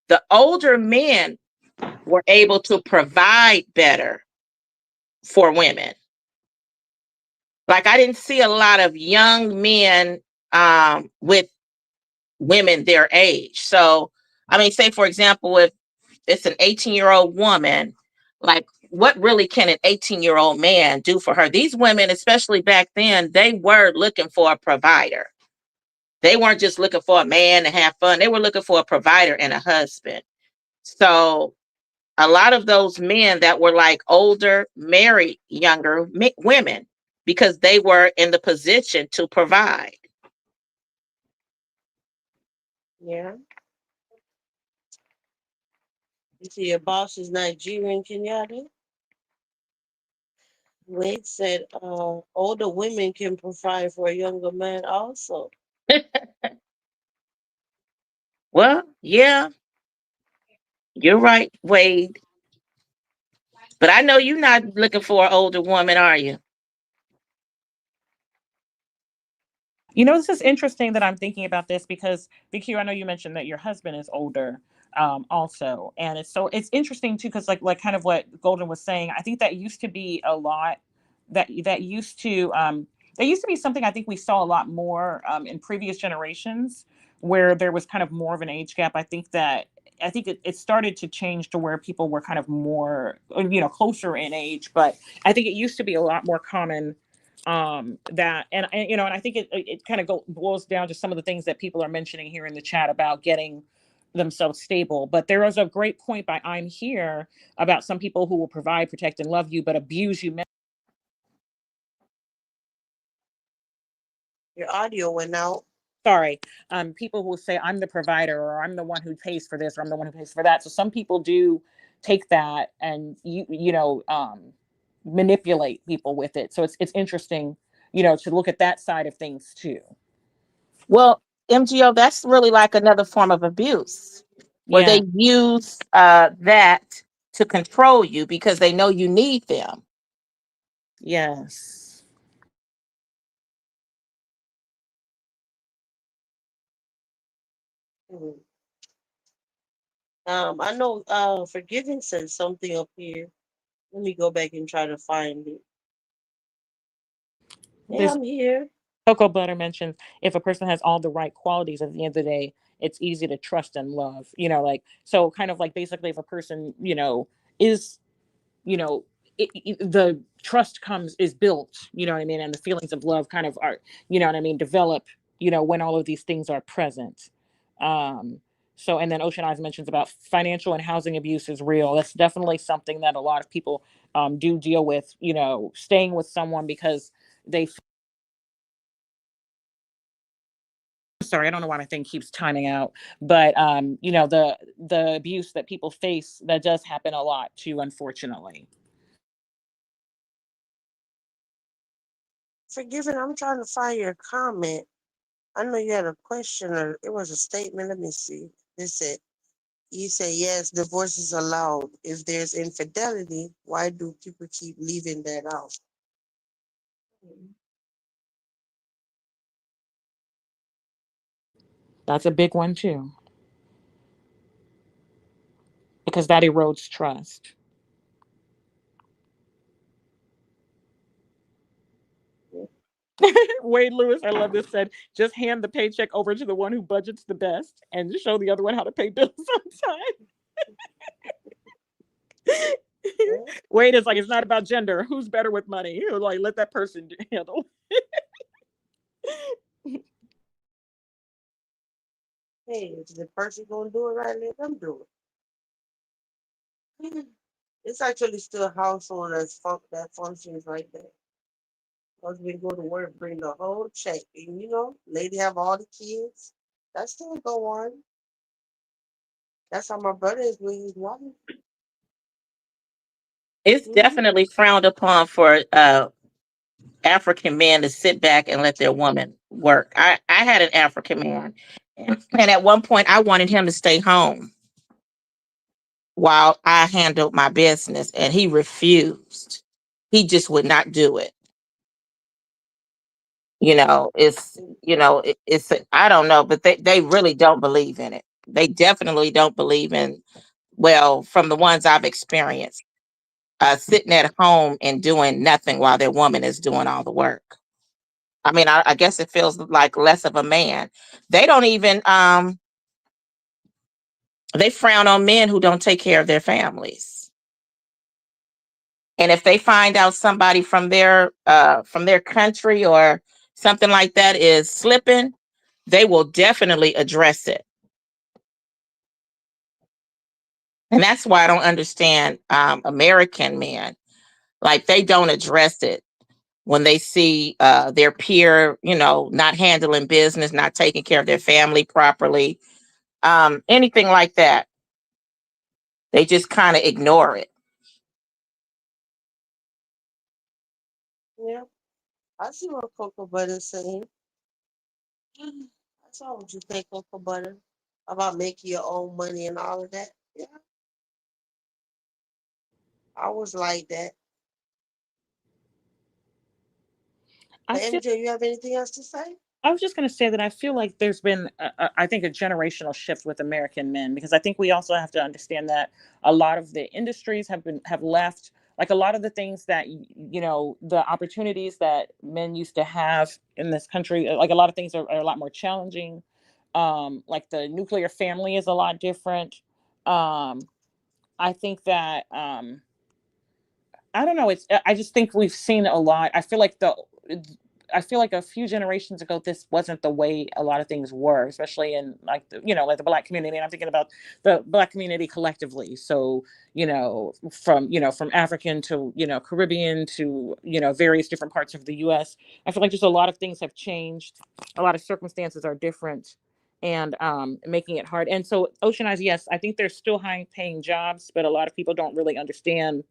the older men were able to provide better for women. Like, I didn't see a lot of young men with women their age. So, I mean, say for example, if it's an 18-year-old woman, like, what really can an 18-year-old man do for her? These women, especially back then, they were looking for a provider. They weren't just looking for a man to have fun. They were looking for a provider and a husband. So a lot of those men that were like older married younger women because they were in the position to provide. Yeah. You see, your boss is Nigerian, Kenyatta. Wade said, older women can provide for a younger man also. Well, yeah, you're right, Wade. But I know you're not looking for an older woman, are you? This is interesting that I'm thinking about this because VQ, I know you mentioned that your husband is older, also, and it's interesting too because like kind of what Golden was saying. I think that used to be a lot that used to be something I think we saw a lot more in previous generations where there was kind of more of an age gap. I think it started to change to where people were kind of more closer in age, but I think it used to be a lot more common that and I think it kind of boils down to some of the things that people are mentioning here in the chat about getting themselves stable. But there was a great point by I'm here about some people who will provide, protect, and love you but abuse you. Your audio went out. Sorry, people who say I'm the provider or I'm the one who pays for this or I'm the one who pays for that. So some people do take that and manipulate people with it. So it's interesting, to look at that side of things too. Well, MGO, that's really like another form of abuse where Yeah. they use that to control you because they know you need them. Yes. Mhm. I know Forgiving said something up here. Let me go back and try to find it. Yeah, This I'm here. Cocoa Butter mentions if a person has all the right qualities at the end of the day, it's easy to trust and love. Like so kind of like basically if a person, is you know the trust comes is built, what I mean, and the feelings of love kind of are, what I mean, develop, when all of these things are present. Um so and then Ocean Eyes mentions about financial and housing abuse is real. That's definitely something that a lot of people do deal with, staying with someone because they, sorry, I don't know why my thing keeps timing out, but the abuse that people face, that does happen a lot too, unfortunately. Forgiving, I'm trying to find your comment. I know you had a question or it was a statement. Let me see. This said, you say, yes, divorce is allowed. If there's infidelity, why do people keep leaving that out? That's a big one too, because that erodes trust. Wade Lewis, I love this, said, just hand the paycheck over to the one who budgets the best and just show the other one how to pay bills on time. Yeah. Wade is like, it's not about gender. Who's better with money? Like, let that person handle. Hey, if the person gonna do it right, let them do it. It's actually still a household that functions like that. Husband go to work, bring the whole check, and lady have all the kids. That still go on. That's how my brother is with his wife. It's Hmm. definitely frowned upon for African men to sit back and let their woman work. I had an African man, and at one point I wanted him to stay home while I handled my business, and he refused. He just would not do it. It's I don't know, but they really don't believe in it. They definitely don't believe in, well, from the ones I've experienced, sitting at home and doing nothing while their woman is doing all the work. I mean, I guess it feels like less of a man. They don't even they frown on men who don't take care of their families. And if they find out somebody from their country or something like that is slipping, they will definitely address it. And that's why I don't understand American men. Like, they don't address it when they see their peer, not handling business, not taking care of their family properly, anything like that. They just kind of ignore it. Yeah, I see what Cocoa Butter is saying. That's all what you think, Cocoa Butter, about making your own money and all of that. Yeah, I was like that. I But feel MJ, you have anything else to say? I was just going to say that I feel like there's been, I think, a generational shift with American men, because I think we also have to understand that a lot of the industries have left. Like a lot of the things that, the opportunities that men used to have in this country, like a lot of things are a lot more challenging. Like the nuclear family is a lot different. Um, I think that I don't know. I just think we've seen a lot. I feel like a few generations ago, this wasn't the way a lot of things were, especially in like like the Black community. And I'm thinking about the Black community collectively. So from African to Caribbean to various different parts of the U.S. I feel like just a lot of things have changed. A lot of circumstances are different, and making it hard. And so Ocean Eyes, yes, I think there's still high paying jobs, but a lot of people don't really understand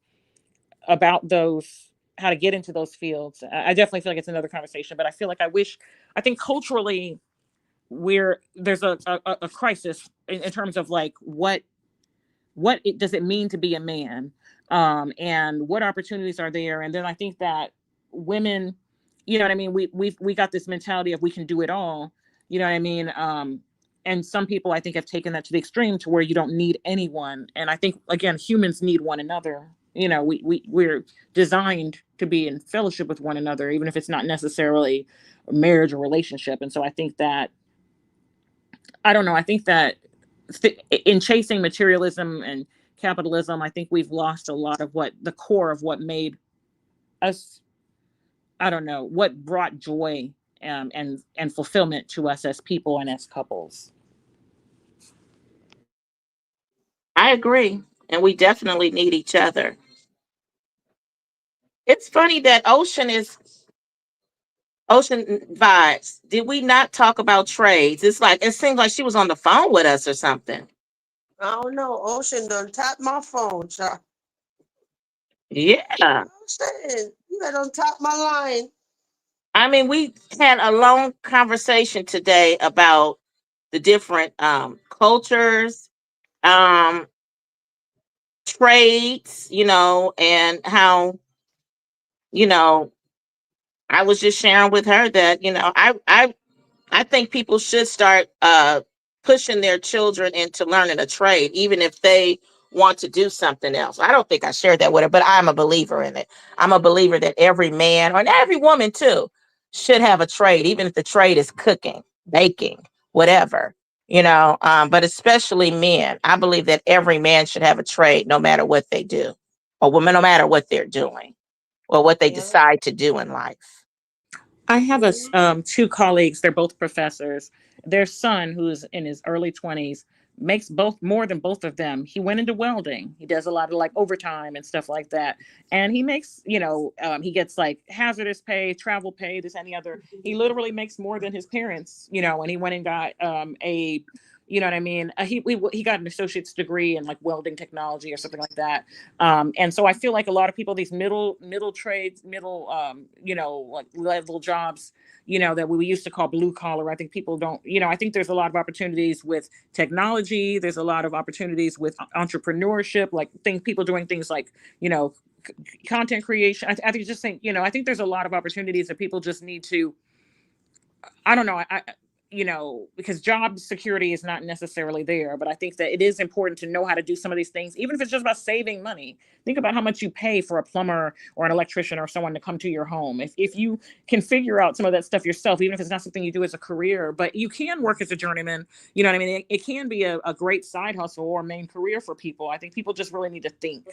about those how to get into those fields. I definitely feel like it's another conversation, but I feel like I think culturally there's a crisis in terms of like does it mean to be a man, and what opportunities are there. And then I think that women, you know what I mean, we got this mentality of we can do it all, you know what I mean. And some people I think have taken that to the extreme to where you don't need anyone. And I think again, humans need one another. You know, we're designed to be in fellowship with one another, even if it's not necessarily a marriage or relationship. And so I think that, I don't know, I think that in chasing materialism and capitalism, I think we've lost a lot of what the core of what made us, I don't know, what brought joy, and fulfillment to us as people and as couples. I agree. And we definitely need each other. It's funny that Ocean vibes. Did we not talk about trades? It's like it seems like she was on the phone with us or something. I don't know. Ocean done tap my phone, child. Yeah. Ocean, you got on tap my line. I mean, we had a long conversation today about the different cultures, um, trades, and how, you know, I was just sharing with her that, I think people should start pushing their children into learning a trade, even if they want to do something else. I don't think I shared that with her, but I'm a believer in it. I'm a believer that every man, or every woman too, should have a trade, even if the trade is cooking, baking, whatever. But especially men. I believe that every man should have a trade, no matter what they do, or women, no matter what they're doing, or what they Yeah. decide to do in life. I have Mhm. two colleagues. They're both professors. Their son, who's in his early 20s, makes both more than both of them. He went into welding. He does a lot of like overtime and stuff like that. And he makes, he gets like hazardous pay, travel pay, this, any other. He literally makes more than his parents, and he went and got you know what I mean? He got an associate's degree in like welding technology or something like that. And so I feel like a lot of people, these middle trades, middle, like level jobs, that we used to call blue collar. I think people don't, I think there's a lot of opportunities with technology. There's a lot of opportunities with entrepreneurship, like people doing things like, content creation. I think just think, I think there's a lot of opportunities that people just need to, I don't know. Because job security is not necessarily there, but I think that it is important to know how to do some of these things, even if it's just about saving money. Think about how much you pay for a plumber or an electrician or someone to come to your home. If you can figure out some of that stuff yourself, even if it's not something you do as a career, but you can work as a journeyman, you know what I mean? It can be a great side hustle or main career for people. I think people just really need to think.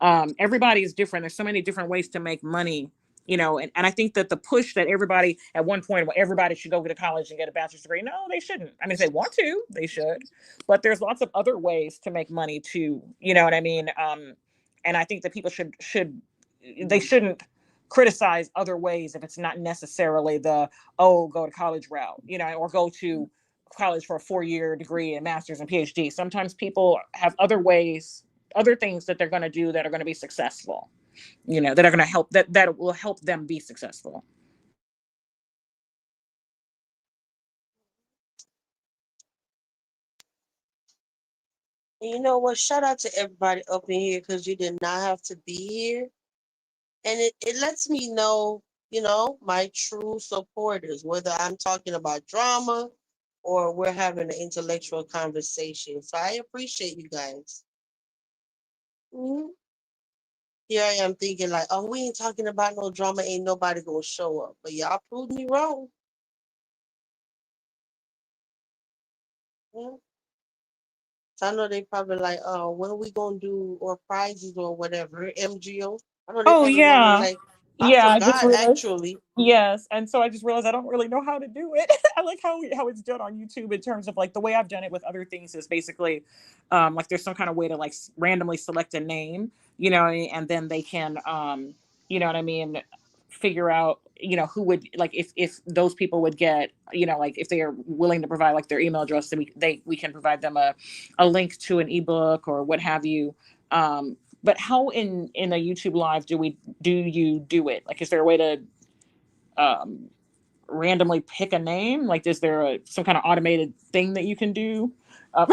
Everybody is different. There's so many different ways to make money, and I think that the push that everybody at one point, well, everybody should go to college and get a bachelor's degree. No, they shouldn't. I mean, if they want to, they should, but there's lots of other ways to make money too. You know what I mean? And I think that people they shouldn't criticize other ways if it's not necessarily the, go to college route, or go to college for a 4-year degree and master's and PhD. Sometimes people have other ways, other things that they're going to do that are going to be successful, that are going to help, that will help them be successful. And you know what? Shout out to everybody up in here because you did not have to be here. And it lets me know, my true supporters, whether I'm talking about drama or we're having an intellectual conversation. So I appreciate you guys. Mhm. Here I am thinking like, oh, we ain't talking about no drama, ain't nobody gonna show up. But y'all proved me wrong. Yeah. So I know they probably like, oh, when are we gonna do or prizes or whatever, MGO. I know they Oh probably wondering yeah. like, I Yeah, I just forgot realized. actually. Yes, and so I just realized I don't really know how to do it. I like how it's done on YouTube in terms of like the way I've done it with other things is basically, like there's some kind of way to like randomly select a name, and then they can, you know what I mean, figure out, who would like if those people would get, like if they are willing to provide like their email address, then we can provide them a link to an ebook or what have you. But how in a YouTube live do you do it? Like, is there a way to um, randomly pick a name? Like, is there some kind of automated thing that you can do? Um,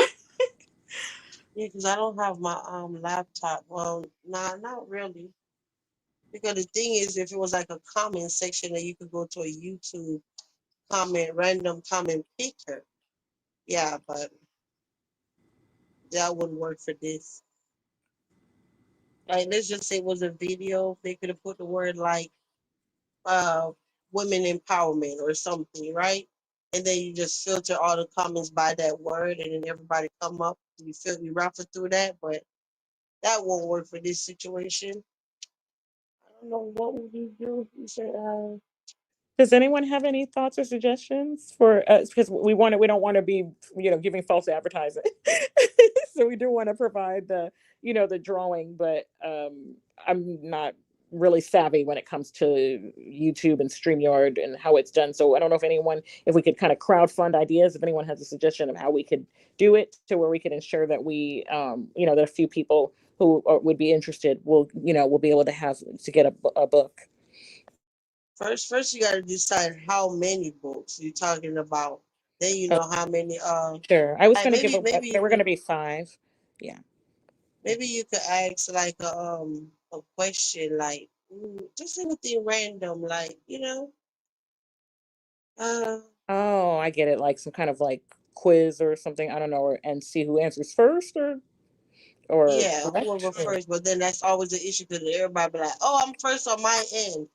Yeah, because I don't have my laptop. Well, nah, not really. Because the thing is, if it was like a comment section that you could go to a YouTube comment, random comment picker, yeah, but that wouldn't work for this. Like, let's just say it was a video, they could have put the word like uh women empowerment or something, right? And then you just filter all the comments by that word, and then everybody come up. You raffle through that, but that won't work for this situation. I don't know what would you do. You said, Does anyone have any thoughts or suggestions for us? Because we don't want to be, giving false advertising. So we do want to provide the drawing, but I'm not really savvy when it comes to YouTube and StreamYard and how it's done. So I don't know if we could kind of crowdfund ideas, if anyone has a suggestion of how we could do it to where we could ensure that that a few people who would be interested will be able to have to get a book. first you got to decide how many books you're talking about. Then you Oh, know how many. sure. I was Like going to give maybe you there were going could to be five. Yeah. ask like a question like just anything random like uh Oh, I get it. Like some kind of like quiz or something. I don't know, and see who answers first, or yeah, correct. whoever first. But then that's always the issue because everybody be like, oh, I'm first on my end.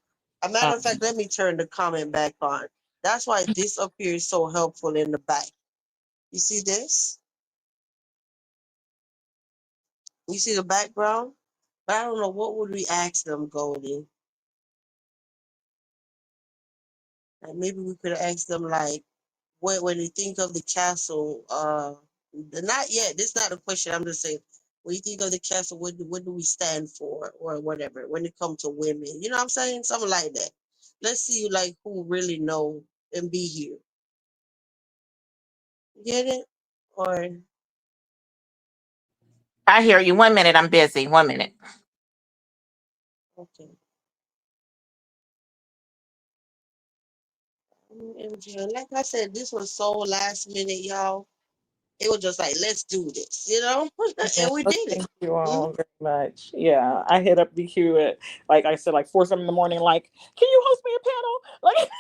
A matter of fact, let me turn the comment back on. That's why this up here is so helpful in the back. You see this? You see the background? But I don't know what would we ask them, Goldie. Like maybe we could ask them like when you think of the castle, not yet. This is not a question. I'm just saying when you think of the castle, what do we stand for or whatever when it comes to women? You know what I'm saying? Something like that. Let's see like who really know and be here. Get it? Or I hear you. 1 minute, I'm busy. 1 minute. okay. MJ, like I said, this was so last minute, y'all. It was just like, let's do this, Yeah, and we did it. thank you Mhm. all very much. Yeah, I hit up BQ at, like I said, like 4 something in the morning. Like, can you host me a panel? Like,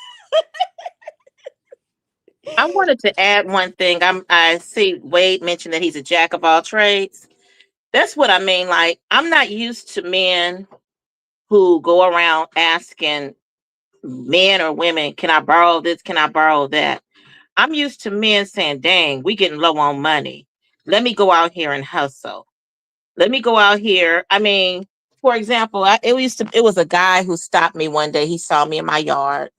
I wanted to add one thing. I see Wade mentioned that he's a jack of all trades. That's what I mean. Like, I'm not used to men who go around asking men or women, can I borrow this? Can I borrow that? I'm used to men saying, dang, we getting low on money. Let me go out here and hustle. Let me go out here. I mean, for example, it was a guy who stopped me one day. He saw me in my yard.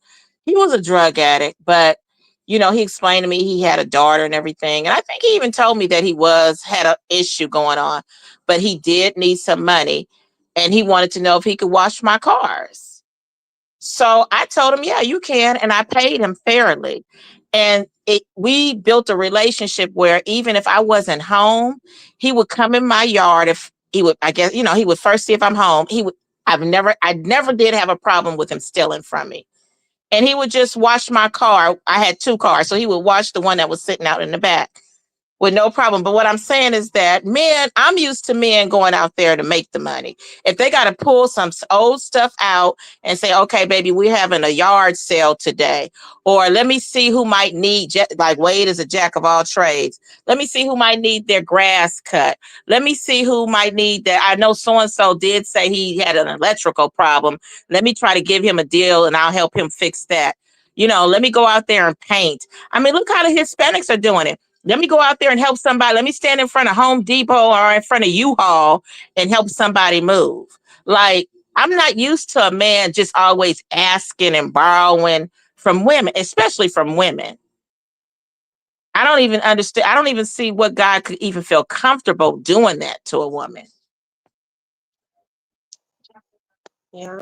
He was a drug addict, but he explained to me he had a daughter and everything. And I think he even told me that he had an issue going on, but he did need some money and he wanted to know if he could wash my cars. So I told him, yeah, you can. And I paid him fairly. And we built a relationship where even if I wasn't home, he would come in my yard. If he would, I guess, he would first see if I'm home. I never did have a problem with him stealing from me. And he would just wash my car. I had two cars. So he would wash the one that was sitting out in the back with no problem. But what I'm saying is that I'm used to men going out there to make the money. If they got to pull some old stuff out and say, okay, baby, we're having a yard sale today, or let me see who might need, like Wade is a jack of all trades. Let me see who might need their grass cut. Let me see who might need that. I know so and so did say he had an electrical problem. Let me try to give him a deal and I'll help him fix that. Let me go out there and paint. I mean, look how the Hispanics are doing it. Let me go out there and help somebody. Let me stand in front of Home Depot or in front of U-Haul and help somebody move. Like, I'm not used to a man just always asking and borrowing from women, especially from women. I don't even understand. I don't even see what guy could even feel comfortable doing that to a woman. Yeah.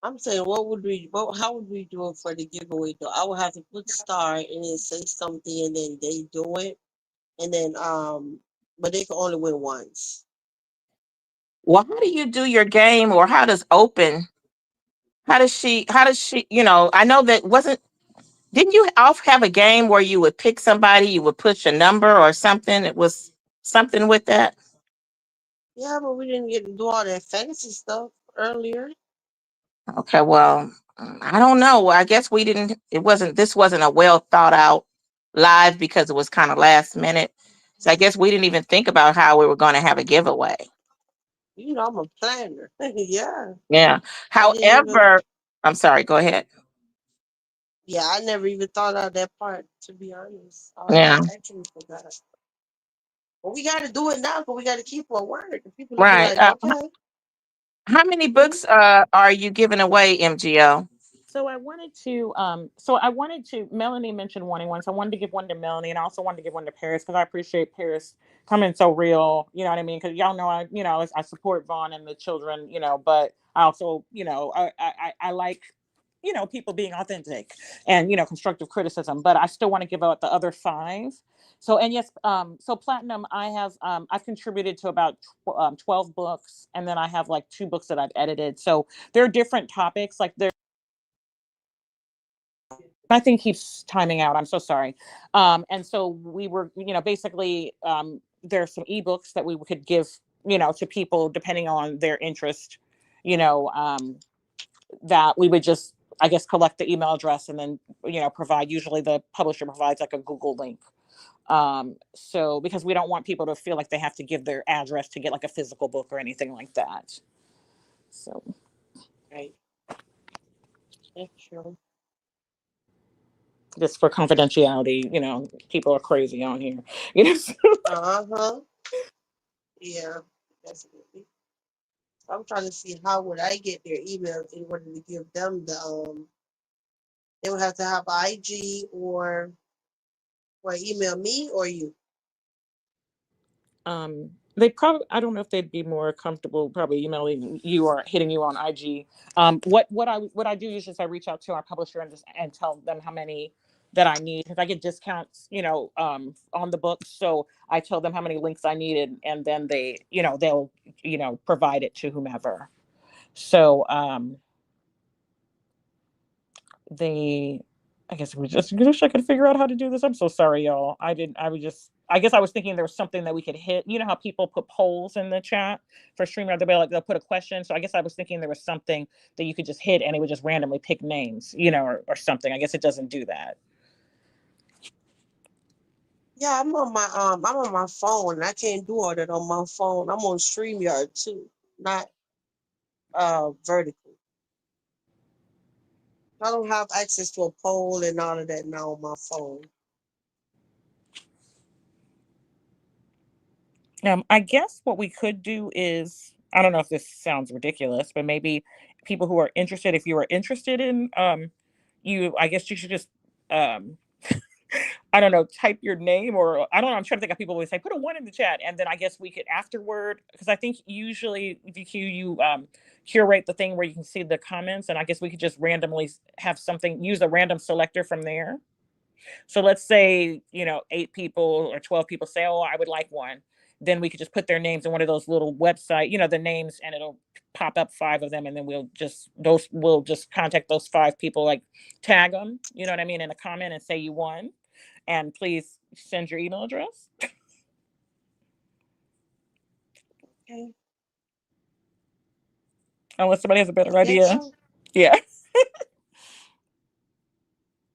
I'm saying, how would we do it for the giveaway though? I would have to put star and then say something, and then they do it, and then but they can only win once. Well, how do you do your game, or how does open? How does she? I know that wasn't. Didn't you all have a game where you would pick somebody, you would push a number or something? It was something with that. Yeah, but we didn't get to do all that fancy stuff earlier. Okay, well, I don't know. I guess we didn't. It wasn't. This wasn't a well thought out live because it was kind of last minute. So I guess we didn't even think about how we were going to have a giveaway. You know, I'm a planner. Yeah, Yeah. I didn't even. However, I'm sorry. Go ahead. Yeah, I never even thought of that part. To be honest, I Yeah. actually forgot. But we got to do it now because we got to keep our word. The people will be Right. like, okay. How many Mhm. books are you giving away, MGO? So I wanted to Melanie mentioned wanting one, so I wanted to give one to Melanie, and I also wanted to give one to Paris because I appreciate Paris coming so real, you know what I mean? Because y'all know I support Vaughn and the children, but I also, I like, people being authentic and, constructive criticism, but I still want to give out the other five. So, and yes, so Platinum, I've contributed to about 12 books, and then I have like two books that I've edited. So there are different topics, like there. My thing keeps timing out. I'm so sorry. And so we were, basically, there are some ebooks that we could give, to people depending on their interest, you know, um, that we would just, I guess, collect the email address and then, provide. Usually the publisher provides like a Google link. So because we don't want people to feel like they have to give their address to get like a physical book or anything like that. So Right. That's true. just for confidentiality, people are crazy on here. You know, Uh huh. Yeah, definitely. I'm trying to see how would I get their emails in order to give them the. They would have to have IG or email me or you. they probably, I don't know if they'd be more comfortable probably emailing you or hitting you on IG. What I do usually is I reach out to our publisher and tell them how many that I need because I get discounts, on the books. So I tell them how many links I needed, and then they'll provide it to whomever. So they I guess we just wish I could figure out how to do this. I'm so sorry, y'all. I guess I was thinking there was something that we could hit. You know how people put polls in the chat for StreamYard? They'll put a question. So I guess I was thinking there was something that you could just hit and it would just randomly pick names, or something. I guess it doesn't do that. Yeah, I'm on my phone. I can't do all that on my phone. I'm on StreamYard too, not vertical. I don't have access to a poll and all of that now on my phone. I guess what we could do is, I don't know if this sounds ridiculous, but maybe people who are interested, if you are interested in, I guess you should just, um, I don't know, type your name, or I don't know. I'm trying to think of people who say put a one in the chat, and then I guess we could afterward, because I think usually VQ you curate the thing where you can see the comments, and I guess we could just randomly have something, use a random selector from there. So let's say, 8 people or 12 people say, oh, I would like one. Then we could just put their names in one of those little website, the names, and it'll pop up five of them. And then we'll just contact those 5 people, like tag them, you know what I mean, in a comment and say you won. And please send your email address. Okay. Unless somebody has a I better guess idea. so. Yeah.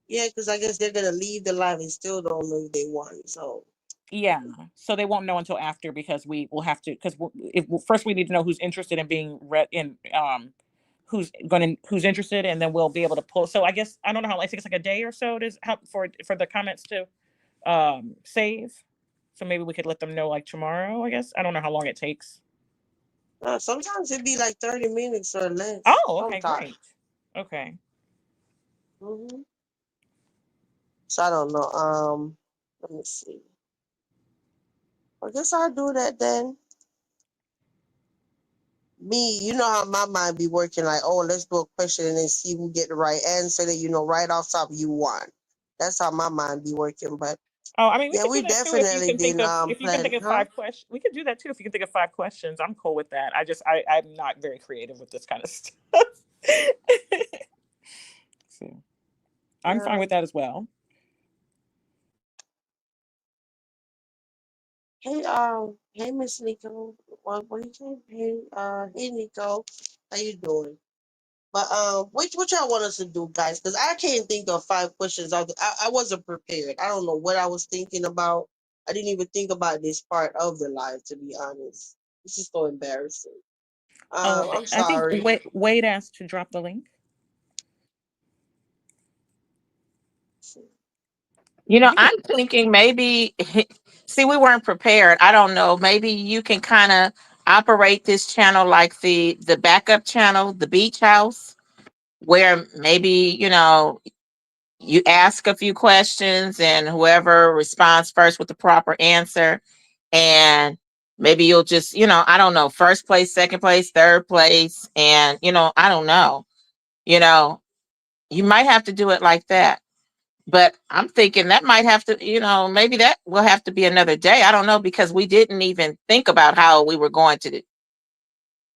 Yeah, because I guess they're gonna leave the live and still don't know if they won. So Yeah. So they won't know until after, because we will have to, because if first we need to know who's interested in being read in, who's interested, and then we'll be able to pull. So I guess I don't know how, I think it's like a day or so to help for the comments to save. So maybe we could let them know like tomorrow, I guess. I don't know how long it takes. sometimes it'd be like 30 minutes or less. Oh, okay, Sometimes. great. Okay. Hmm. So I don't know. Let me see. I guess I'll do that then. Me, you know how my mind be working like, oh, let's do a question and then see who get the right answer that right off top you won. That's how my mind be working. But Oh, I mean, we Yeah, could do we that too if you definitely can think didn't of if you can plan, think of huh? 5 questions. We could do that too if you can think of 5 questions. I'm cool with that. I'm not very creative with this kind of stuff. So, I'm fine Yeah. with that as well. Hey, Miss Nico. What you say? Hey, Nico. How you doing? But what y'all want us to do, guys? Because I can't think of 5 questions. I wasn't prepared. I don't know what I was thinking about. I didn't even think about this part of the live, to be honest. This is so embarrassing. Oh, I'm I think sorry. Wade asked to drop the link. You know, You could. I'm thinking maybe, see, we weren't prepared. I don't know. Maybe you can kind of operate this channel like the backup channel, the beach house, where maybe, you ask a few questions and whoever responds first with the proper answer. And maybe you'll just, I don't know, first place, second place, third place. And, I don't know, you know, you might have to do it like that. But I'm thinking that might have to, maybe that will have to be another day. I don't know, because we didn't even think about how we were going to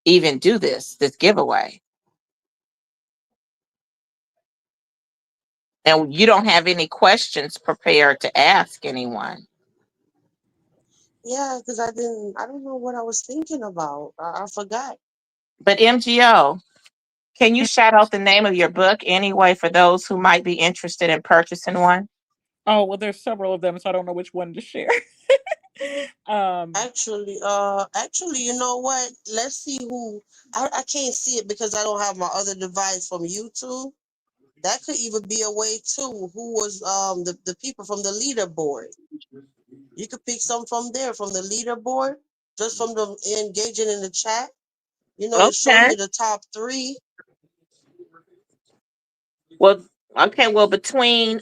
even do this giveaway. And you don't have any questions prepared to ask anyone. Yeah, because I don't know what I was thinking about. I forgot. But MGO, can you shout out the name of your book anyway for those who might be interested in purchasing one? Oh well, there's several of them, so I don't know which one to share. um. Actually, you know what? Let's see who. I can't see it because I don't have my other device from YouTube. That could even be a way too. Who was the people from the leaderboard? You could pick some from there, from the leaderboard, just from them engaging in the chat. It show Okay. you the top three. Well, okay. Well, between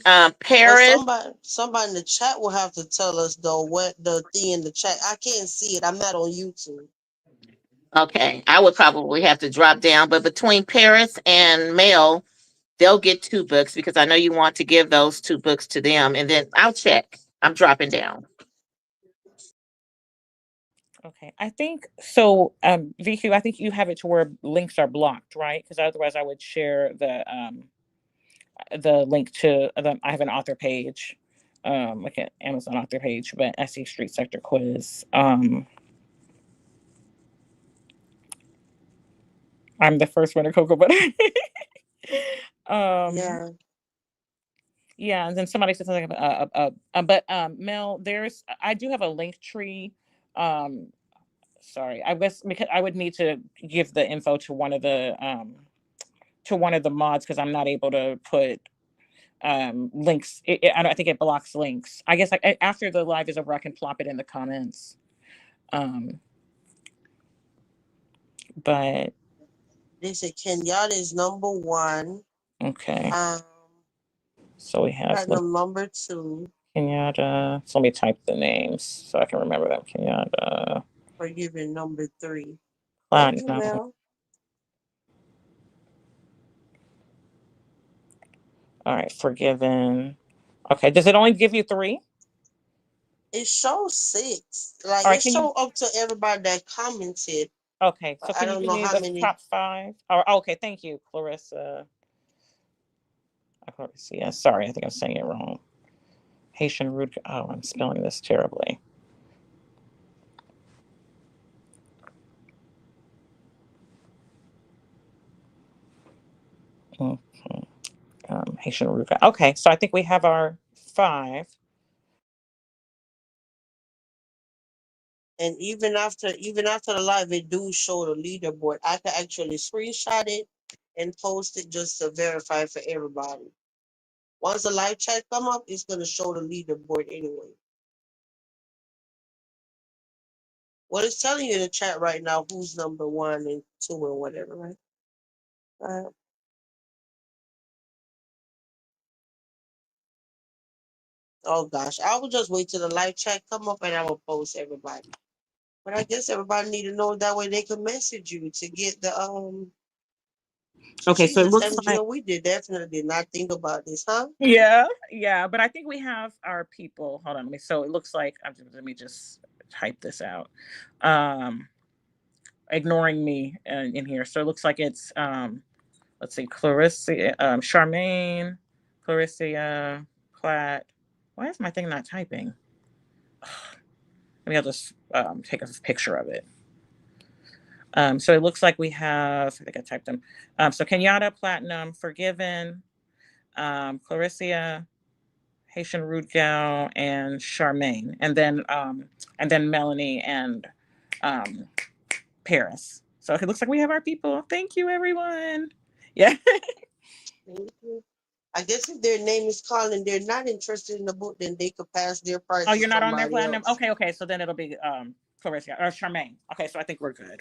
But Paris, somebody in the chat will have to tell us though what the thing in the chat. I can't see it. I'm not on YouTube. okay, I would probably have to drop down, but between Paris and Mel, they'll get 2 books because I know you want to give those 2 books to them, and then I'll check. I'm dropping down. Okay, I think so. VQ, I think you have it to where links are blocked, right? Because otherwise, I would share the link to the. I have an author page, like an Amazon author page, but SE Street Sector Quiz. I'm the first winner, Cocoa Butter. um, Yeah, yeah, and then somebody said something about but Mel, I do have a link tree. Um, sorry, I guess because I would need to give the info to one of the mods because I'm not able to put links. I think it blocks links. I guess after the live is over, I can plop it in the comments. Um, but they said Kenyatta is number one. okay, Um, so we have Platinum number two. Kenyatta. So let me type the names so I can remember them. Kenyatta, Forgiven number three. Thank you, Platinum. Mel. All right, Forgiven. Okay, does it only give you three? It shows six. Like All right, it can you? show up to everybody that commented. Okay, so But I can you don't give know me how the many. top five? Okay, thank you, Clarissa. I can't see. Yeah, sorry, I think I'm saying it wrong. Haitian root. Oh, I'm spelling this terribly. Mhm. Haitian root. Okay, so I think we have our five. And even after the live, it do show the leaderboard. I can actually screenshot it and post it just to verify for everybody. Once the live chat come up, it's gonna show the leaderboard anyway. Well, it's telling you in the chat right now who's number one and two and whatever, right? Uh, oh gosh, I will just wait till the live chat come up and I will post everybody. But I guess everybody need to know that way they can message you to get Okay, so it Jesus, looks like MGO, we did definitely did not think about this, huh? yeah, but I think we have our people. Hold on, so it looks like let me just type this out. Um, ignoring me in here. So it looks like it's let's see, Clarissa, Charmaine, Clarissa, Platt. Why is my thing not typing? Maybe I'll just take a picture of it. So it looks like we have, I think I typed them. So Kenyatta, Platinum, Forgiven, Clarissa, Haitian Root Gal, and Charmaine, and then Melanie and um, Paris. So it looks like we have our people. Thank you, everyone. Yeah. Thank you. I guess if their name is calling and they're not interested in the book, then they could pass their Oh, price to you're not on their somebody platinum? else. Okay, okay. So then it'll be Clarissa or Charmaine. Okay, so I think we're good.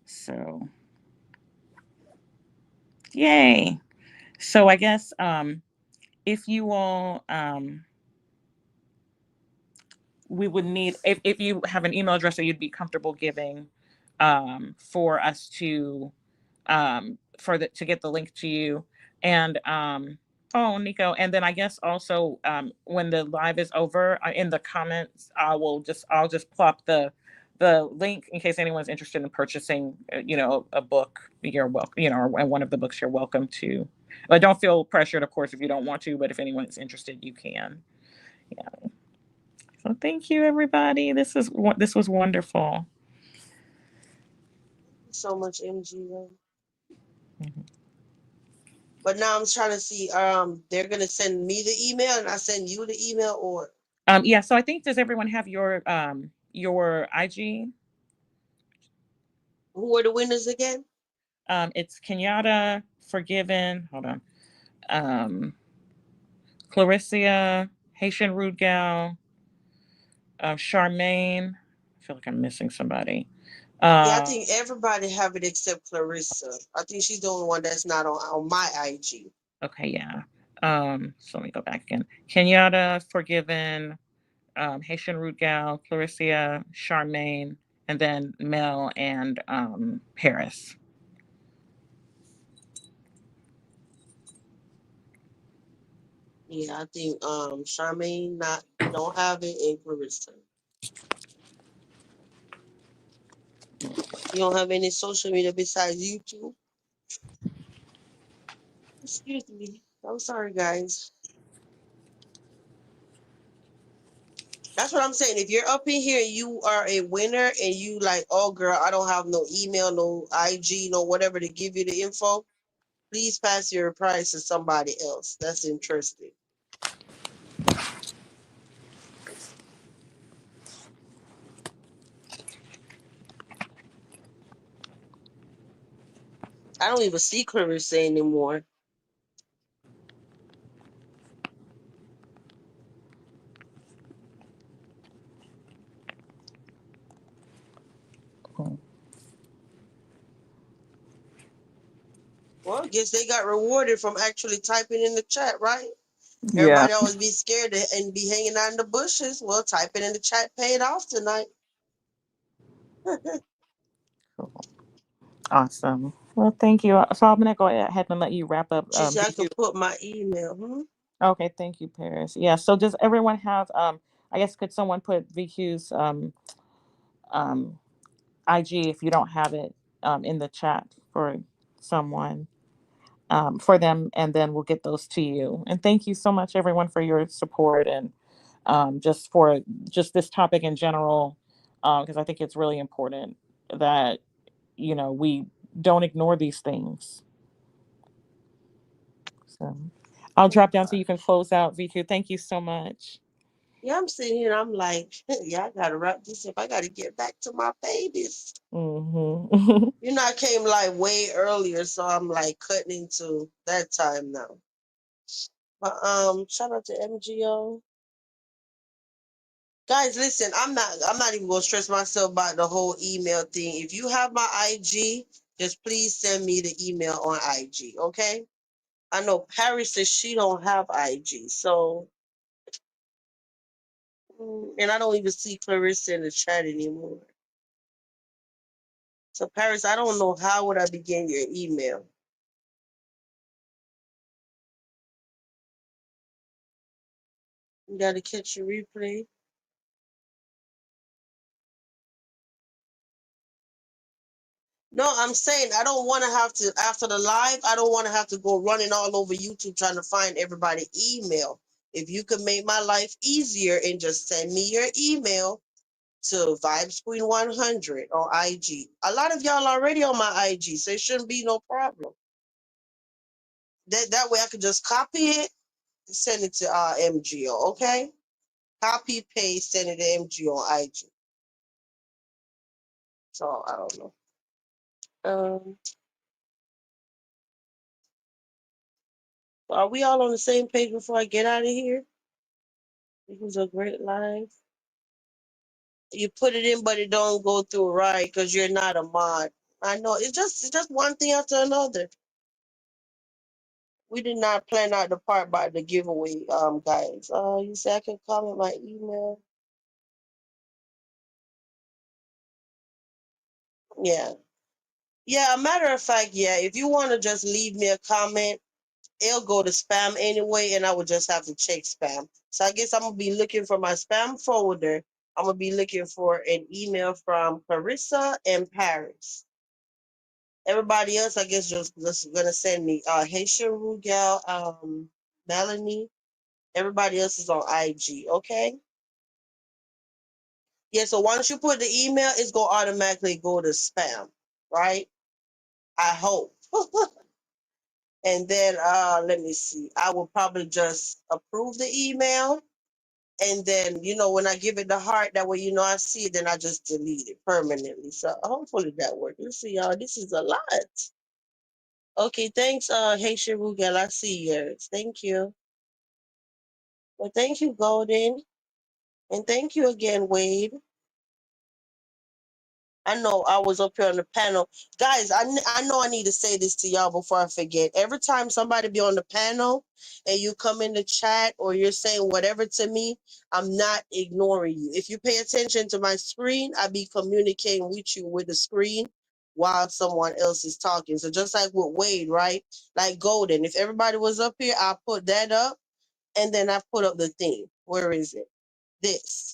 So yay. So I guess if you all we would need if you have an email address that you'd be comfortable giving for us to for the to get the link to you and oh Nico, and then I guess also when the live is over in the comments I'll just plop the link in case anyone's interested in purchasing you know a book. You're welcome, you know, or one of the books you're welcome to, but don't feel pressured of course if you don't want to, but if anyone is interested you can. Yeah. So thank you, everybody. This was wonderful. So much MGO. Mhm. But now I'm trying to see, they're gonna send me the email and I send you the email, or Yeah. So I think does everyone have your IG? who are the winners again? It's Kenyatta, Forgiven. Hold on. Um, Clarissa, Haitian Rude Gal, Charmaine. I feel like I'm missing somebody. Yeah, I Uh, think everybody have it except Clarissa. I think she's the only one that's not on my IG. okay, yeah. So let me go back again. Kenyatta, Forgiven, Haitian Root Gal, Clarissa, Charmaine, and then Mel and Paris. Yeah, I think Charmaine not don't have it, and Clarissa. You don't have any social media besides YouTube? Excuse me. I'm sorry, guys. That's what I'm saying. If you're up in here and you are a winner and you like, oh girl, I don't have no email, no IG, no whatever to give you the info, please pass your prize to somebody else. That's interesting. I don't even see Clarissa anymore. Well, I guess they got rewarded from actually typing in the chat, right? Yeah. Everybody always be scared and be hanging out in the bushes. Well, typing in the chat paid off tonight. Cool. Awesome. Well, thank you. So I'm gonna go ahead and let you wrap up. She said I VQ. could put my email. Hmm? Okay, thank you, Paris. Yeah. So does everyone have? I guess could someone put VQ's um, IG if you don't have it in the chat for someone for them, and then we'll get those to you. And thank you so much, everyone, for your support and just for just this topic in general, because I think it's really important that you know we don't ignore these things. So I'll Oh, drop down so God. you can close out, VQ. Thank you so much. Yeah, I'm sitting here and I'm like, yeah, I gotta wrap this up. I gotta get back to my babies. Hmm. You know, I came like way earlier, so I'm like cutting into that time now. But shout out to MGO. Guys, listen, I'm not even gonna stress myself about the whole email thing. If you have my IG, just please send me the email on IG, okay? I know Paris says she don't have IG, so and I don't even see Clarissa in the chat anymore. So Paris, I don't know how would I begin your email. You gotta catch your replay. No, I'm saying I don't want to have to, after the live, I don't want to have to go running all over YouTube trying to find everybody's email. If you could make my life easier and just send me your email to VibesQueen100 on IG. A lot of y'all already on my IG, so it shouldn't be no problem. That way I could just copy it and send it to MGO, okay? Copy, paste, send it to MGO on IG. So I don't know. Are we all on the same page before I get out of here? It was a great live. You put it in, but it don't go through right because you're not a mod. I know it's just one thing after another. We did not plan out the part about the giveaway, guys. You said I can comment my email. Yeah. Yeah, a matter of fact, yeah, if you want to just leave me a comment, it'll go to spam anyway, and I would just have to check spam. So I guess I'm going to be looking for my spam folder. I'm going to be looking for an email from Carissa and Paris. Everybody else, I guess, just going to send me Haitian Rugel, Melanie. Everybody else is on IG, okay? Yeah, so once you put the email, it's going to automatically go to spam, right? I hope. And then let me see. I will probably just approve the email. And then, when I give it the heart, that way, I see it, then I just delete it permanently. So hopefully that works. Let's see, y'all. This is a lot. Okay, thanks, Haitian Rugel. I see yours. Thank you. Well, thank you, Golden. And thank you again, Wade. I know I was up here on the panel. Guys, I know I need to say this to y'all before I forget. Every time somebody be on the panel and you come in the chat or you're saying whatever to me, I'm not ignoring you. If you pay attention to my screen, I be communicating with you with the screen while someone else is talking. So just like with Wade, right? Like Golden, if everybody was up here, I put that up and then I put up the thing. Where is it? This.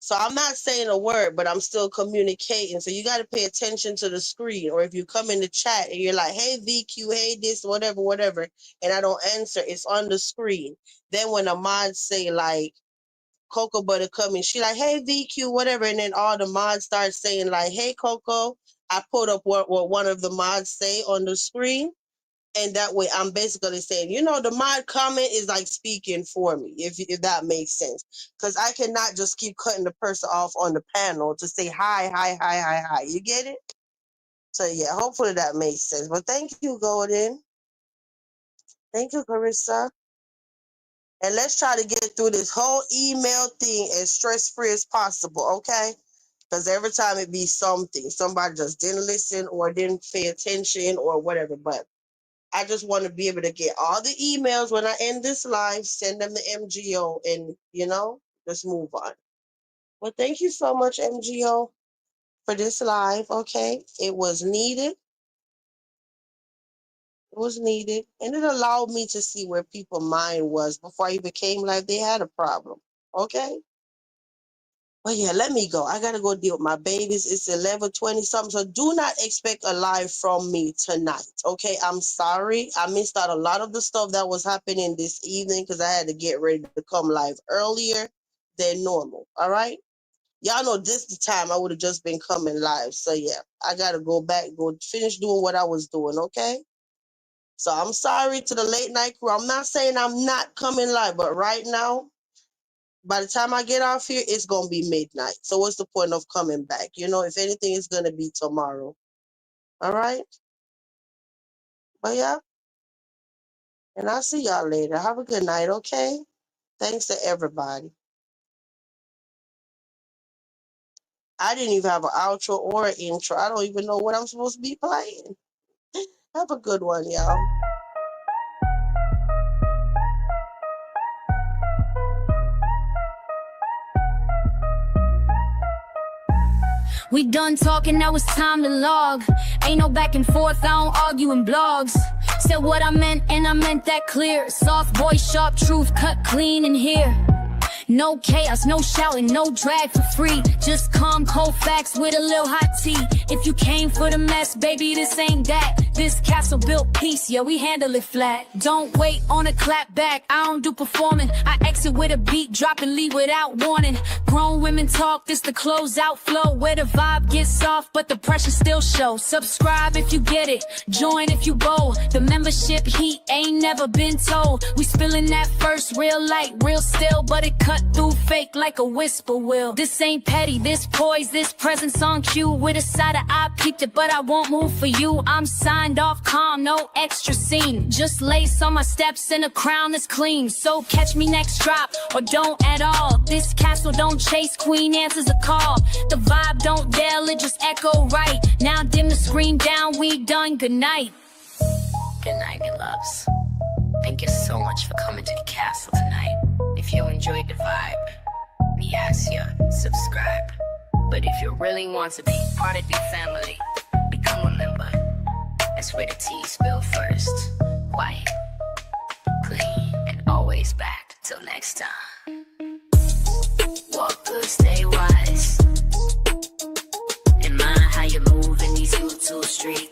So I'm not saying a word, but I'm still communicating. So you got to pay attention to the screen. Or if you come in the chat and you're like, hey, VQ, hey, this, whatever, whatever, and I don't answer, it's on the screen. Then when a mod say like, Cocoa Butter coming, she like, hey, VQ, whatever. And then all the mods start saying like, hey, Coco, I put up what one of the mods say on the screen. And that way I'm basically saying, the mod comment is like speaking for me, if that makes sense. Because I cannot just keep cutting the person off on the panel to say hi, hi, hi, hi, hi. You get it? So yeah, hopefully that makes sense. But thank you, Golden. Thank you, Carissa. And let's try to get through this whole email thing as stress-free as possible, okay? Because every time it be something, somebody just didn't listen or didn't pay attention or whatever. But I just want to be able to get all the emails when I end this live, send them to MGO, and, just move on. Well, thank you so much, MGO, for this live, okay? It was needed. It was needed. And it allowed me to see where people's mind was before I even came live. They had a problem, okay? But yeah, let me go. I got to go deal with my babies. It's 11:20 something. So do not expect a live from me tonight. Okay. I'm sorry. I missed out a lot of the stuff that was happening this evening because I had to get ready to come live earlier than normal. All right. Y'all know this the time I would have just been coming live. So yeah, I got to go back, go finish doing what I was doing. Okay. So I'm sorry to the late night crew. I'm not saying I'm not coming live, but right now, by the time I get off here, it's going to be midnight. So what's the point of coming back? If anything, it's going to be tomorrow. All right? But yeah, and I'll see y'all later. Have a good night, okay? Thanks to everybody. I didn't even have an outro or an intro. I don't even know what I'm supposed to be playing. Have a good one, y'all. We done talking, now it's time to log. Ain't no back and forth, I don't argue in blogs. Said what I meant and I meant that clear. Soft voice, sharp truth, cut clean in here. No chaos, no shouting, no drag for free. Just calm, cold facts with a little hot tea. If you came for the mess, baby, this ain't that. This castle built peace, yeah, we handle it flat. Don't wait on a clap back, I don't do performing. I exit with a beat, drop and leave without warning. Grown women talk, this the closeout flow, where the vibe gets soft, but the pressure still shows. Subscribe if you get it, join if you bold. The membership heat ain't never been told. We spilling that first, real light, real still, but it cut through fake like a whisper will. This ain't petty, this poise, this presence on cue. With a side of eye, peeped it, but I won't move for you. I'm signed off calm, no extra scene. Just lace on my steps and a crown that's clean. So catch me next drop, or don't at all. This castle don't chase, queen answers a call. The vibe don't yell, it just echo right. Now dim the screen down, we done, good night. Good night, me loves. Thank you so much for coming to the castle tonight. If you enjoyed the vibe, me ask you, subscribe. But if you really want to be part of the family, become a member. That's where the tea spill first. Quiet, clean, and always back. Till next time. Walk good, stay wise. And mind how you move in these YouTube streets.